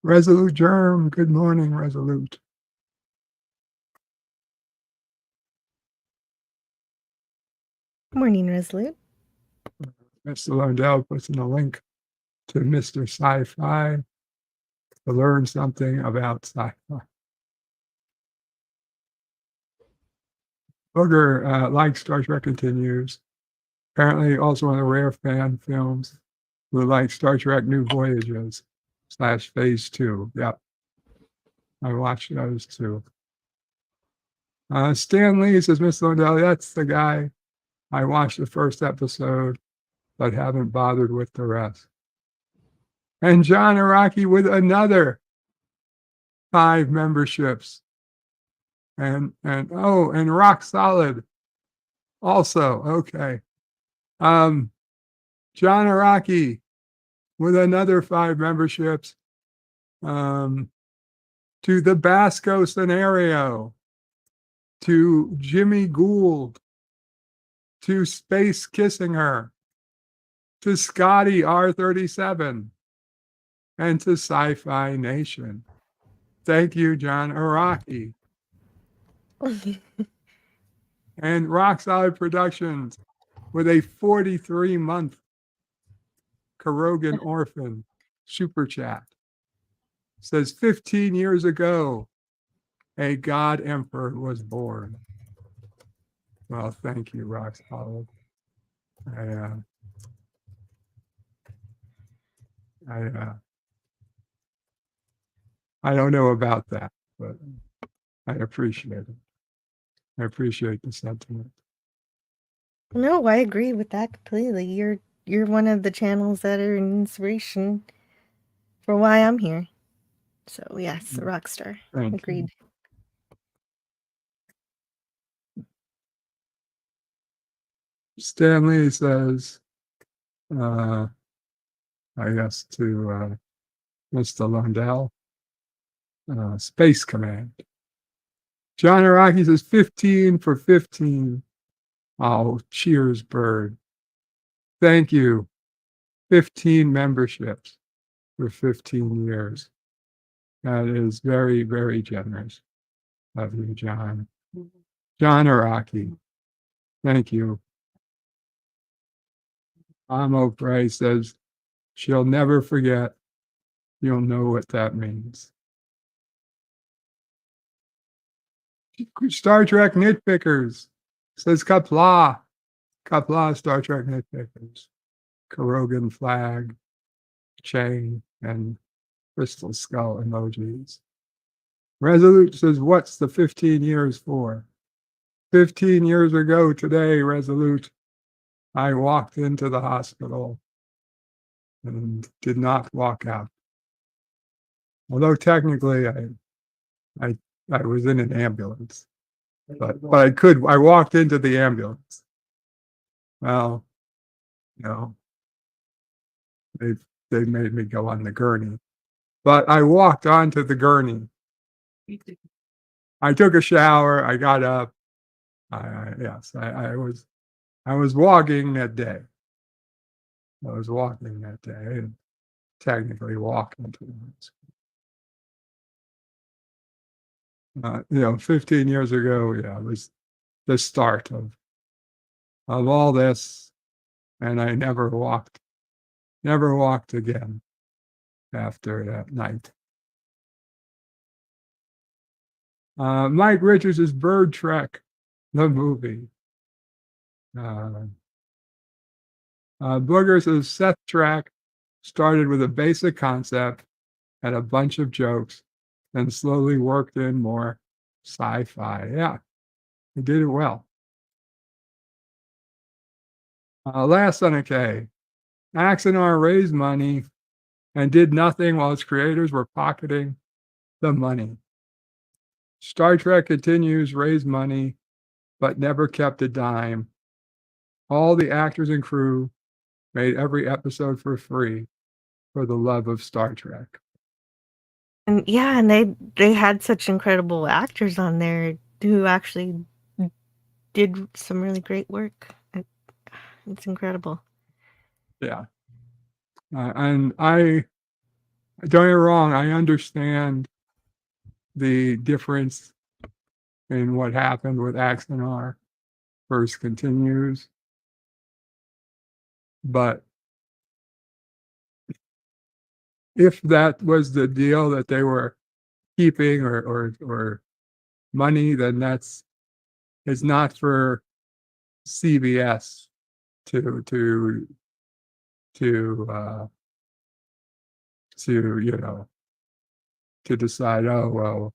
Resolute Germ, good morning, Resolute. Morning, Resolute. Mr. Lundell puts in a link to Mr. Sci-Fi to learn something about sci-fi. Booger likes Star Trek Continues. Apparently also one of the rare fan films who like Star Trek New Voyages / Phase 2. Yep. I watched those too. Stan Lee says, Mr. Lundell, that's the guy. I watched the first episode, but haven't bothered with the rest. And John Araki with another 5 memberships. And Rock Solid also. Okay. John Araki with another 5 memberships. To the Basco Scenario, to Jimmy Gould, to Space Kissing Her, to Scotty R37, and to Sci-Fi Nation. Thank you, John Araki. And Rock Solid Productions with a 43-month Karogan Orphan super chat. Says 15 years ago, a God Emperor was born. Well, thank you, Rock Solid. I don't know about that, but I appreciate it. I appreciate the sentiment. No, I agree with that completely. You're one of the channels that are an inspiration for why I'm here. So yes, Rockstar. Thank Agreed. you. Stanley says, I guess to Mr. Lundell, Space Command. John Araki says 15 for 15. Oh, cheers, bird. Thank you. 15 memberships for 15 years. That is very, very generous of you, John. John Araki. Thank you. Amo Price says, she'll never forget. You'll know what that means. Star Trek Nitpickers says Kapla. Kapla Star Trek Nitpickers. Karogan flag, chain, and crystal skull emojis. Resolute says, what's the 15 years for? 15 years ago today, Resolute, I walked into the hospital and did not walk out. Although technically I was in an ambulance, but I walked into the ambulance. Well, you know, they made me go on the gurney, but I walked onto the gurney. I took a shower. I got up. I was walking that day. I was walking that day and technically walking to the 15 years ago, it was the start of all this, and I never walked again after that night. Mike Richards' Bird Trek, the movie. Booger's Seth Track started with a basic concept and a bunch of jokes, then slowly worked in more sci-fi. Yeah, he did it well. Last on a K, Axanar raised money and did nothing while its creators were pocketing the money. Star Trek Continues raised money, but never kept a dime. All the actors and crew made every episode for free for the love of Star Trek. And yeah, and they had such incredible actors on there who actually did some really great work. It's incredible. Yeah. And I Don't get me wrong, I understand the difference in what happened with Axanar versus Continues, but if that was the deal that they were keeping or money, then it's not for CBS to to decide, oh well,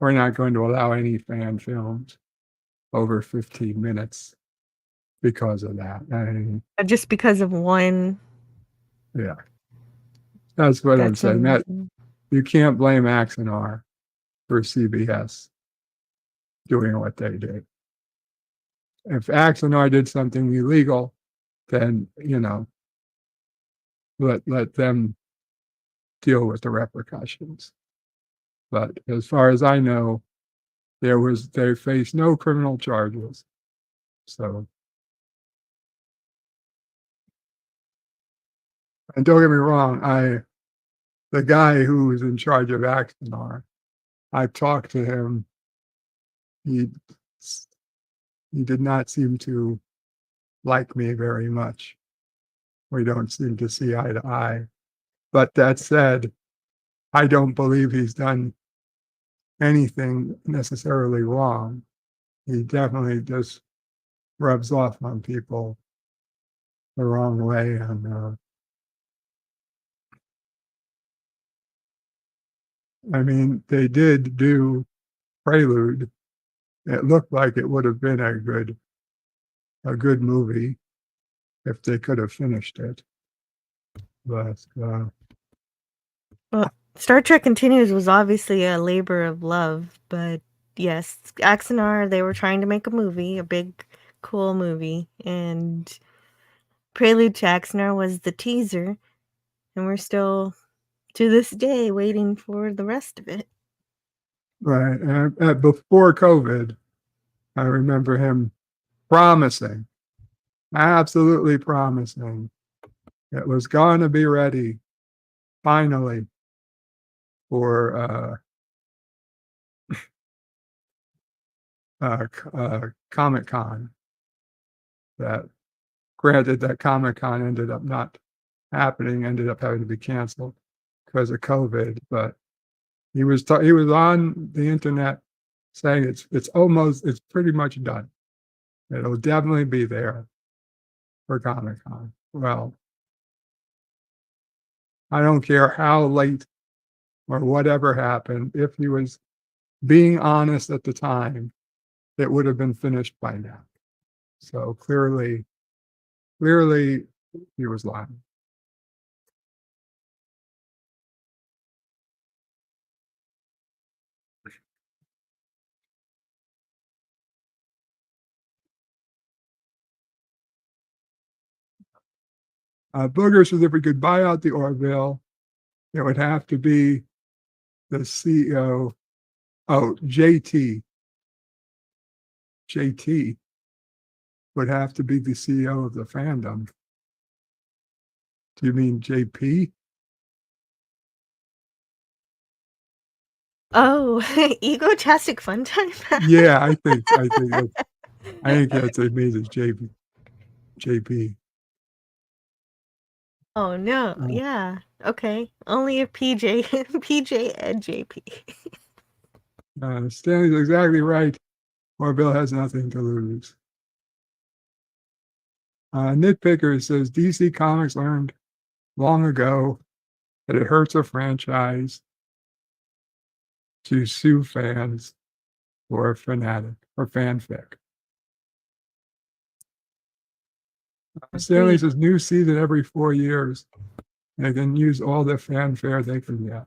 we're not going to allow any fan films over 15 minutes because of that. I mean, Just because of one. yeah, that's what I'm That's saying. That amazing. you can't blame Axanar for CBS doing what they did. If Axanar did something illegal, then let them deal with the repercussions. But as far as I know, they faced no criminal charges. So, and don't get me wrong, the guy who was in charge of Axanar, I talked to him. He did not seem to like me very much. We don't seem to see eye to eye. But that said, I don't believe he's done anything necessarily wrong. He definitely just rubs off on people the wrong way. And I mean, they did do Prelude. It looked like it would have been a good movie if they could have finished it. But Well, Star Trek Continues was obviously a labor of love, but yes, Axanar, they were trying to make a movie, a big, cool movie, and Prelude to Axanar was the teaser, and we're still, to this day, waiting for the rest of it. right, and before COVID, I remember him promising, absolutely promising, it was going to be ready finally for Comic-Con. That granted, that Comic-Con ended up not happening, ended up having to be canceled because of COVID. But he was on the internet saying it's pretty much done. It'll definitely be there for Comic-Con. Well, I don't care how late or whatever happened. If he was being honest at the time, it would have been finished by now. So clearly he was lying. Booger says if we could buy out the Orville, it would have to be the CEO. Oh, JT would have to be the CEO of the fandom. Do you mean JP? Oh, Egotastic Fun Time? Yeah, I think that's it means it's JP. Oh, no. Oh. Yeah. Okay. Only if PJ and JP. Stanley's exactly right. Orville has nothing to lose. Nitpicker says DC Comics learned long ago that it hurts a franchise to sue fans for fanatic or fanfic. Stanley Agreed. says new season every 4 years. They can use all the fanfare they can get.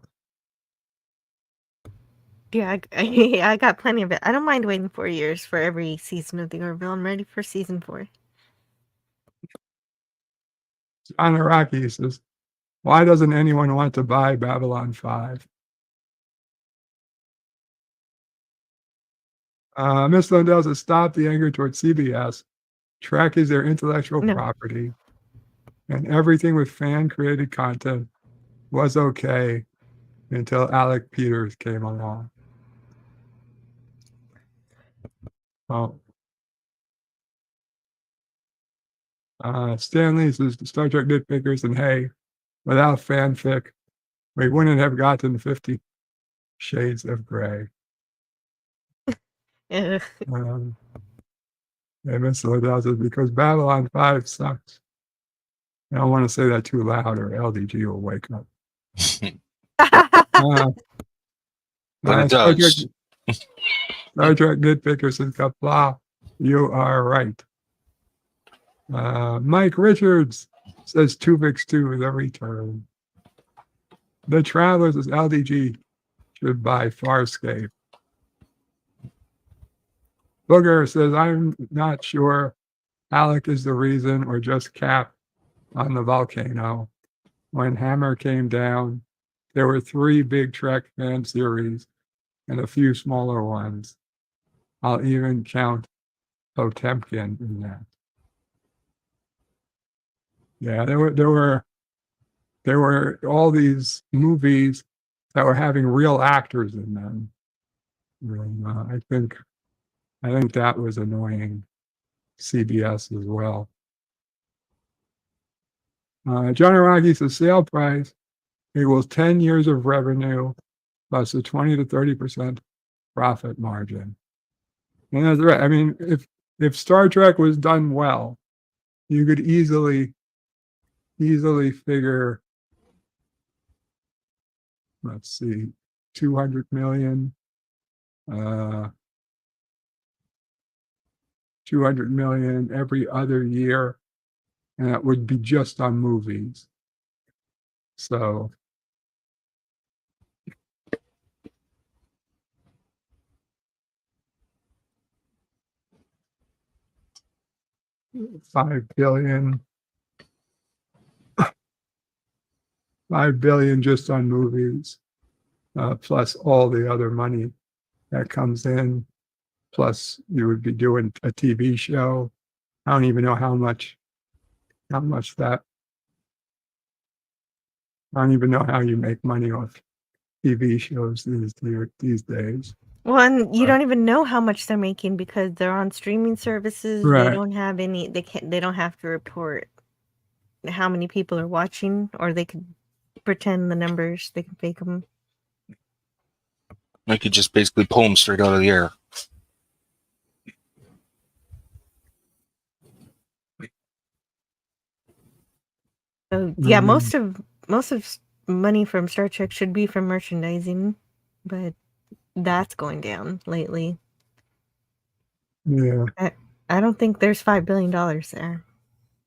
Yeah, I got plenty of it. I don't mind waiting 4 years for every season of the Orville. I'm ready for season 4. John Araki says, why doesn't anyone want to buy Babylon 5? Miss Lundell says, stop the anger towards CBS. Trek is their intellectual No. property, and everything with fan-created content was okay until Alec Peters came along. Oh. Stanley's is Star Trek nitpickers, and hey, without fanfic, we wouldn't have gotten 50 Shades of Grey. Ugh. And Mr. Liddell says, because Babylon 5 sucks. I don't want to say that too loud or LDG will wake up. But it Star does. Trek nitpickers and Kapla, you are right. Mike Richards says Tuvix 2 is a return. The Travelers is LDG should buy Farscape. Booger says, I'm not sure Alec is the reason or just Cap on the volcano. When Hammer came down, there were 3 big Trek fan series and a few smaller ones. I'll even count Potemkin in that. Yeah, there were all these movies that were having real actors in them. And, I think that was annoying CBS as well. John Araki says sale price equals 10 years of revenue plus a 20 to 30% profit margin. And that's right. I mean, if Star Trek was done well, you could easily figure, let's see, 200 million, 200 million every other year, and that would be just on movies. So $5 billion just on movies, plus all the other money that comes in. Plus, you would be doing a TV show. I don't even know how much that. I don't even know how you make money off TV shows these days. Well, and you don't even know how much they're making because they're on streaming services. They Right. don't have any. They don't have to report how many people are watching, or they could pretend the numbers. They can fake them. I could just basically pull them straight out of the air. So yeah, Mhm. most of money from Star Trek should be from merchandising, but that's going down lately. Yeah. I don't think there's $5 billion there.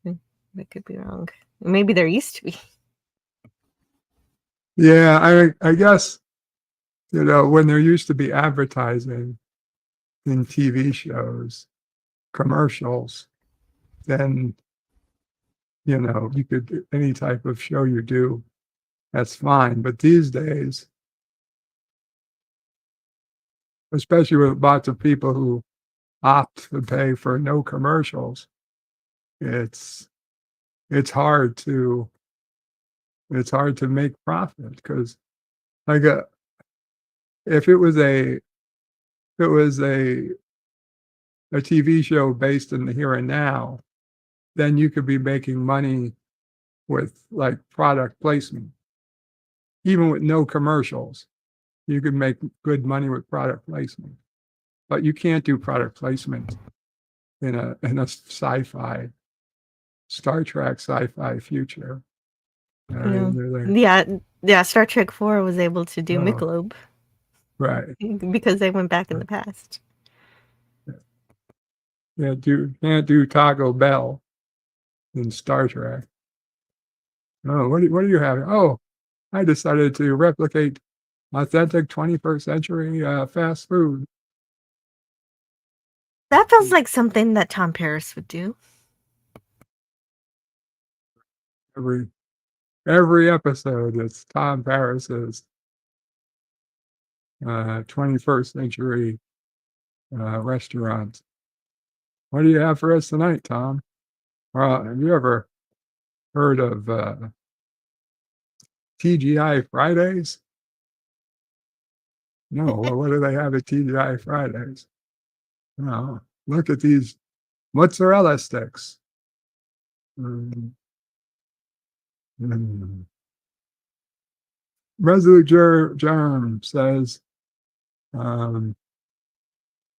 I could be wrong. Maybe there used to be. Yeah, I guess, when there used to be advertising in TV shows, commercials, then, you could, any type of show you do, that's fine. But these days, especially with lots of people who opt to pay for no commercials, it's hard to make profit because, like, if it was a TV show based in the here and now, then you could be making money with like product placement. Even with no commercials, you could make good money with product placement. But you can't do product placement in a sci-fi, Star Trek sci-fi future. I mean, they're like, Yeah. Star Trek 4 was able to do Oh. Michelob right. because they went back in the past. Yeah, can't do Taco Bell in Star Trek. Oh, what are you having? Oh, I decided to replicate authentic 21st century fast food. That feels like something that Tom Paris would do. Every episode, it's Tom Paris's 21st century restaurant. What do you have for us tonight, Tom? Well, have you ever heard of TGI Fridays? No, well, what do they have at TGI Fridays? No, look at these mozzarella sticks. Mm. Mm. Resolute Germ says,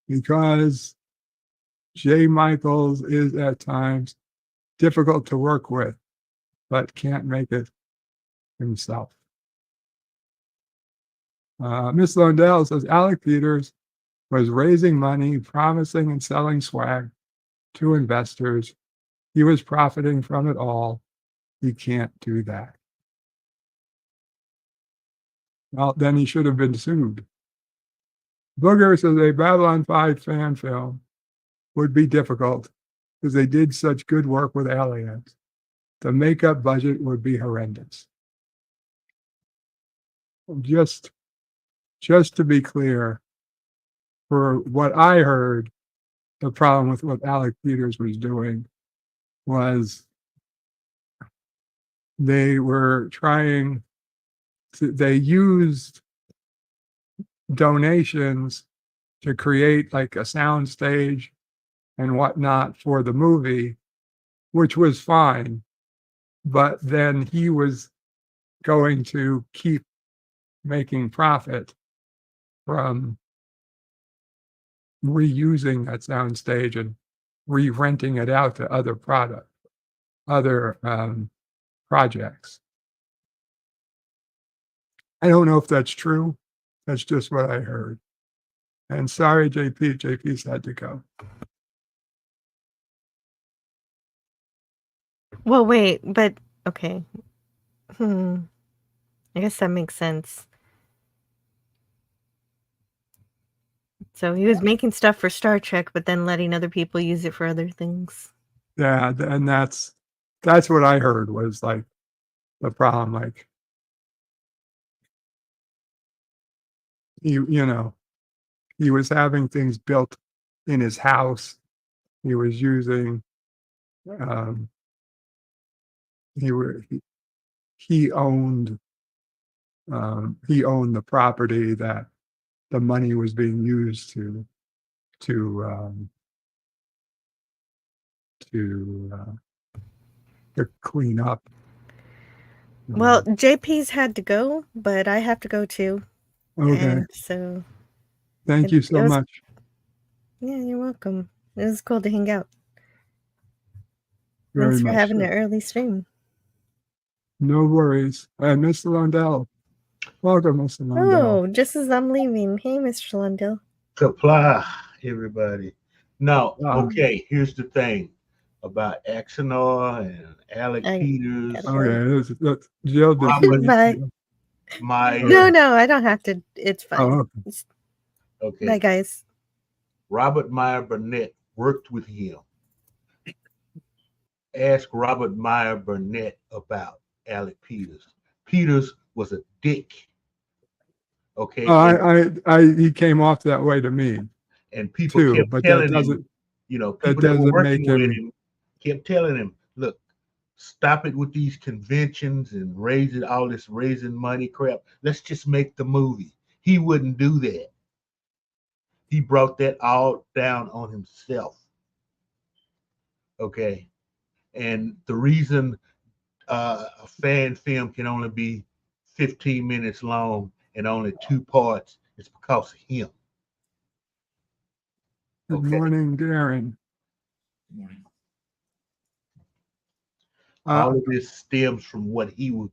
because Jay Michaels is at times difficult to work with, but can't make it himself. Miss Lundell says Alec Peters was raising money, promising and selling swag to investors. He was profiting from it all. He can't do that. Well, then he should have been sued. Booger says a Babylon 5 fan film would be difficult because they did such good work with aliens. The makeup budget would be horrendous. Just to be clear, for what I heard, the problem with what Alec Peters was doing was they were trying to, they used donations to create like a sound stage and whatnot for the movie, which was fine. But then he was going to keep making profit from reusing that sound stage and re-renting it out to other projects. I don't know if that's true. That's just what I heard. And sorry, JP. JP's had to go. Well, wait, but okay. I guess that makes sense. So he was making stuff for Star Trek, but then letting other people use it for other things. Yeah, and that's what I heard was like the problem. Like you know, he was having things built in his house. He was using he owned the property that the money was being used to clean up. Well, JP's had to go, but I have to go too. Okay. And so Thank you so much. Yeah, you're welcome. It was cool to hang out. Very Thanks for much having so. an early stream. No worries. And Mr. Lundell. Welcome, Mr. Lundell. Oh, just as I'm leaving. Hey, Mr. Lundell. Supply, everybody. No, Ah. okay, here's the thing about Axanor and Alec Peters. Okay, that's Jill. Robert, Bye. my No, I don't have to. It's fine. Oh, okay. Bye, guys. Robert Meyer Burnett worked with him. Ask Robert Meyer Burnett about Alec Peters. Peters was a dick. Okay. He came off that way to me. And people too, kept but telling that doesn't. him, you know, That people that were doesn't working make with him. him kept telling him, look, stop it with these conventions and raising money crap. Let's just make the movie. He wouldn't do that. He brought that all down on himself. Okay. And the reason a fan film can only be 15 minutes long and only 2 parts is because of him. Good Okay. morning, Darren. Good morning. All of this stems from what he was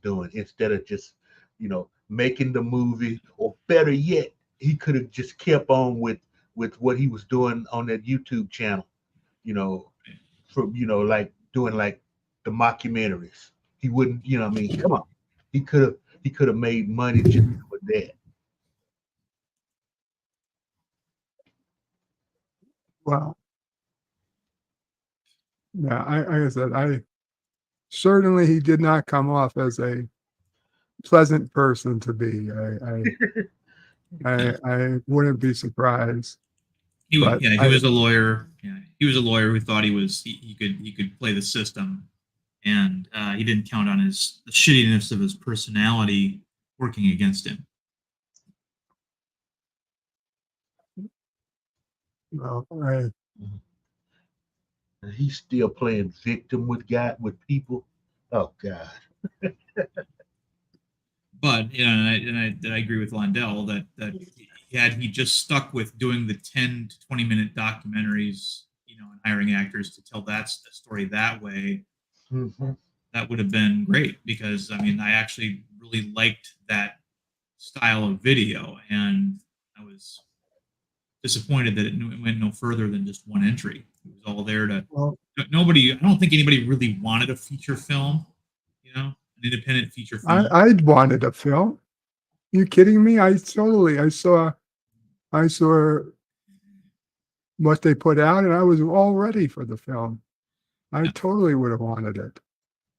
doing instead of just, you know, making the movie, or better yet, he could have just kept on with what he was doing on that YouTube channel, you know, from, you know, like doing like the mockumentaries. He wouldn't, you know what I mean? Come on. He could have made money just with that. Well, yeah, like I said, certainly he did not come off as a pleasant person to be. I wouldn't be surprised. He was, But he was a lawyer. Yeah, he was a lawyer who thought he could play the system, and he didn't count on the shittiness of his personality working against him. Well, And he's still playing victim with people. Oh God. But and I agree with Londell that had he just stuck with doing the 10 to 20-minute documentaries, and hiring actors to tell the story that way, that would have been great. Because I actually really liked that style of video, and I was disappointed that it went no further than just one entry. It was all there to well, I don't think anybody really wanted a feature film, an independent feature film. I wanted a film. You kidding me? I saw what they put out, and I was all ready for the film. I Yeah. totally would have wanted it.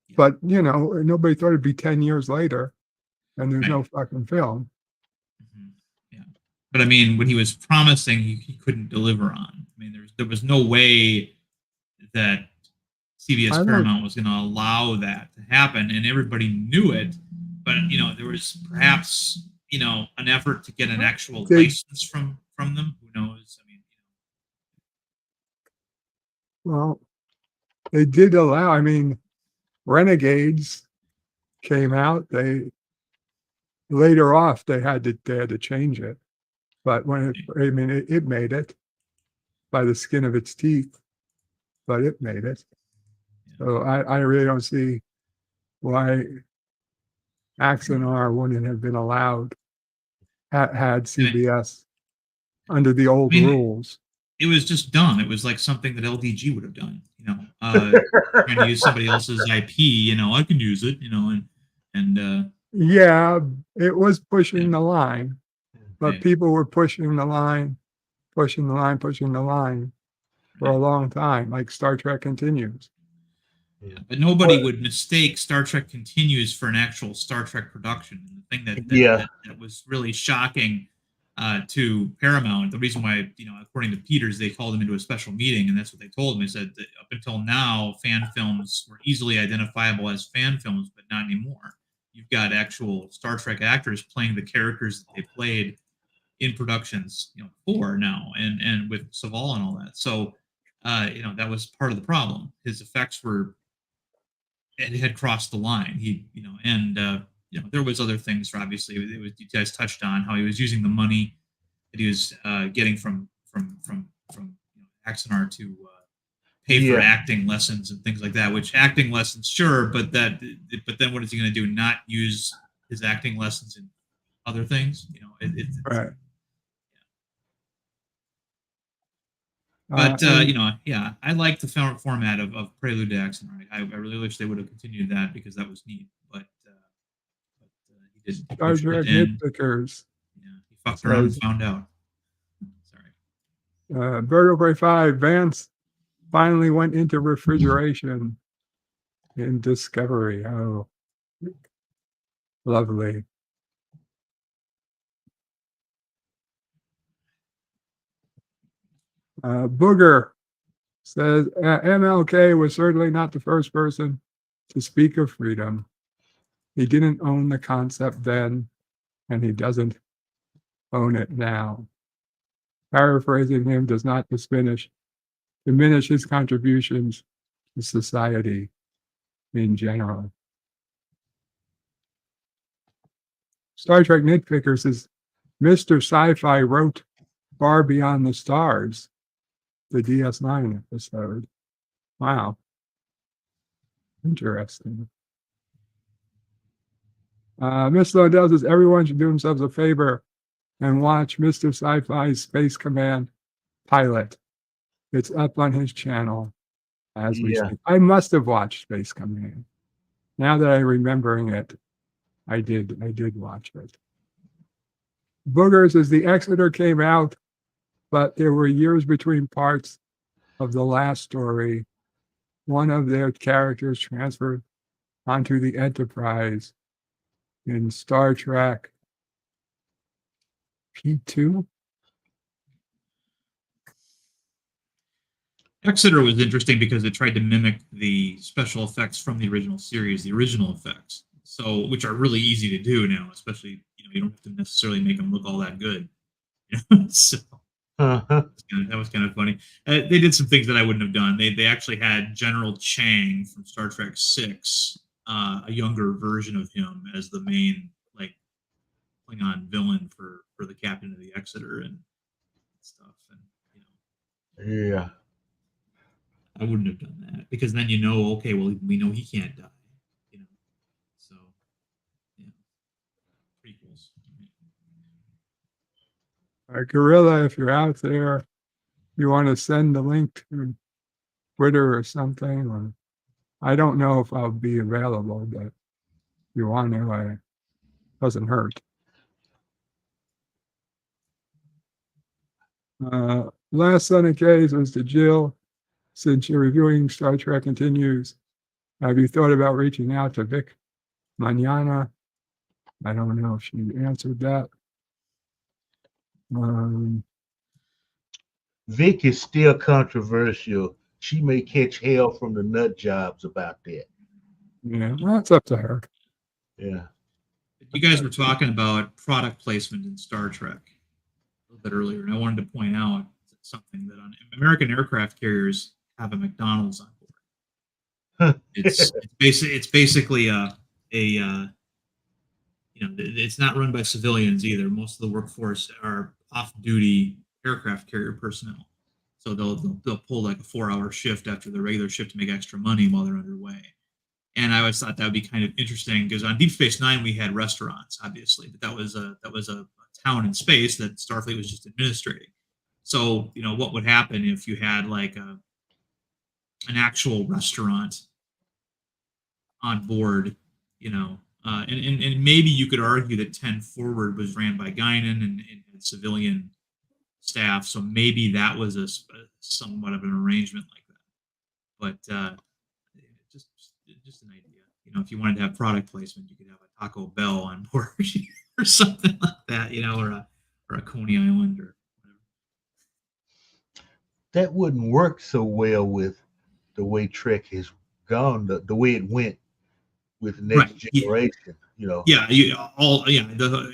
Yeah. But, nobody thought it'd be 10 years later and there's no Right. fucking film. Mhm. Yeah. But when he was promising, he couldn't deliver on. There was no way that CBS I don't- Paramount was going to allow that to happen, and everybody knew it. But there was perhaps an effort to get an actual They- license from them. Who knows? Well, they did allow, Renegades came out. They later off they had to change it. But when it made it by the skin of its teeth, but it made it. So I really don't see why Axanar wouldn't have been allowed had CBS under the old rules. It was just done. It was like something that LDG would have done. Trying to use somebody else's IP. I can use it. And Yeah, it was pushing the line, but Right. people were pushing the line for a long time, like Star Trek Continues. But nobody Well- would mistake Star Trek Continues for an actual Star Trek production. And the thing Yeah. that was really shocking to Paramount, the reason why, according to Peters, they called him into a special meeting, and that's what they told him. They said that up until now, fan films were easily identifiable as fan films, but not anymore. You've got actual Star Trek actors playing the characters that they played in productions, before now, and with Saval and all that. So, that was part of the problem. His effects it had crossed the line. There was other things. Obviously, you guys touched on how he was using the money that he was getting from Axanar to pay for Yeah. acting lessons and things like that. Which acting lessons, sure, but then what is he going to do? Not use his acting lessons in other things? Right. But And- yeah, I like the format of Prelude to Axanar. I really wish they would have continued that because that was neat. But he did. Star Trek nitpickers. Yeah, he fucked around and Says- found out. Sorry. Vertebrae 5, Vance finally went into refrigeration in Discovery. Oh, lovely. Booger says MLK was certainly not the first person to speak of freedom. He didn't own the concept then, and he doesn't own it now. Paraphrasing him does not diminish his contributions to society in general. Star Trek Nitpicker says Mr. Sci-Fi wrote Far Beyond the Stars, the DS9 episode. Wow. Interesting. Miss Lodell says everyone should do themselves a favor and watch Mr. Sci-Fi's Space Command pilot. It's up on his channel as we Yeah. speak. I must have watched Space Command. Now that I'm remembering it, I did watch it. Boogers as the Exeter came out, but there were years between parts of the last story. One of their characters transferred onto the Enterprise in Star Trek P2. Exeter was interesting because it tried to mimic the special effects from the original series, the original effects. So, which are really easy to do now, especially you don't have to necessarily make them look all that good. So Uh-huh. that was kind of funny. They did some things that I wouldn't have done. They actually had General Chang from Star Trek Six, a younger version of him as the main like Klingon villain for the captain of the Exeter and stuff. And Yeah. I wouldn't have done that because then okay, well we know he can't die, So yeah, prequels. Gorilla, if you're out there, you want to send the link to Twitter or something, or I don't know if I'll be available, but if you want to, it doesn't hurt. Last Son of K's was to Jill. Since you're reviewing Star Trek Continues, have you thought about reaching out to Vic Manana? I don't know if she answered that. Vic is still controversial. She may catch hell from the nut jobs about that. Yeah, well, it's up to her. Yeah. You guys were talking about product placement in Star Trek a little bit earlier, and I wanted to point out something that on American aircraft carriers have a McDonald's on board. It's basically it's not run by civilians either. Most of the workforce are off-duty aircraft carrier personnel, so they'll pull like a 4-hour shift after the regular shift to make extra money while they're underway. And I always thought that would be kind of interesting because on Deep Space Nine we had restaurants, obviously, but that was a town in space that Starfleet was just administrating. So what would happen if you had like an actual restaurant on board, and maybe you could argue that 10 Forward was ran by Guinan and civilian staff, so maybe that was a somewhat of an arrangement like that. But just an idea. If you wanted to have product placement, you could have a Taco Bell on board or something like that, or a Coney Island or whatever. That wouldn't work so well with the way Trek has gone, the way it went with Next Generation. The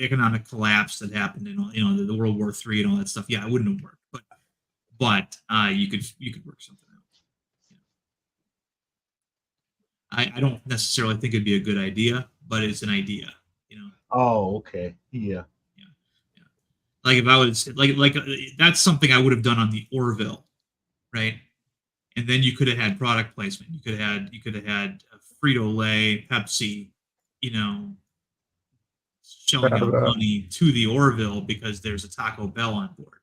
economic collapse that happened in the World War III and all that stuff. Yeah, it wouldn't have worked, but you could work something out. I don't necessarily think it'd be a good idea, but it's an idea. Oh, okay, yeah. Like if I was like that's something I would have done on the Orville, right? And then you could have had product placement. You could have had Frito-Lay, Pepsi, shelling out money to the Orville because there's a Taco Bell on board.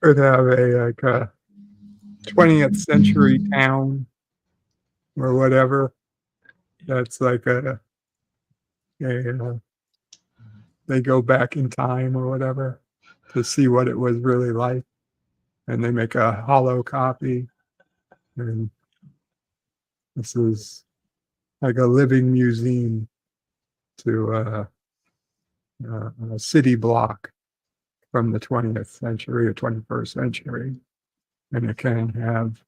Could have a 20th century town or whatever. That's like they go back in time or whatever to see what it was really like, and they make a hollow copy, and this is like a living museum to a city block from the 20th century or 21st century, and it can have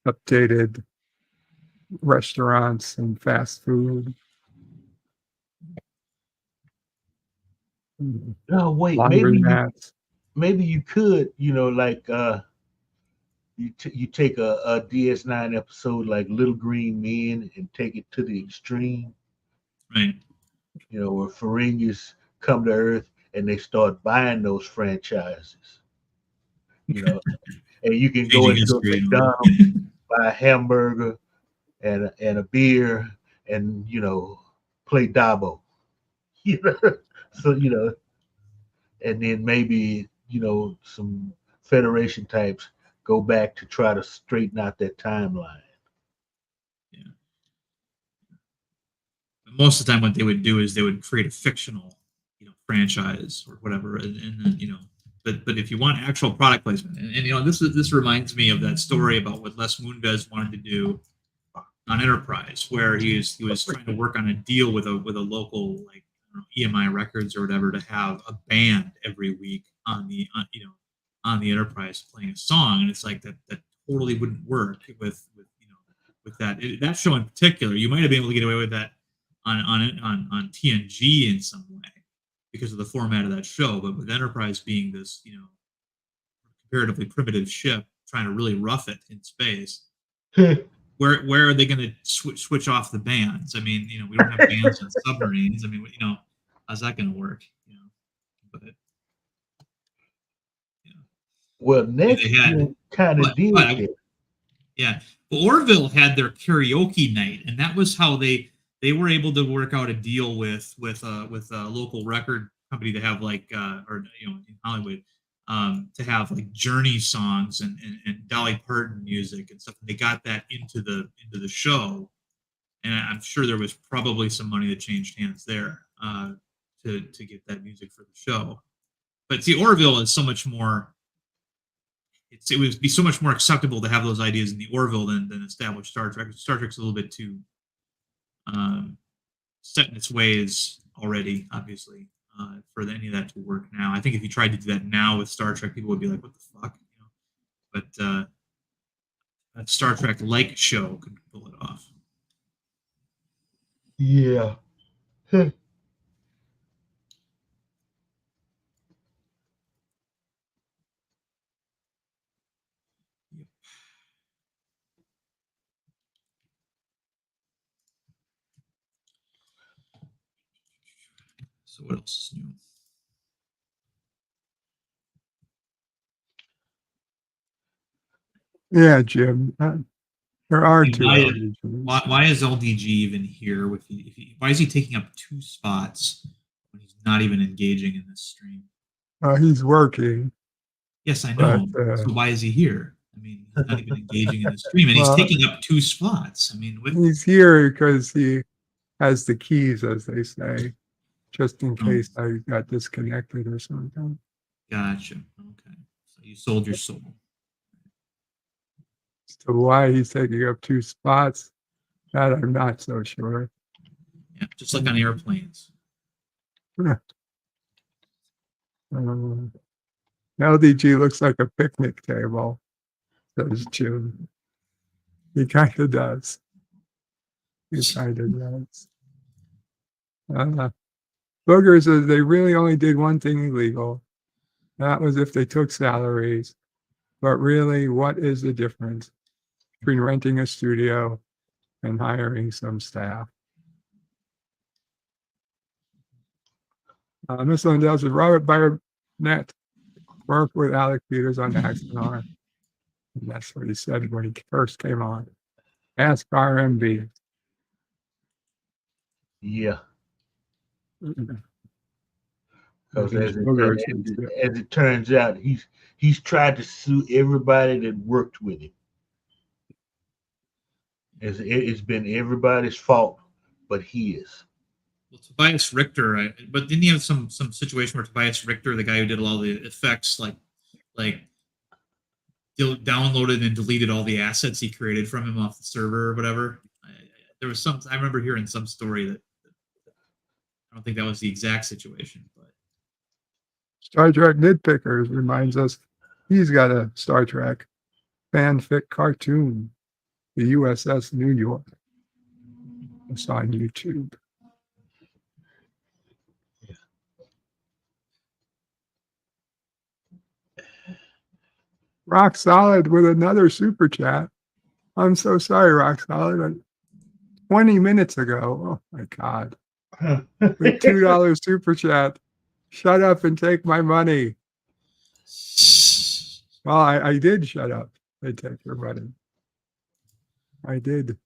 updated restaurants and fast food. Oh wait, maybe you could, like you take a DS9 episode like Little Green Men and take it to the extreme. Right. Where Ferengi's come to Earth and they start buying those franchises. And you can go into a McDonald's, buy a hamburger and a beer and play Dabo. So and then maybe some Federation types go back to try to straighten out that timeline. Yeah. But most of the time, what they would do is they would create a fictional, franchise or whatever, and then but if you want actual product placement, and this reminds me of that story about what Les Moonves wanted to do on Enterprise, where he was trying to work on a deal with a local EMI Records or whatever to have a band every week on on the Enterprise playing a song, and it's like that totally wouldn't work with with that show in particular. You might have been able to get away with that on TNG in some way because of the format of that show, but with Enterprise being this comparatively primitive ship trying to really rough it in space, where are they going to switch off the bands? I mean, we don't have bands on submarines. I mean, how's that going to work? But Well, next they had, kind of did but that. yeah. Well, Orville had their karaoke night, and that was how they were able to work out a deal with a local record company to have like in Hollywood to have like Journey songs and Dolly Parton music and stuff. And they got that into the show, and I'm sure there was probably some money that changed hands there to get that music for the show. But see, Orville is so much more. It would be so much more acceptable to have those ideas in the Orville than established Star Trek. Star Trek's a little bit too set in its ways already, obviously, for any of that to work now. I think if you tried to do that now with Star Trek, people would be like, "What the fuck?" But a Star Trek-like show could pull it off. Yeah. So what else is new? Yeah, Jim. There are And two why- LDGs. Why is LDG even here? Why is he taking up 2 spots when he's not even engaging in this stream? He's working. Yes, I know. But, So why is he here? I mean, he's not even engaging in the stream, and Well, he's taking up 2 spots. I mean, He's here because he has the keys, as they say, just in case I got disconnected or something. gotcha. Okay, so you sold your soul. So why he's taking up 2 spots, that I'm not so sure. Yeah, just like on airplanes. LDG looks like a picnic table, says Jim. He kind of does. He kind of does. Booger says they really only did one thing illegal. That was if they took salaries. But really, what is the difference between renting a studio and hiring some staff? Miss Lindell says Robert Barnett worked with Alec Peters on Axanar. And that's what he said when he first came on. Ask RMB. Yeah. Mhm. Because Mhm. as Booger it turns out, he's tried to sue everybody that worked with him. It's been everybody's fault, but his. Well, Tobias Richter, but didn't he have some situation where Tobias Richter, the guy who did all the effects, like downloaded and deleted all the assets he created from him off the server or whatever? There was some. I remember hearing some story that I don't think that was the exact situation, but Star Trek Nitpickers reminds us he's got a Star Trek fanfic cartoon, the USS New York. It's on YouTube. Rock Solid with another super chat. I'm so sorry, Rock Solid. 20 minutes ago. Oh my God. With $2 super chat. Shut up and take my money. Well, I did shut up and take your money. I did.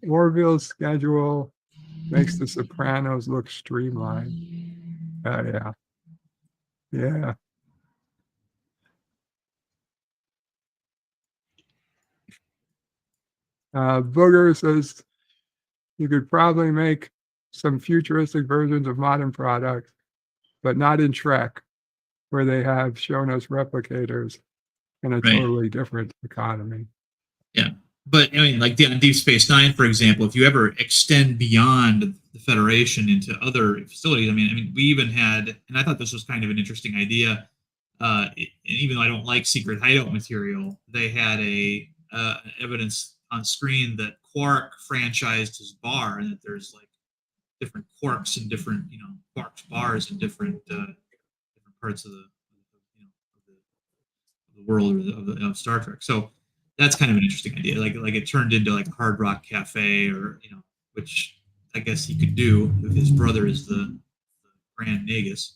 Orville's schedule makes The Sopranos look streamlined. Yeah. Yeah. Booger says you could probably make some futuristic versions of modern products, but not in Trek, where they have shown us replicators in a Right. totally different economy. Yeah. but I mean, like on Deep Space Nine, for example, if you ever extend beyond the Federation into other facilities, I mean, we even had, and I thought this was kind of an interesting idea. And even though I don't like secret hideout material, they had a evidence on screen that Quark franchised his bar, and that there's like different Quarks and different, Quark's bars in different parts of the, of the world of Star Trek. So that's kind of an interesting idea. Like it turned into like a Hard Rock Cafe, or which I guess he could do if his brother is the Grand Nagus.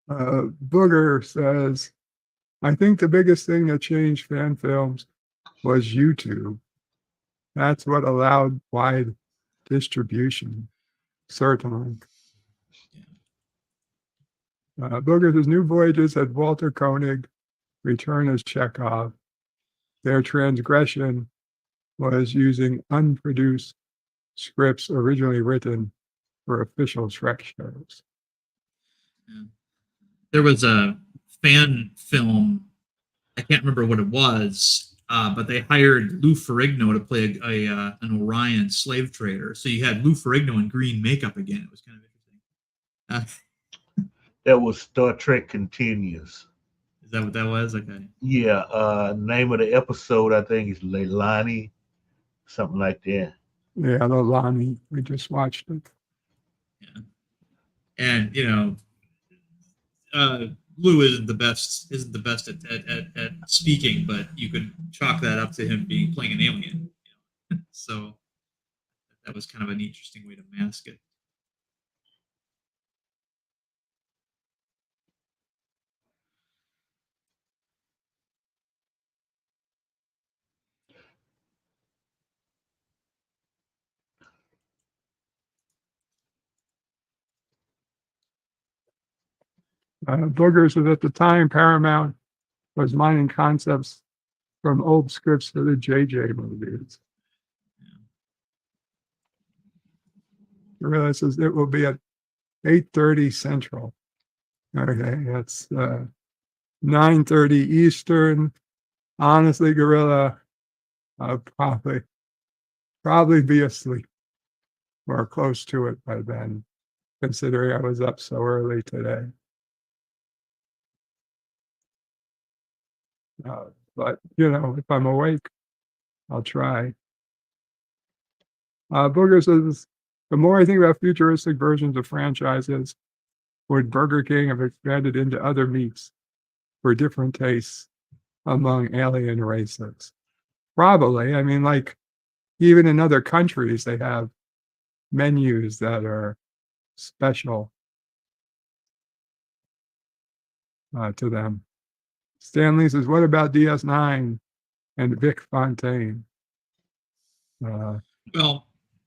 Booger says, I think the biggest thing that changed fan films was YouTube. That's what allowed wide distribution. Certainly. Booger says, New Voyages had Walter Koenig return as Chekhov. Their transgression was using unproduced scripts originally written for official Trek shows. Yeah. There was a fan film, I can't remember what it was, but they hired Lou Ferrigno to play an Orion slave trader. So you had Lou Ferrigno in green makeup again. It was kind of interesting. That was Star Trek Continues. Is that what that was? Okay. Yeah, name of the episode I think is Leilani, something like that. Yeah, the Lonnie. We just watched it. Yeah. And Lou isn't the best at speaking, but you could chalk that up to him playing an alien. So that was kind of an interesting way to mask it. Booger says at the time Paramount was mining concepts from old scripts for the JJ movies. Gorilla says it will be at 8:30 Central. Okay, that's 9:30 Eastern. Honestly, Gorilla, I'll probably be asleep or close to it by then, considering I was up so early today. But if I'm awake, I'll try. Booger says, the more I think about futuristic versions of franchises, would Burger King have expanded into other meats for different tastes among alien races? Probably. I mean, like, even in other countries, they have menus that are special to them. Stanley says, what about DS9 and Vic Fontaine? Well,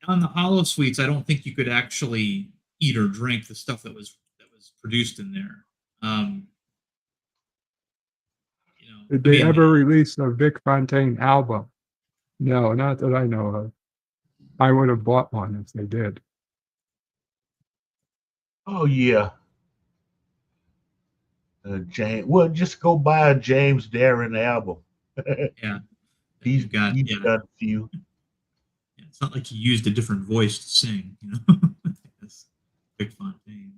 on the Hollow Suites, I don't think you could actually eat or drink the stuff that was produced in there. Did they ever release a Vic Fontaine album? No, not that I know of. I would have bought one if they did. Oh yeah. James, well, just go buy a James Darren album. Yeah. he's got a few. Yeah, it's not like he used a different voice to sing, That's Vic Fontaine.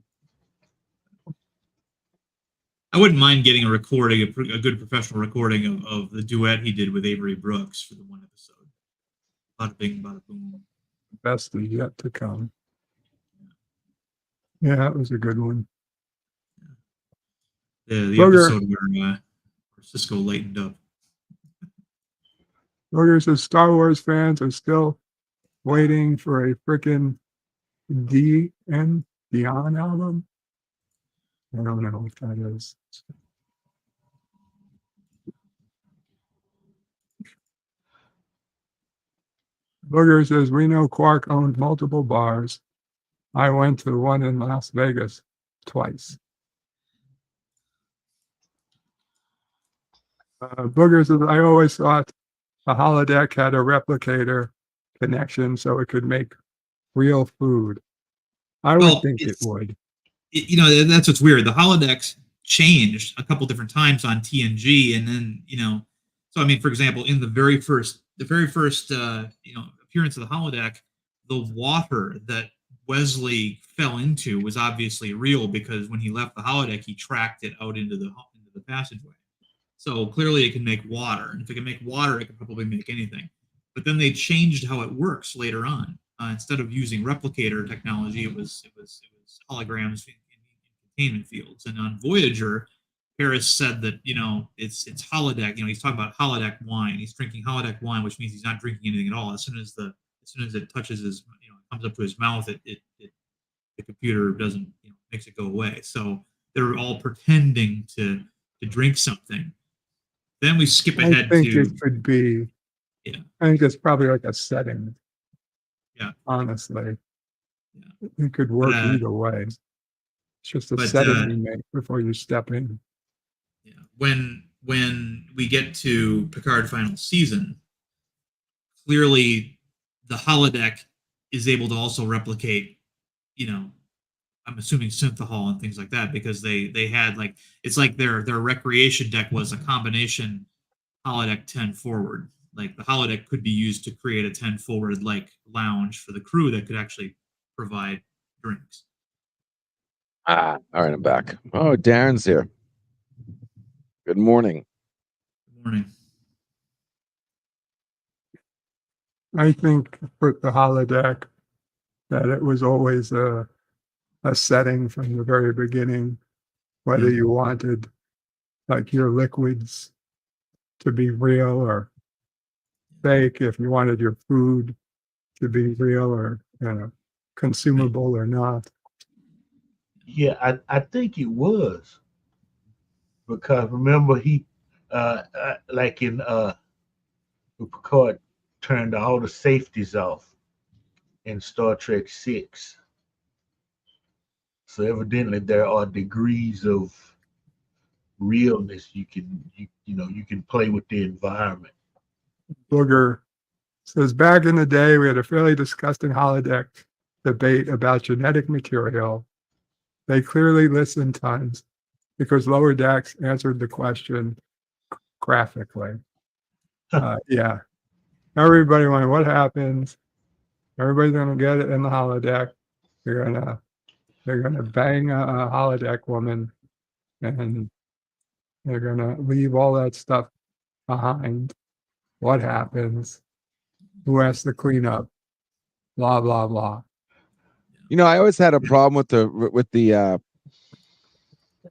I wouldn't mind getting a recording, a good professional recording of the duet he did with Avery Brooks for the one episode. Bada bing, bada boom. Best is yet to come. Yeah, that was a good one. The Booger. episode where Cisco lightened up. Booger says Star Wars fans are still waiting for a frickin' Dion album. I don't know what that is. Booger says we know Quark owned multiple bars. I went to one in Las Vegas twice. Boogers, I always thought a holodeck had a replicator connection so it could make real food. I would Well, think it it's would. you know, that's what's weird. The holodecks changed a couple different times on TNG, and then so I mean, for example, in the very first appearance of the holodeck, the water that Wesley fell into was obviously real because when he left the holodeck, he tracked it out into the passageway. So clearly, it can make water, and if it can make water, it can probably make anything. But then they changed how it works later on. Instead of using replicator technology, it was holograms in containment fields. And on Voyager, Harris said that it's holodeck. He's talking about holodeck wine. He's drinking holodeck wine, which means he's not drinking anything at all. As soon as it touches his, comes up to his mouth, the computer doesn't makes it go away. So they're all pretending to drink something. Then we skip I ahead think to it could be. Yeah. I think it's probably like a setting. Yeah. Honestly. Yeah. It could work But, either way. It's just a but, setting you make before you step in. yeah, when we get to Picard final season, clearly the holodeck is able to also replicate, I'm assuming synthahol and things like that, because they had like, it's like their recreation deck was a combination holodeck 10 forward. Like the holodeck could be used to create a 10 forward like lounge for the crew that could actually provide drinks. All right, I'm back. Oh, Darren's here. Good morning. Good morning. I think for the holodeck that it was always a setting from the very beginning, whether you wanted like your liquids to be real or fake, if you wanted your food to be real or consumable or not. Yeah, I think it was because remember he like in Picard turned all the safeties off in Star Trek 6. So evidently there are degrees of realness you can play with the environment. Booger says, back in the day, we had a fairly disgusting holodeck debate about genetic material. They clearly listened tons because Lower Decks answered the question graphically. Yeah. Everybody went, what happens? Everybody's going to get it in the holodeck. They're going to bang a holodeck woman and they're going to leave all that stuff behind. What happens? Who has to clean up? Blah, blah, blah. I always had a problem with the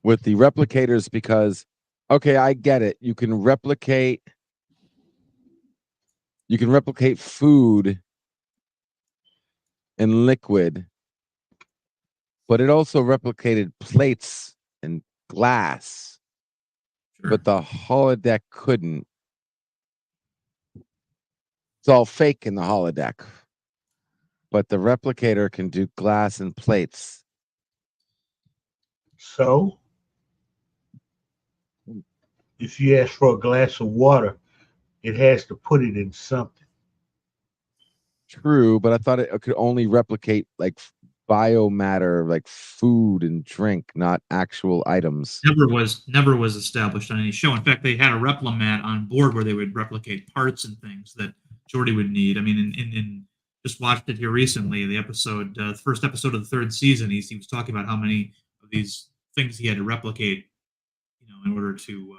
replicators because, okay, I get it. You can replicate food and liquid, but it also replicated plates and glass. Sure. But the holodeck couldn't. It's all fake in the holodeck. But the replicator can do glass and plates. So if you ask for a glass of water, it has to put it in something. True, but I thought it could only replicate like biomatter, like food and drink, not actual items. Never was established on any show. In fact, they had a replimat on board where they would replicate parts and things that Geordi would need. I mean, in just watched it here recently. The first episode of the third season, he was talking about how many of these things he had to replicate, in order to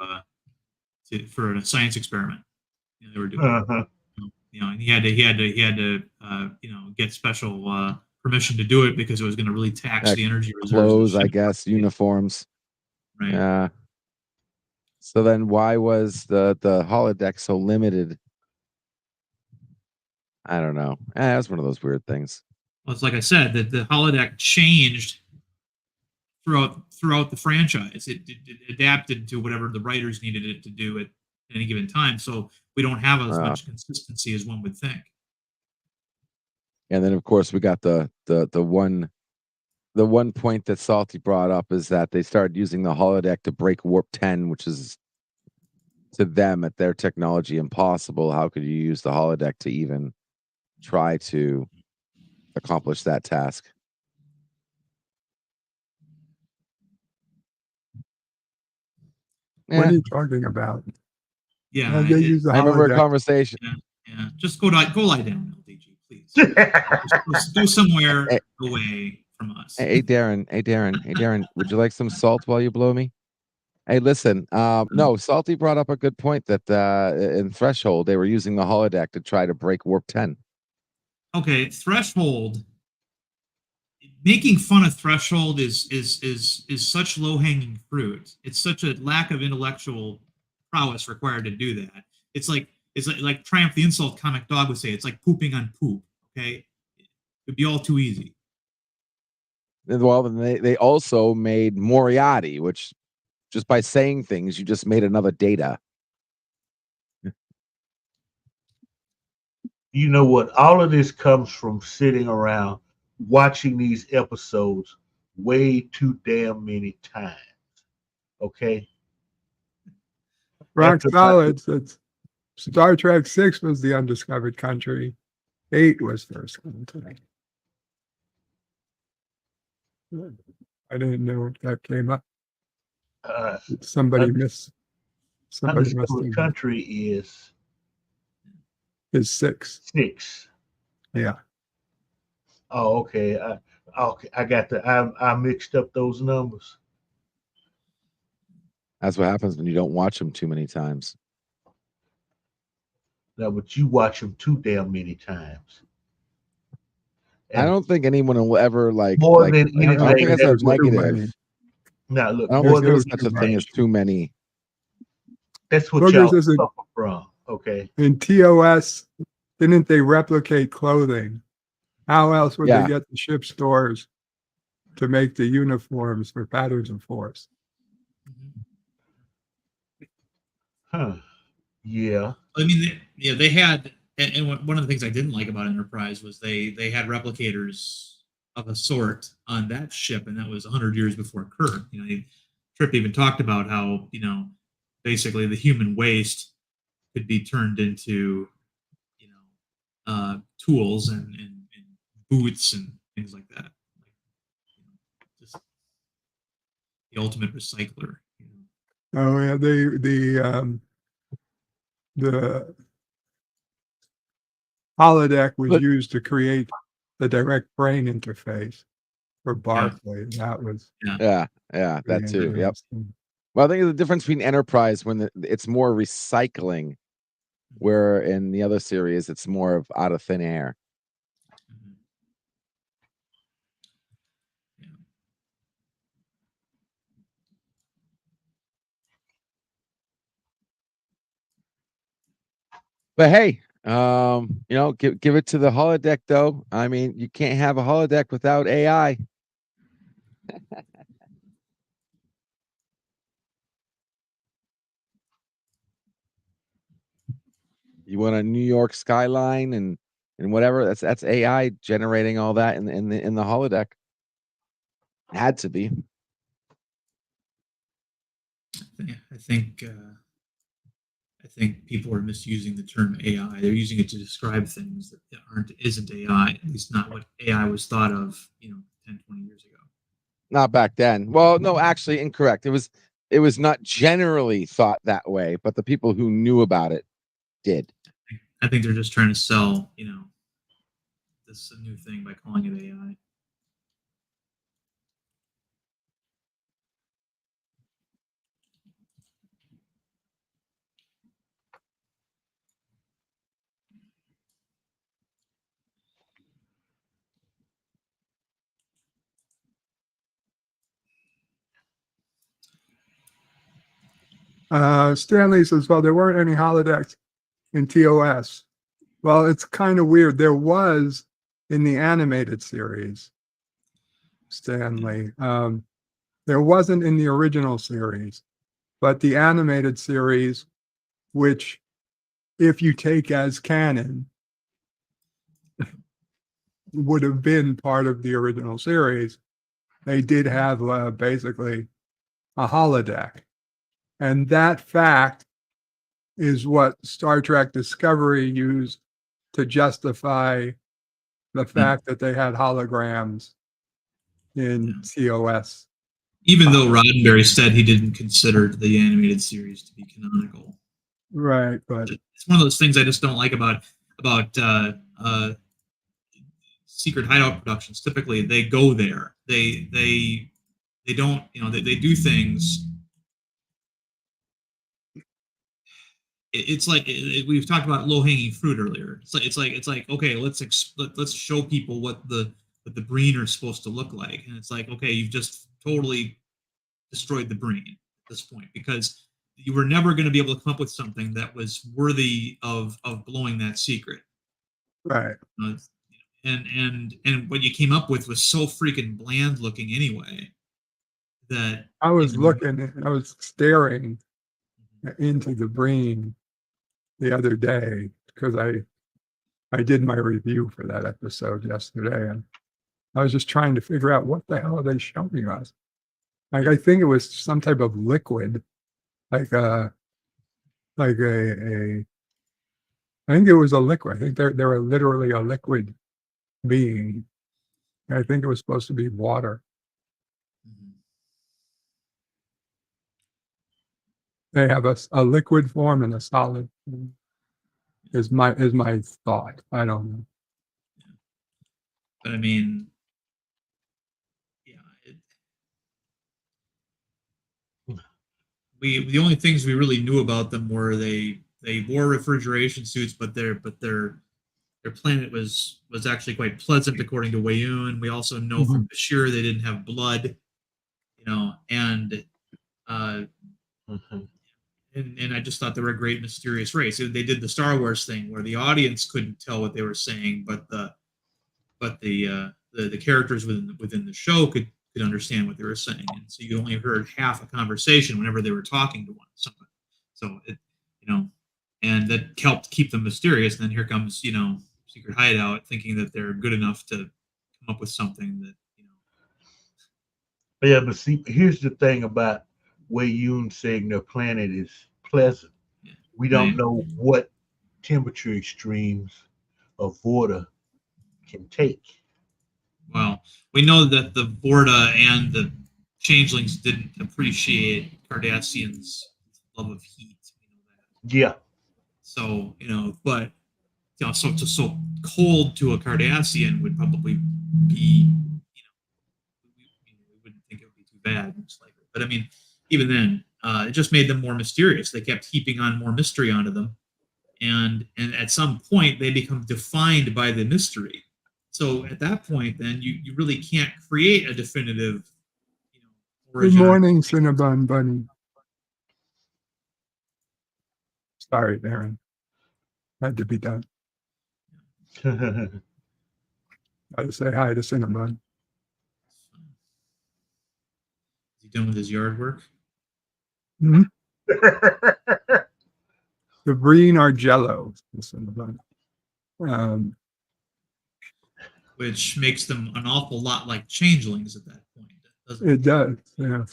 for a science experiment. They were doing. And he had to get special permission to do it because it was going to really tax the energy reserves. Clothes, I guess, uniforms. Right. Yeah. So then, why was the holodeck so limited? I don't know. That's one of those weird things. Well, it's like I said, that the holodeck changed throughout the franchise. It adapted to whatever the writers needed it to do at any given time. So we don't have as much consistency as one would think. And then, of course, we got the one the one point that Salty brought up is that they started using the holodeck to break warp 10, which is to them at their technology impossible. How could you use the holodeck to even try to accomplish that task? What Eh, are you talking about? Yeah, How'd they use the I remember a holodeck? conversation. yeah. Just go lie down, LDG, please. Just go somewhere Hey, away from us. hey, Darren, would you like some salt while you blow me? Hey, listen, no, Salty brought up a good point that in Threshold they were using the holodeck to try to break warp 10. Okay, Threshold. Making fun of Threshold is such low hanging fruit. It's such a lack of intellectual prowess required to do that. It's like Triumph the Insult comic dog would say. It's like pooping on poop. Okay, it'd be all too easy. Well, then they also made Moriarty, which just by saying things, you just made another Data. You know what? All of this comes from sitting around watching these episodes way too damn many times. Okay. Rock After solid. That's Star Trek 6 was the undiscovered country. 8 was first contact. I didn't know that came up. Somebody missed. Somebody must undiscovered have country is is 6. 6. Yeah. Oh, okay. I got I mixed up those numbers. That's what happens when you don't watch them too many times. Now, but you watch them too damn many times. I don't think anyone will ever more than I don't think anything. that's a there's too negative. many. Now, look, I don't more think than there's such a thing as too many. that's what Boogers y'all isn't- suffer from. Okay. In TOS, didn't they replicate clothing? How else would Yeah. they get the ship stores to make the uniforms for Patterns of Force? Huh. Yeah. I mean, they had, and one of the things I didn't like about Enterprise was they had replicators of a sort on that ship, and that was 100 years before Kirk. Trip even talked about how basically the human waste could be turned into tools and boots and things like that. Just the ultimate recycler. Oh yeah, the holodeck was But- used to create the direct brain interface for Barclay. That was Yeah, that pretty too. Yep. interesting. Well, I think the difference between Enterprise when it's more recycling, where in the other series it's more of out of thin air. But hey, give it to the holodeck though. I mean, you can't have a holodeck without AI. You want a New York skyline and whatever. That's AI generating all that in the holodeck. Had to be. I think people are misusing the term AI. They're using it to describe things that isn't AI. At least not what AI was thought of, 10, 20 years ago. Not back then. Well, no, actually incorrect. It was not generally thought that way, but the people who knew about it did. I think they're just trying to sell, this a new thing by calling it AI. Stanley says, well, there weren't any holodecks in TOS. Well, it's kind of weird. There was in the animated series, Stanley. There wasn't in the original series, but the animated series, which if you take as canon, would have been part of the original series, they did have basically a holodeck. And that fact is what Star Trek Discovery used to justify the fact that they had holograms in TOS. Even though Roddenberry said he didn't consider the animated series to be canonical. Right, but It's one of those things I just don't like about Secret Hideout productions. Typically, they go there. They don't, they do things. It's like we've talked about low hanging fruit earlier. It's like okay, let's show people what the Breen are supposed to look like, and it's like, okay, you've just totally destroyed the Breen at this point, because you were never going to be able to come up with something that was worthy of blowing that secret. right. And what you came up with was so freaking bland looking anyway that I was staring into the Breen the other day because I did my review for that episode yesterday, and I was just trying to figure out what the hell are they showing us. Like, I think it was some type of liquid, like a I think it was a liquid. I think they were literally a liquid being. I think it was supposed to be water. They have a liquid form and a solid form. Is my thought. I don't know. But I mean, yeah, the only things we really knew about them were they wore refrigeration suits, but their planet was actually quite pleasant according to Wayun. We also know from Bashir they didn't have blood, and and I just thought they were a great mysterious race. They did the Star Wars thing where the audience couldn't tell what they were saying, but the characters within the show could understand what they were saying, and so you only heard half a conversation whenever they were talking to someone. So it, and that helped keep them mysterious. And then here comes Secret Hideout, thinking that they're good enough to come up with something that Yeah, but see, here's the thing about Wayun saying their planet is pleasant. Yeah. We don't Right. know what temperature extremes of water can take. Well, we know that the Vorta and the Changelings didn't appreciate Cardassians' love of heat. We know that. Yeah. So but so cold to a Cardassian would probably be, we wouldn't think it would be too bad, most likely. But I mean, even then, it just made them more mysterious. They kept heaping on more mystery onto them, and at some point they become defined by the mystery. So at that point, then you really can't create a definitive, Good origin. morning, Cinnabon Bunny. Sorry, Aaron. Had to be done. Got to say hi to Cinnabon. Is he done with his yard work? Hmm? The Breen are jello. Cinnabon. Which makes them an awful lot like Changelings at that point, doesn't It does, yeah.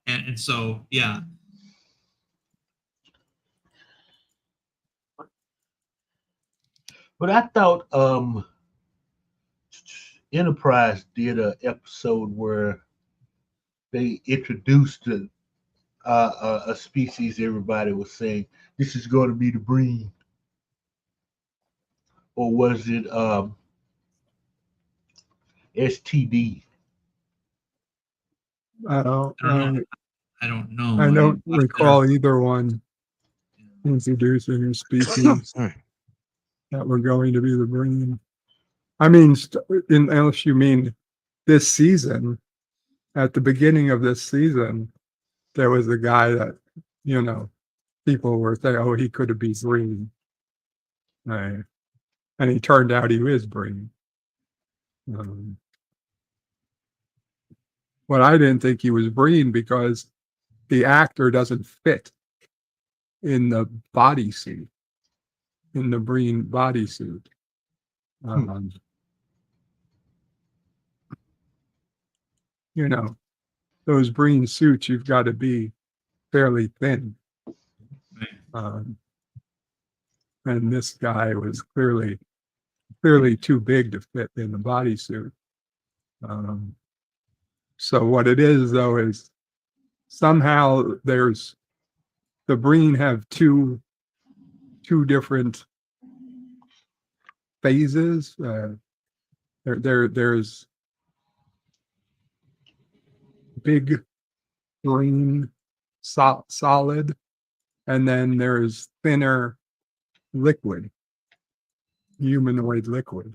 And so yeah. But I thought Enterprise did an episode where they introduced a species everybody was saying this is going to be the Breen, or was it STD? I don't know. I don't recall either one introducing a species that were going to be the Breen. I mean, unless you mean this season, at the beginning of this season, there was a guy that, people were saying, oh, he could be Breen. And he turned out he is Breen. But I didn't think he was Breen because the actor doesn't fit in the bodysuit, in the Breen bodysuit. you know, those green suits, you've got to be fairly thin. Right. And this guy was clearly too big to fit in the bodysuit. So what it is though is somehow the Breen have two different phases. There's big green solid, and then there's thinner liquid, humanoid liquid,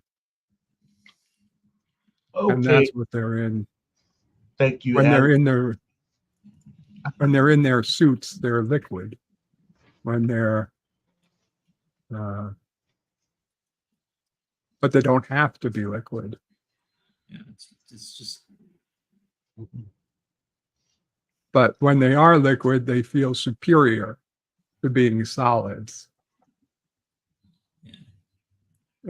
and Okay, that's what they're in. thank you, When Alex. they're in their suits, they're liquid. When they're but they don't have to be liquid. Yeah, it's just But when they are liquid, they feel superior to being solids. yeah.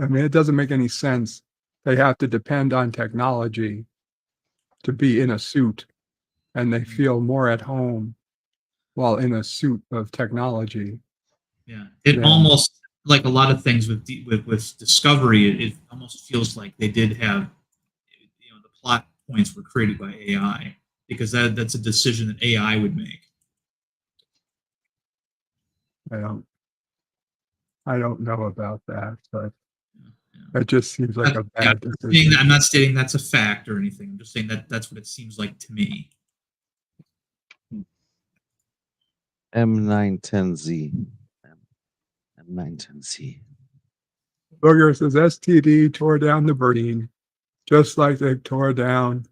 I mean, it doesn't make any sense. They have to depend on technology to be in a suit, and they feel more at home while in a suit of technology. Yeah, it Yeah. almost like a lot of things with Discovery. It almost feels like they did have, the plot points were created by AI because that's a decision that AI would make. I don't know about that, but Yeah. it just seems like a bad decision. I'm not stating that's a fact or anything. I'm just saying that's what it seems like to me. M910Z. M910Z. Booger says STD tore down the Breen, just like they tore down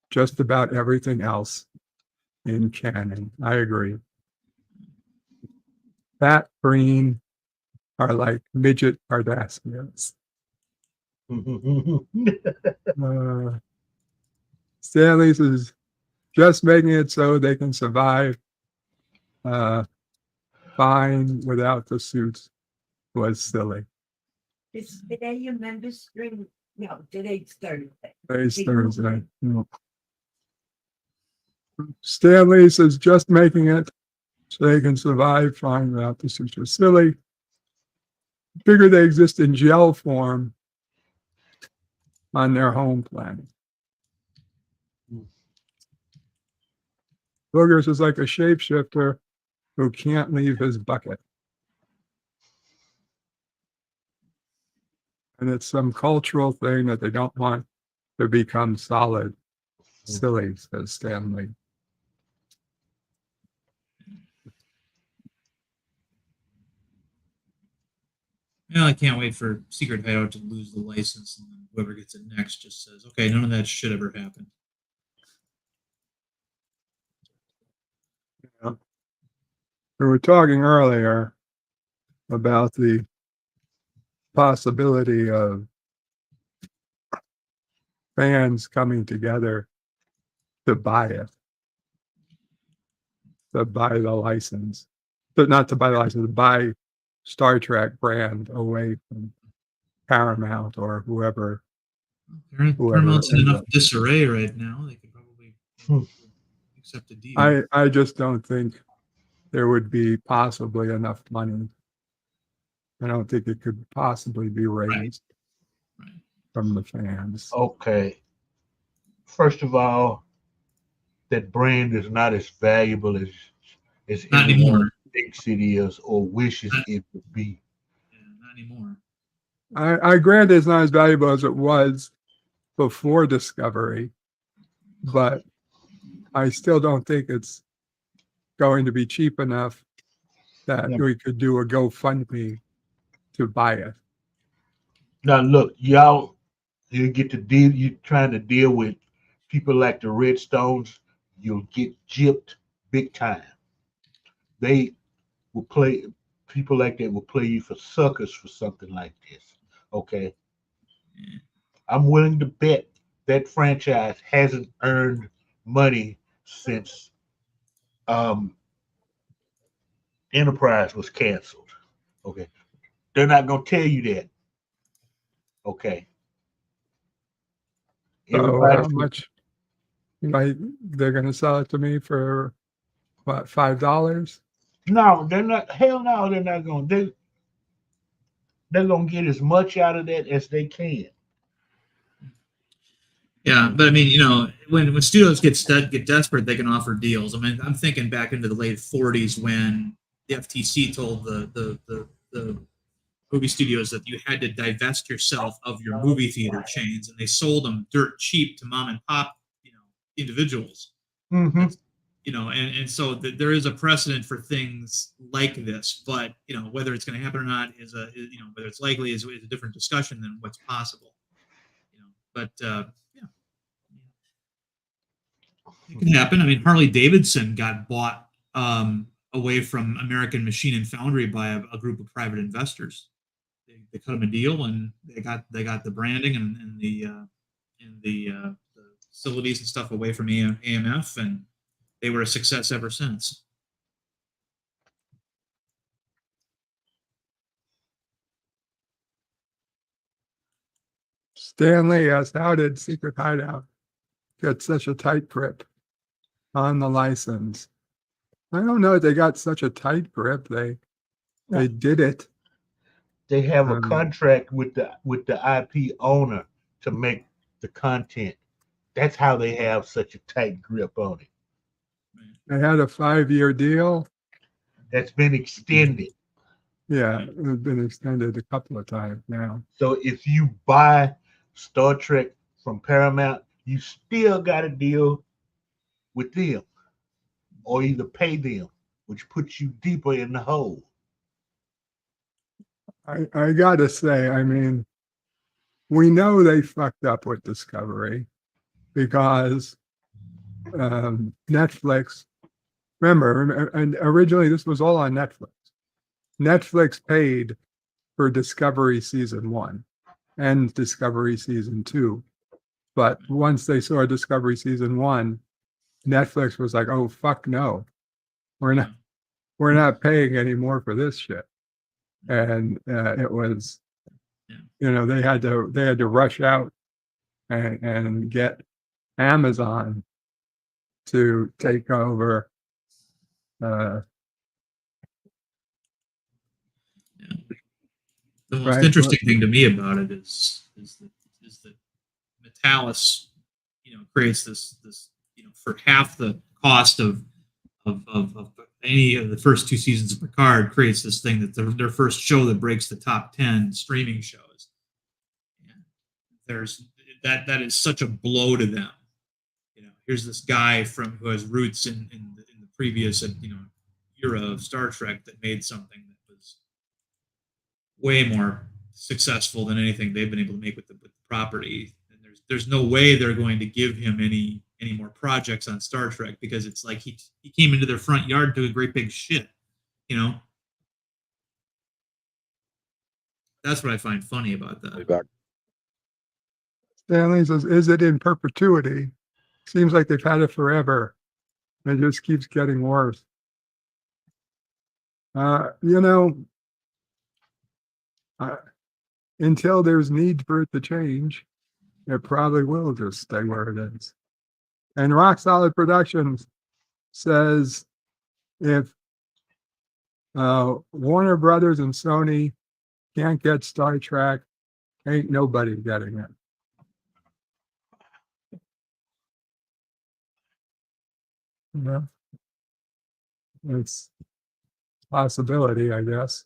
just about everything else in canon. I agree. Fat Breen are like midget Cardassians. Stanley says just making it so they can survive fine without the suits was silly. Is today your members spring? No, today's Thursday. Today's Thursday. No. Stanley says just making it so they can survive fine without the suits was silly. Figure they exist in gel form on their home planet. Boogers is like a shapeshifter who can't leave his bucket. And it's some cultural thing that they don't want to become solid. Silly, says Stanley. Well, I can't wait for Secret Hideout to lose the license, and then whoever gets it next just says, "Okay, none of that should ever happen." Yeah. We were talking earlier about the possibility of fans coming together to buy it, to buy the license, but not to buy the license, to buy Star Trek brand away from Paramount or whoever. Paramount's in ends enough up. disarray right now; they could probably accept a deal. I just don't think there would be possibly enough money. I don't think it could possibly be raised Right. from the fans. Okay. First of all, that brand is not as valuable as Not everyone anymore. thinks it is or wishes it would be. Yeah, not anymore. I grant it's not as valuable as it was before Discovery, but I still don't think it's going to be cheap enough that Yeah. we could do a GoFundMe to buy it. Now look, y'all, you get to deal. You trying to deal with people like the Redstones. You'll get gypped big time. They will play. People like that will play you for suckers for something like this. Okay, Yeah. I'm willing to bet that franchise hasn't earned money since Enterprise was canceled. Okay, they're not gonna tell you that. Okay. So Everybody, how much Like they're gonna sell it to me for what, $5? No, they're not. Hell no, they're not going. They're gonna get as much out of that as they can. Yeah, but I mean, when studios get desperate, they can offer deals. I mean, I'm thinking back into the late '40s when the FTC told the movie studios that you had to divest yourself of your movie theater chains, and they sold them dirt cheap to mom and pop, individuals. Mm-hmm. And so there is a precedent for things like this, but whether it's going to happen or not whether it's likely is a different discussion than what's possible. But yeah, it can happen. I mean, Harley Davidson got bought away from American Machine and Foundry by a group of private investors. They cut them a deal, and they got the branding and the facilities and stuff away from AMF, and they were a success ever since. Stanley asked, how did Secret Hideout get such a tight grip on the license? I don't know if they got such a tight grip. They did it. They have a Um, contract with the IP owner to make the content. That's how they have such a tight grip on it. They had a 5-year deal. That's been extended. Yeah, it's been extended a couple of times now. So if you buy Star Trek from Paramount, you still got to deal with them, or either pay them, which puts you deeper in the hole. I gotta say, I mean, we know they fucked up with Discovery because Netflix, remember, and originally this was all on Netflix. Netflix paid for Discovery Season 1 and Discovery Season 2. But once they saw Discovery Season 1, Netflix was like, oh, fuck no. We're not paying any more for this shit. And it was, they had to rush out and get Amazon to take over. The most Right, interesting thing to me about it is that Metalis, creates this for half the cost of any of the first 2 seasons of Picard, creates this thing that their first show that breaks the top 10 streaming shows. And there's that is such a blow to them. Here's this guy who has roots in the previous era of Star Trek that made something that was way more successful than anything they've been able to make with the property. And there's no way they're going to give him any more projects on Star Trek, because it's like he came into their front yard and took a great big shit. That's what I find funny about that. Stanley says, is it in perpetuity? Seems like they've had it forever. It just keeps getting worse. Until there's need for it to change, it probably will just stay where it is. And Rock Solid Productions says if Warner Brothers and Sony can't get Star Trek, ain't nobody getting it. It's a possibility, I guess.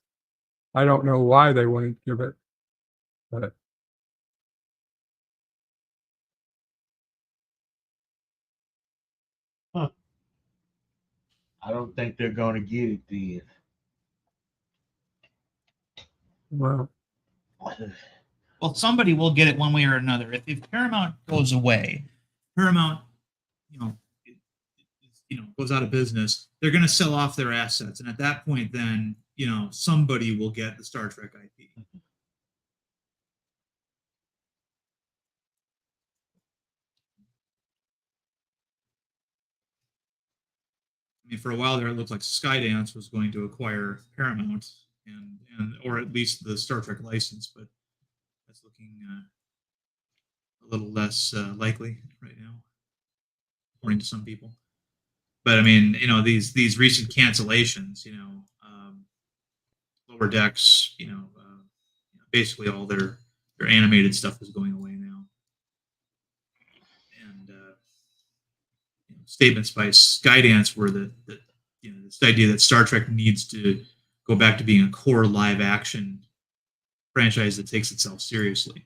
I don't know why they wouldn't give it, but I don't think they're going to get it then. well, somebody will get it one way or another. If Paramount goes away, Paramount, goes out of business, they're going to sell off their assets, and at that point, then somebody will get the Star Trek IP. I mean, for a while there, it looked like Skydance was going to acquire Paramount, and or at least the Star Trek license, but that's looking a little less likely right now. according to some people. But I mean, you know, these recent cancellations, you know, Lower Decks, you know, basically all their animated stuff is going away now, and you know, statements by Skydance were that you know, this idea that Star Trek needs to go back to being a core live action franchise that takes itself seriously.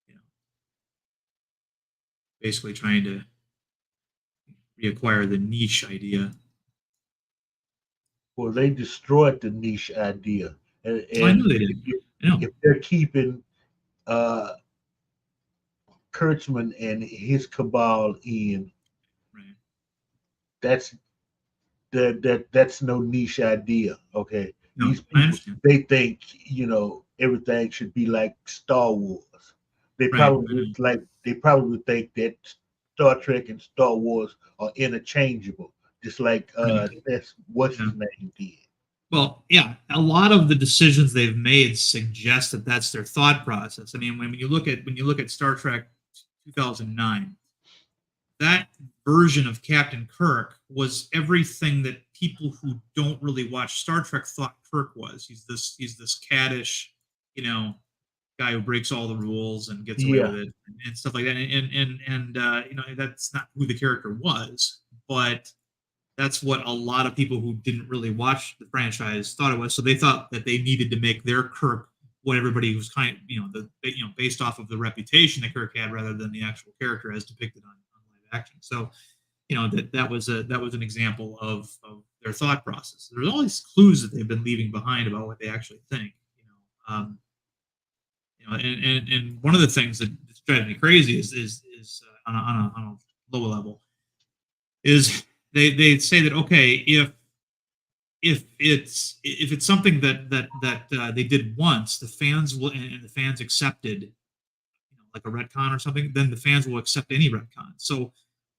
You know, basically trying to reacquire the niche idea. Well, they destroyed the niche idea, and, Well, I knew they did. I know. if they're keeping Kurtzman and his cabal in, Right. that's that's no niche idea. Okay, No, these I people, understand. they think, you know, everything should be like Star Wars. They Right, probably they probably think that Star Trek and Star Wars are interchangeable, just like Right. that's what's Yeah. his name did. Well, yeah, a lot of the decisions they've made suggest that that's their thought process. I mean, when you look at Star Trek 2009, that version of Captain Kirk was everything that people who don't really watch Star Trek thought Kirk was. He's this caddish, you know, guy who breaks all the rules and gets away Yeah. with it and stuff like that. And you know, that's not who the character was, but that's what a lot of people who didn't really watch the franchise thought it was. So they thought that they needed to make their Kirk what everybody was kind of, you know, based off of the reputation that Kirk had rather than the actual character as depicted on live action. So, you know, that was an example of their thought process. There's all these clues that they've been leaving behind about what they actually think. You know, and one of the things that's driving me crazy is on a lower level is they say that, okay, if it's something that they did once, the fans will, and the fans accepted, you know, like a retcon or something, then the fans will accept any retcon. So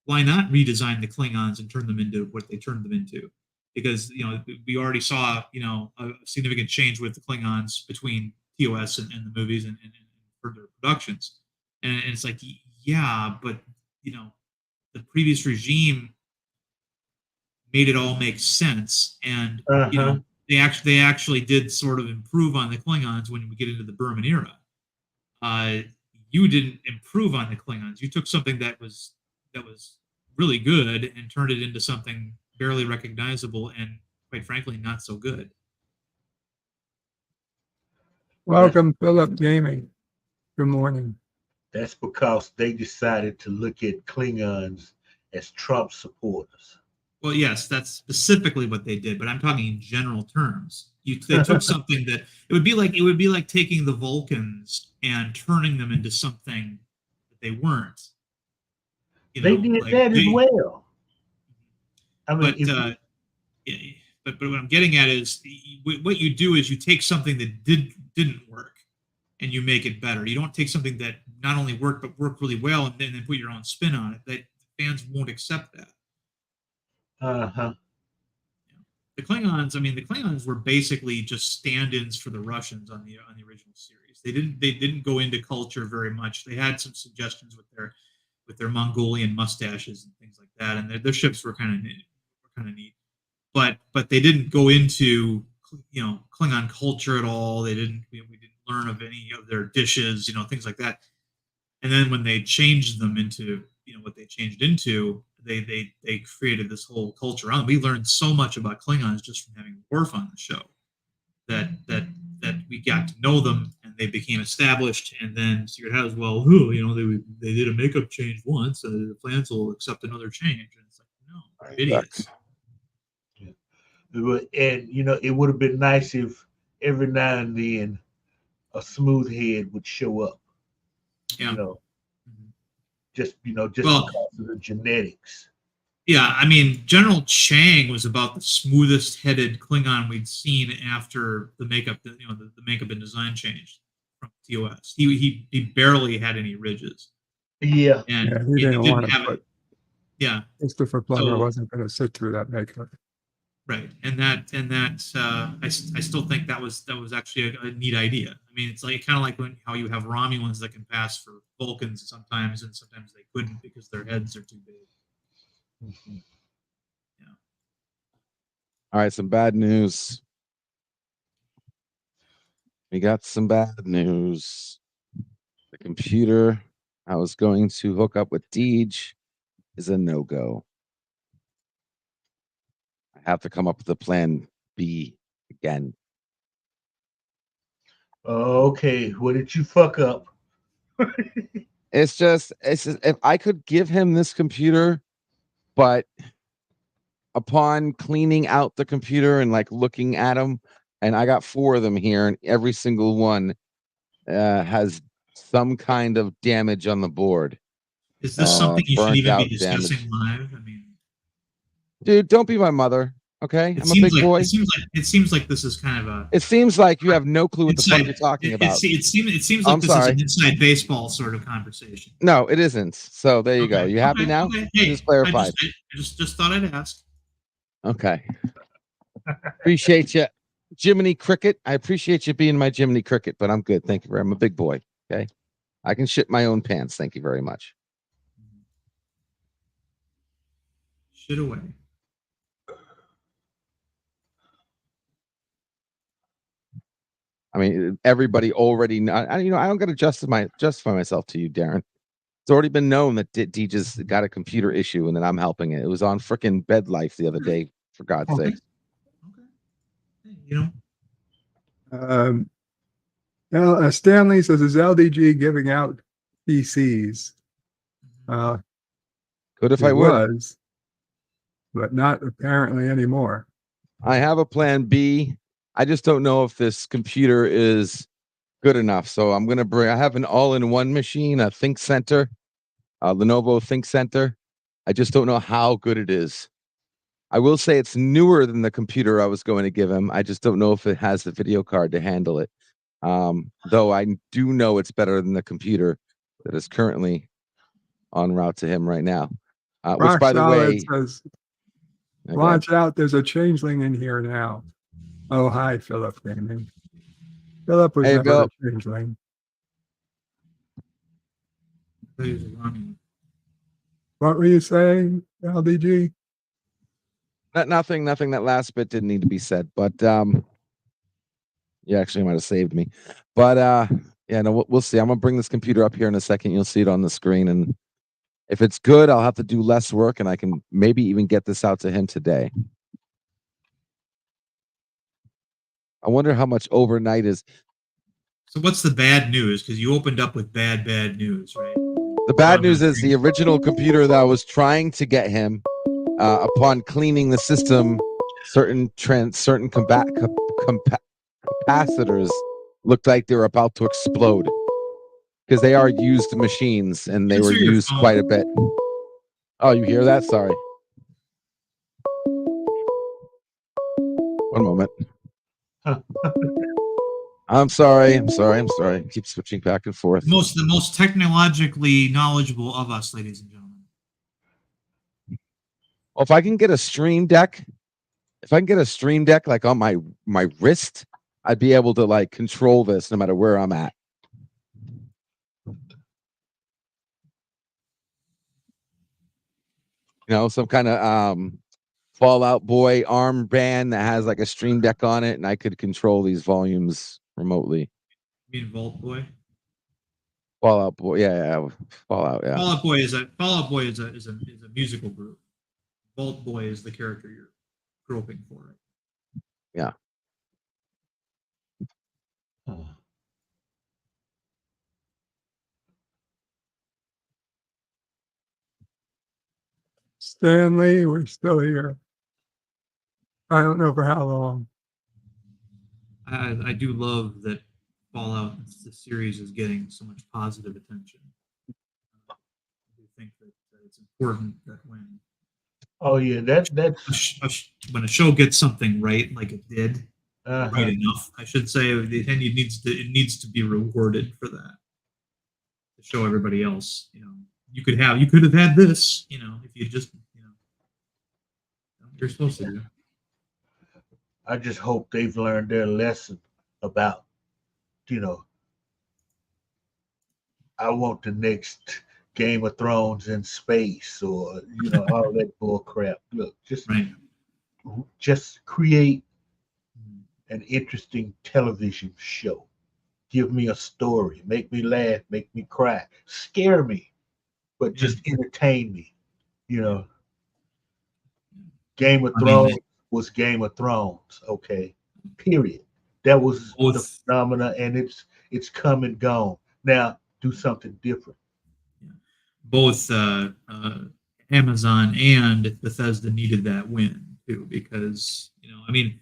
why not redesign the Klingons and turn them into what they turned them into? Because, you know, we already saw, you know, a significant change with the Klingons between TOS and the movies and further productions, and it's like, yeah, but, you know, the previous regime made it all make sense, and you know, they actually did sort of improve on the Klingons when we get into the Berman era. You didn't improve on the Klingons. You took something that was really good and turned it into something barely recognizable and, quite frankly, not so good. Welcome, Philip Gaming. Good morning. That's because they decided to look at Klingons as Trump supporters. Well, yes, that's specifically what they did, but I'm talking in general terms. They took something that it would be like taking the Vulcans and turning them into something that they weren't. You know, They did like that as well. I mean, but what I'm getting at is what you do is you take something that didn't work and you make it better. You don't take something that not only worked but worked really well and then put your own spin on it. That fans won't accept that. The Klingons were basically just stand-ins for the Russians on the original series. They didn't go into culture very much. They had some suggestions with their Mongolian mustaches and things like that, and their ships were kind of neat. But they didn't go into, you know, Klingon culture at all. We didn't learn of any of their dishes, you know, things like that. And then when they changed them into, you know, what they changed into, they created this whole culture around them. We learned so much about Klingons just from having Worf on the show that we got to know them and they became established. And then figured out as well, you know, they did a makeup change once, so the fans will accept another change. And it's like, no, you're idiots. And you know, it would have been nice if every now and then a smooth head would show up. Yeah. You know, just Well, because of the genetics. Yeah, I mean, General Chang was about the smoothest headed Klingon we'd seen after the makeup, the makeup and design changed from TOS. He barely had any ridges. Yeah. And Yeah, he didn't want to have put. it. Yeah, Christopher Plummer So- wasn't going to sit through that makeup. right. And that I still think that was actually a neat idea. I mean, it's like kind of like how you have Romulans that can pass for Vulcans sometimes, and sometimes they couldn't because their heads are too big. All right, some bad news. We got some bad news. The computer I was going to hook up with Deej is a no-go. I have to come up with a plan B again. Okay, what did you fuck up? It's just if I could give him this computer, but upon cleaning out the computer and like looking at them, and I got 4 of them here, and every single one has some kind of damage on the board. Is this something you should Burnt even be out discussing damage. live? I mean, Dude, don't be my mother. Okay, it I'm a seems big like boy. it seems like this is kind of a It seems like you have no clue what the fuck inside- you're talking it, about. It seems like I'm this sorry. is an inside baseball sort of conversation. No, it isn't. So there you go. Okay, You happy okay, now? okay. You Hey, just clarified. I just thought I'd ask. Okay. Appreciate you, Jiminy Cricket. I appreciate you being my Jiminy Cricket, but I'm good. Thank you very much. I'm a big boy. Okay. I can shit my own pants. Thank you very much. Shit away. I mean, everybody already I don't got to justify myself to you, Darren. It's already been known that D just got a computer issue and that I'm helping it. It was on freaking Bed Life the other day, for God's Okay. sake. Okay. Hey, you know, Stanley says, is LDG giving out PCs? Good if It I would. was, but not apparently anymore. I have a plan B. I just don't know if this computer is good enough. So I'm going to I have an all-in-one machine, a Think Center, Lenovo Think Center. I just don't know how good it is. I will say it's newer than the computer I was going to give him. I just don't know if it has the video card to handle it. Though I do know it's better than the computer that is currently en route to him right now. Which, Rock by the Solid way, says, okay. watch out, there's a changeling in here now. Oh, hi, Philip Gaming. Philip was Hey, never Philip. a changeling. What were you saying, LDG? Nothing. That last bit didn't need to be said, but you actually might have saved me. But yeah, no, we'll see. I'm gonna bring this computer up here in a second. You'll see it on the screen, and if it's good, I'll have to do less work, and I can maybe even get this out to him today. I wonder how much overnight is. so what's the bad news? Because you opened up with bad news, right? The bad news is the original computer that I was trying to get him, upon cleaning the system, certain capacitors looked like they were about to explode because they are used machines and they were Answer your used phone. quite a bit. Oh, you hear that? Sorry. One moment. I'm sorry. Keep switching back and forth. The most technologically knowledgeable of us, ladies and gentlemen. Well, if I can get a stream deck like on my wrist, I'd be able to like control this no matter where I'm at. You know, some kind of Fallout Boy armband that has like a stream deck on it, and I could control these volumes remotely. You mean Vault Boy? Fallout Boy, yeah, Fallout, yeah. Fallout Boy is a musical group. Vault Boy is the character you're groping for. Yeah. Stanley, we're still here. I don't know for how long. I do love that Fallout, the series, is getting so much positive attention. I do think that it's important that when Oh yeah, that's when a show gets something right, like it did, uh-huh. right enough, I should say, it needs to be rewarded for that. To show everybody else, you could have had this, if you just, you're supposed to do. I just hope they've learned their lesson about, I want the next Game of Thrones in space, or all that bull crap. Look, Right. just create an interesting television show. Give me a story, make me laugh, make me cry, scare me, but just entertain me. You know, Game of I mean, Thrones was Game of Thrones, okay? Period. That was the both phenomena, and it's come and gone. Now do something different. both Amazon and Bethesda needed that win too, because I mean,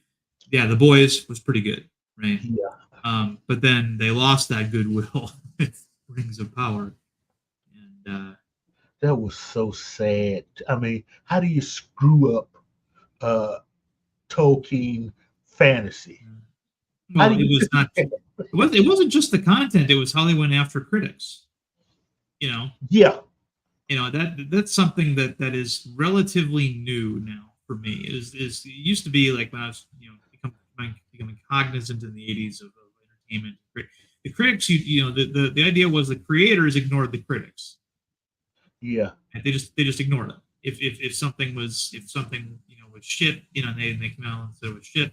yeah, The Boys was pretty good, right? Yeah. But then they lost that goodwill with Rings of Power, and That was so sad. I mean, how do you screw up Tolkien fantasy? How well, do it you was not. It wasn't just the content; it was how they went after critics. You know, Yeah. That's something that is relatively new now for me. Is it used to be like when I was becoming cognizant in the 80s of entertainment. The critics, the idea was the creators ignored the critics. Yeah. And they just ignored them. If something was was shit, they came out and said it was shit,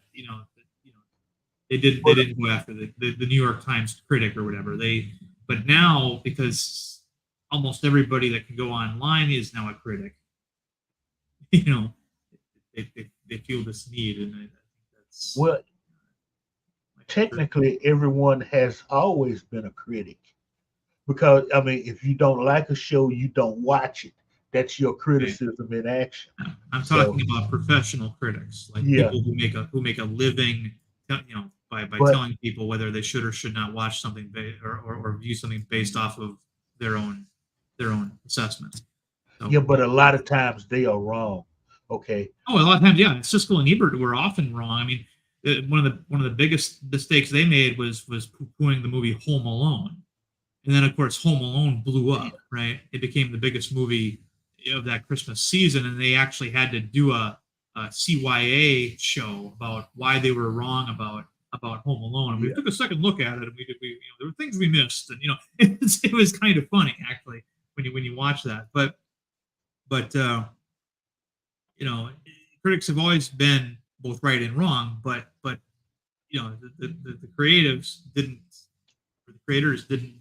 they didn't go after the New York Times critic or whatever. But now, because almost everybody that can go online is now a critic, they feel this need, and I think that's Well, technically everyone has always been a critic, because I mean, if you don't like a show, you don't watch it. That's your criticism in action. I'm So, talking about professional critics, like yeah. people who make a living, by But- telling people whether they should or should not watch something or view something based off of their own assessment. So, Yeah, but a lot of times they are wrong. Okay. a lot of times, yeah, Siskel and Ebert were often wrong. I mean, one of the biggest mistakes they made was poo-pooing the movie Home Alone, and then of course Home Alone blew up. Right, it became the biggest movie of that Christmas season, and they actually had to do a CYA show about why they were wrong about Home Alone. And we took a second look at it, and there were things we missed, and it was kind of funny actually when you watch that. But critics have always been both right and wrong, but the creatives didn't, or the creators didn't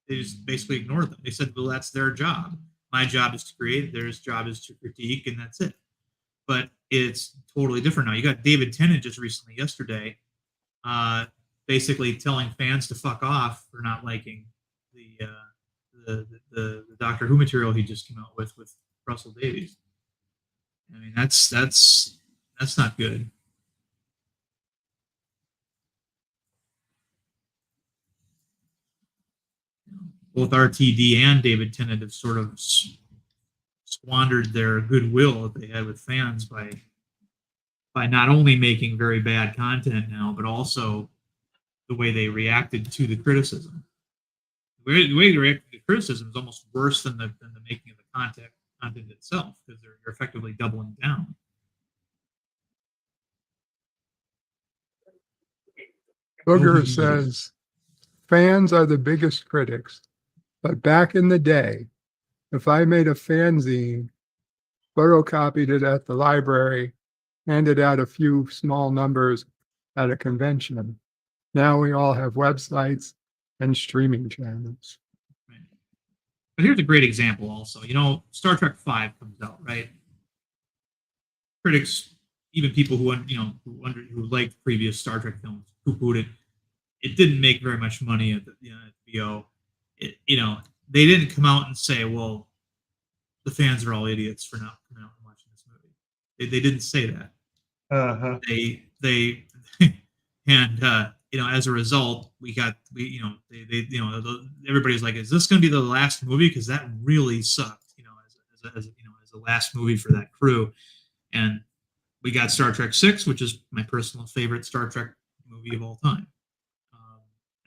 they just basically ignored them. They said, well, that's their job. My job is to create, their job is to critique, and that's it. But it's totally different now. You got David Tennant just recently, yesterday, basically telling fans to fuck off for not liking the Doctor Who material he just came out with Russell Davies. I mean, that's not good. Both RTD and David Tennant have sort of squandered their goodwill that they had with fans by not only making very bad content now, but also the way they reacted to the criticism. The way they reacted to criticism is almost worse than the making of the content itself, because you're effectively doubling down. Booger says fans are the biggest critics, but back in the day, if I made a fanzine, photocopied it at the library, handed out a few small numbers at a convention, now we all have websites and streaming channels. Right. But here's a great example also. Star Trek V comes out, right? Critics, even people who liked previous Star Trek films, poo-pooed it. It didn't make very much money at the VO. They didn't come out and say, well, the fans are all idiots for not coming out and watching this movie. They didn't say that. Uh-huh. They and as a result, everybody's like, is this going to be the last movie? Because that really sucked, as a last movie for that crew. And we got Star Trek VI, which is my personal favorite Star Trek movie of all time.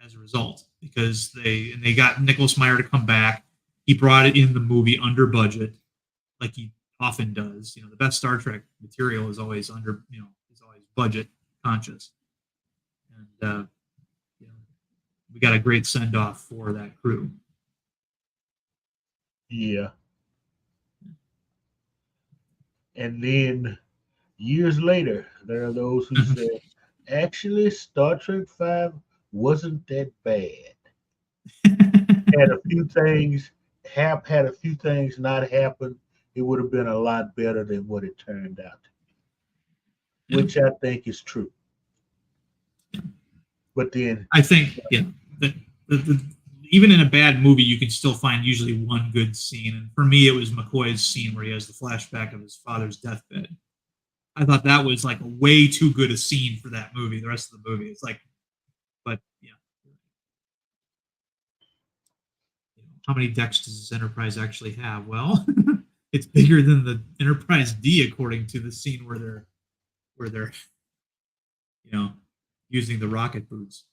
As a result, because they got Nicholas Meyer to come back. He brought it in the movie under budget, like he often does. The best Star Trek material is always is always budget conscious. And we got a great send off for that crew. Yeah. And then years later, there are those who say, actually, Star Trek Five wasn't that bad. Had a few things had a few things not happen, it would have been a lot better than what it turned out, which I think is true. But then, I think, yeah, even in a bad movie, you can still find usually one good scene. And for me, it was McCoy's scene where he has the flashback of his father's deathbed. I thought that was like a way too good a scene for that movie. The rest of the movie, it's like, but yeah. How many decks does this Enterprise actually have? Well, it's bigger than the Enterprise D, according to the scene where they're using the rocket boots.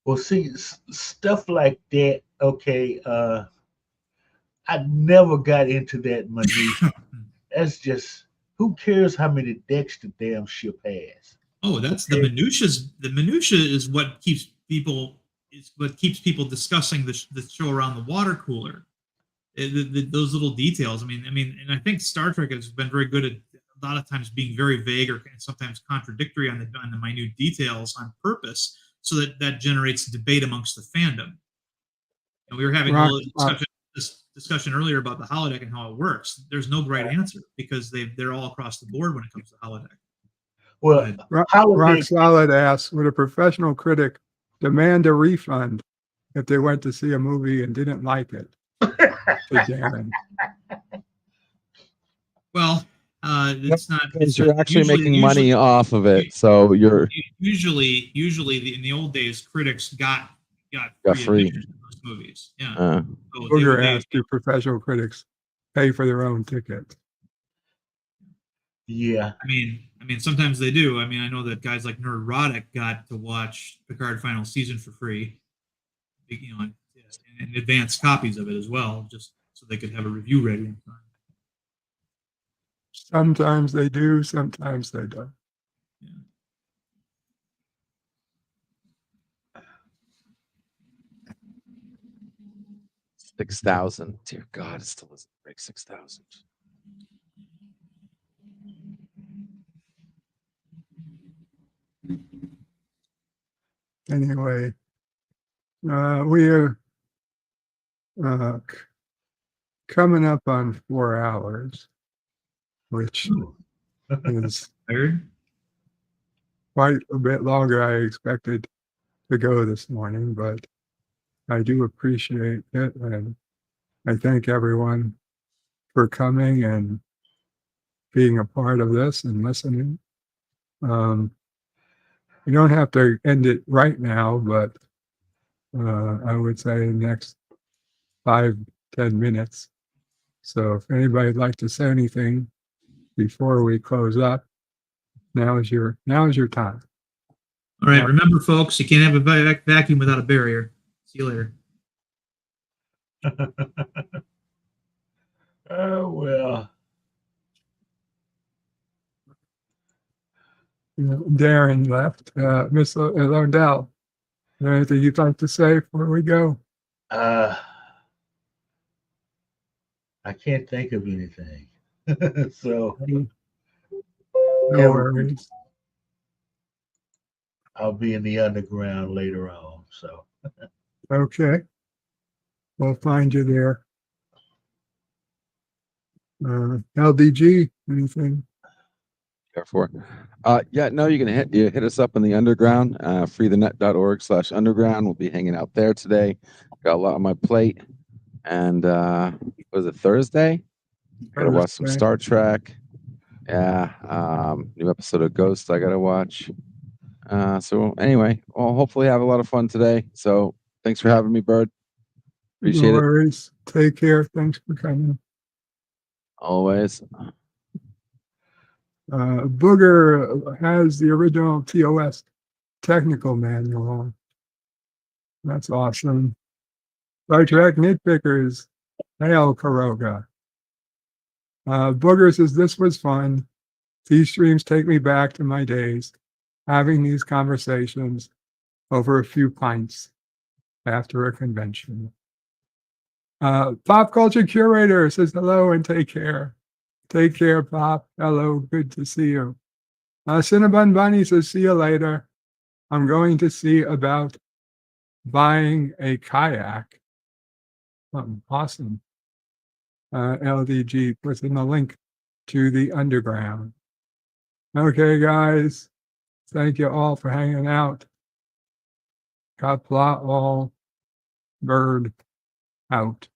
well, see, stuff like that. Okay, I never got into that minutia. That's just, who cares how many decks the damn ship has? Oh, that's the minutia. The minutia is what keeps people discussing the show around the water cooler. Those little details. I mean, and I think Star Trek has been very good at a lot of times being very vague or sometimes contradictory on the minute details on purpose, so that generates debate amongst the fandom. And we were having a little discussion earlier about the holodeck and how it works. There's no right answer because they're all across the board when it comes to holodeck. Well, Rock Solid asks, would a professional critic demand a refund if they went to see a movie and didn't like it? To Darren. Well, it's not. Because you're actually making money off of it, so you're usually in the old days, critics got free those movies. Yeah. So Booger asked, do professional critics pay for their own ticket? Yeah. I mean, sometimes they do. I mean, I know that guys like Nerdrotic got to watch Picard final season for free, and advanced copies of it as well, just so they could have a review ready in time. Sometimes they do, sometimes they don't. Yeah. $6,000. Dear God, it still doesn't break 6,000. Anyway, we are coming up on 4 hours, which is quite a bit longer I expected to go this morning, but I do appreciate it, and I thank everyone for coming and being a part of this and listening. You don't have to end it right now, but I would say next 5-10 minutes. So if anybody'd like to say anything before we close up, now is your time. All right, remember, folks, you can't have a vacuum without a barrier. See you later. Oh, well. Darren left. Miss Lodell, is there anything you'd like to say before we go? I can't think of anything. So no worries. I'll be in the underground later on. So okay, we'll find you there. LDG, anything? For yeah, no, you can hit us up in the underground, freethenet.org/underground. We'll be hanging out there today. Got a lot on my plate, and was it Thursday? Gotta watch some Star Trek. Yeah, new episode of Ghost I gotta watch. So anyway, I'll hopefully have a lot of fun today. So thanks for having me, Bird. Appreciate no worries. It. Take care. Thanks for coming. Always. Booger has the original TOS technical manual. That's awesome. Star Trek Nitpickers, hail Karoga. Booger says, this was fun. These streams take me back to my days, having these conversations over a few pints. after a convention. Pop Culture Curator says hello and take care. Take care, Pop. Hello, good to see you. Cinnabon Bunny says, see you later. I'm going to see about buying a kayak. Awesome. LDG puts in the link to the underground. Okay, guys. Thank you all for hanging out. Kapla all bird out.